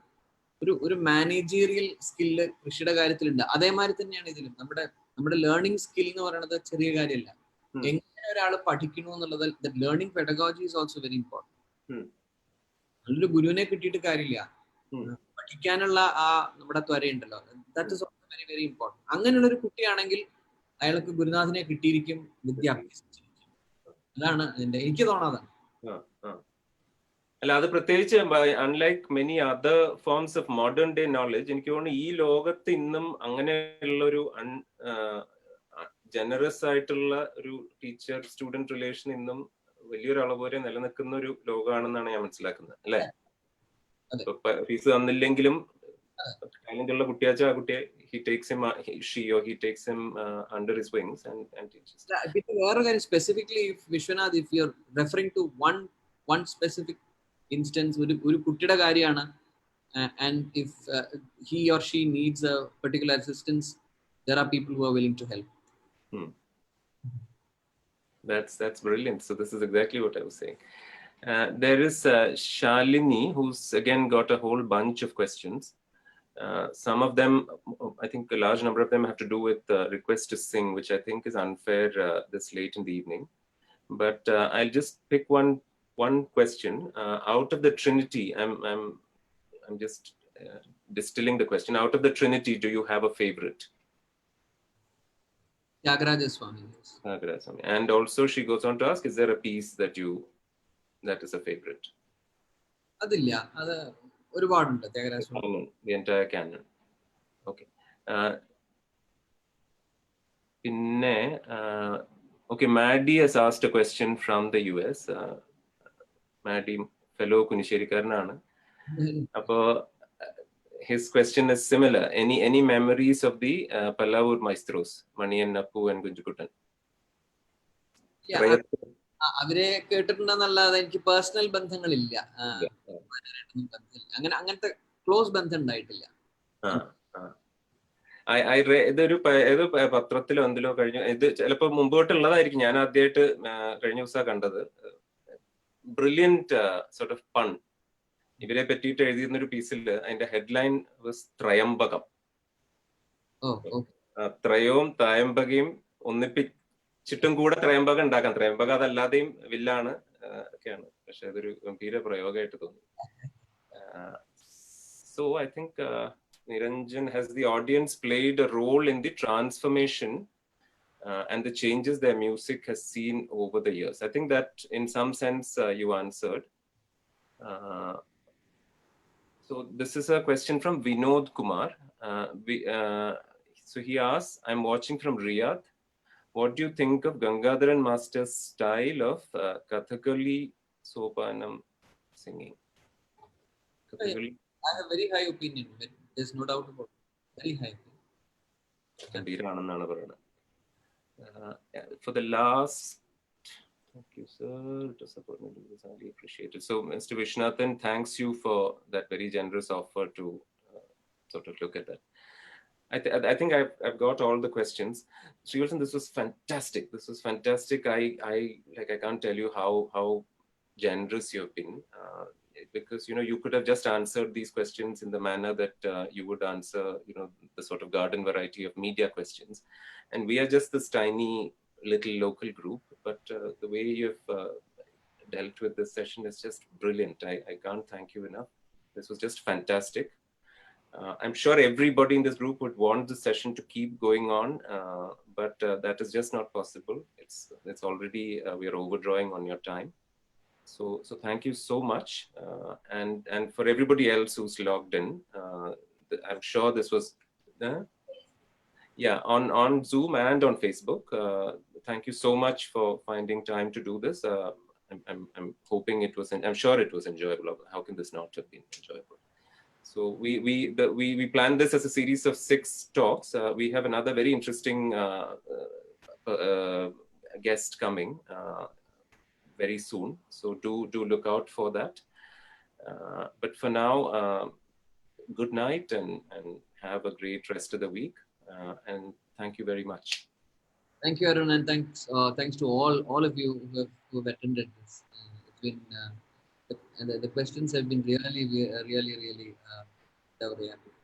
ഒരു മാനേജീരിയൽ സ്കില്ല് കൃഷിയുടെ കാര്യത്തിലുണ്ട്. അതേമാതിരി തന്നെയാണ് ഇതിലും. നമ്മുടെ ലേണിംഗ് സ്കിൽ എന്ന് പറയുന്നത് ചെറിയ കാര്യമല്ല. എങ്ങനെ ഒരാൾ പഠിക്കണു എന്നുള്ളത്, learning pedagogy is also very important. നല്ലൊരു ഗുരുവിനെ കിട്ടിയിട്ട് കാര്യമില്ല, പഠിക്കാനുള്ള ആ നമ്മുടെ ത്വരയുണ്ടല്ലോ, that is also very very important. അങ്ങനെയുള്ള ഒരു കുട്ടിയാണെങ്കിൽ അയാൾക്ക് ഗുരുനാഥനെ കിട്ടിയിരിക്കും, വിദ്യ അഭ്യസിച്ചിരിക്കും. അതാണ് എനിക്ക് തോന്നാതാണ്. അല്ല, അത് പ്രത്യേകിച്ച് unlike many other forms of modern day knowledge, എനിക്ക് തോന്നുന്നു ഈ ലോകത്ത് ഇന്നും അങ്ങനെയുള്ള ഒരു ജനറസ് ആയിട്ടുള്ള ഒരു ടീച്ചർ സ്റ്റുഡന്റ് റിലേഷൻ ഇന്നും വലിയൊരു അളവ് വരെ നിലനിൽക്കുന്ന ഒരു ലോകമാണെന്നാണ് ഞാൻ മനസ്സിലാക്കുന്നത്, അല്ലെ? ഫീസ് തന്നില്ലെങ്കിലും ടാലന്റ് ഉള്ള കുട്ടിയാച്ച ആ കുട്ടിയെ he takes him under his wings and teaches. വേറെ കാര്യം, specifically Vishwanath, if you're referring to one specific instance, ഒരു കുട്ടിയുടെ കാര്യമാണ്, and if he or she needs a particular assistance, there are people who are willing to help. That's brilliant. So this is exactly what I was saying. There is Shalini, who's again got a whole bunch of questions. Some of them, I think a large number of them have to do with request to sing, which I think is unfair this late in the evening. But I'll just pick one question out of the Trinity. I'm just distilling the question. Out of the Trinity, do you have a favorite? Tyagaraja Swami. Tyagaraja Swami. And also she goes on to ask, is there a piece that is a favorite? അതില്ല, അത് ഒരുപാടുണ്ട്. Tyagaraja Swami. The entire canon. Okay. പിന്നെ Okay, Maddie has asked a question from the US. Maddie, fellow Kunisherikarnana. His question is similar. Any memories of the Pallavur maestros, Maniyan, Nappu and Gunjukutan? അവരെ കേട്ടിട്ടുണ്ടെന്നല്ലാതെ എനിക്ക് personal ബന്ധങ്ങളില്ല, അങ്ങനത്തെ close ബന്ധം ഉണ്ടായിട്ടില്ല. ഇതൊരു ഏതോ പത്രത്തിലോ എന്തിലോ കഴിഞ്ഞു, ഇത് ചിലപ്പോ മുമ്പോട്ടുള്ളതായിരിക്കും, ഞാൻ ആദ്യമായിട്ട് കഴിഞ്ഞ ദിവസം കണ്ടത്. ബ്രില്യന്റ് സോർട്ട് ഓഫ് പൺ ഇവരെ പറ്റിയിട്ട് എഴുതിയിരുന്ന ഒരു പീസിൽ അതിന്റെ ഹെഡ്ലൈൻ വാസ് ത്രയംബകം. ത്രയവും തായംബകയും ഒന്നിപ്പിച്ചിട്ടും കൂടെ ത്രയംബകം ഉണ്ടാക്കാം. ത്രയംബകം അതല്ലാതെയും വില്ലാണ് ഒക്കെയാണ്, പക്ഷെ അതൊരു ഗംഭീര പ്രയോഗമായിട്ട് തോന്നി. So I think Niranjan, has the audience played a role in the transformation and the changes their music has seen over the years? I think that in some sense you answered. So this is a question from Vinod Kumar. So he asks, I'm watching from Riyadh. What do you think of Gangadharan Master's style of Kathakali Sopanam singing? Kathakali. I have very high opinion. There's no doubt about it. Very high. For the last, thank you, sir. It was highly appreciated. So, Mr. Vishnathan, thanks you for that very generous offer to sort of look at that. I think I've got all the questions. Sreevalsan, this was fantastic. This was fantastic. I can't tell you how generous you've been. Because you could have just answered these questions in the manner that you would answer the sort of garden variety of media questions, and we are just this tiny little local group, but the way you've dealt with this session is just brilliant. I can't thank you enough. This was just fantastic. I'm sure everybody in this group would want the session to keep going on, but that is just not possible. It's already we are overdrawing on your time. So thank you so much, and for everybody else who's logged in, I'm sure this was on Zoom and on Facebook. Thank you so much for finding time to do this. I'm hoping it was. I'm sure it was enjoyable. How can this not have been enjoyable? So we planned this as a series of 6 talks. We have another very interesting guest coming very soon, so do look out for that. But for now, good night and have a great rest of the week, and thank you very much. Thank you, Arun, and thanks to all of you who have attended this. It's been the questions have been really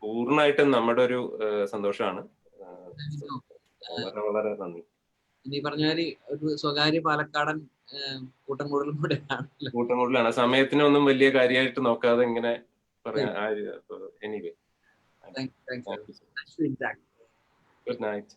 പൂർണ്ണമായിട്ടും നമ്മുടെ ഒരു സന്തോഷമാണ്. വളരെ നന്ദി. ഇനി പറഞ്ഞാല് ഒരു സ്വകാര്യ പാലക്കാടൻ കൂട്ടംകൂടലാണ്. സമയത്തിനൊന്നും വലിയ കാര്യമായിട്ട് നോക്കാതെ ഇങ്ങനെ പറയാം. Anyway, good night.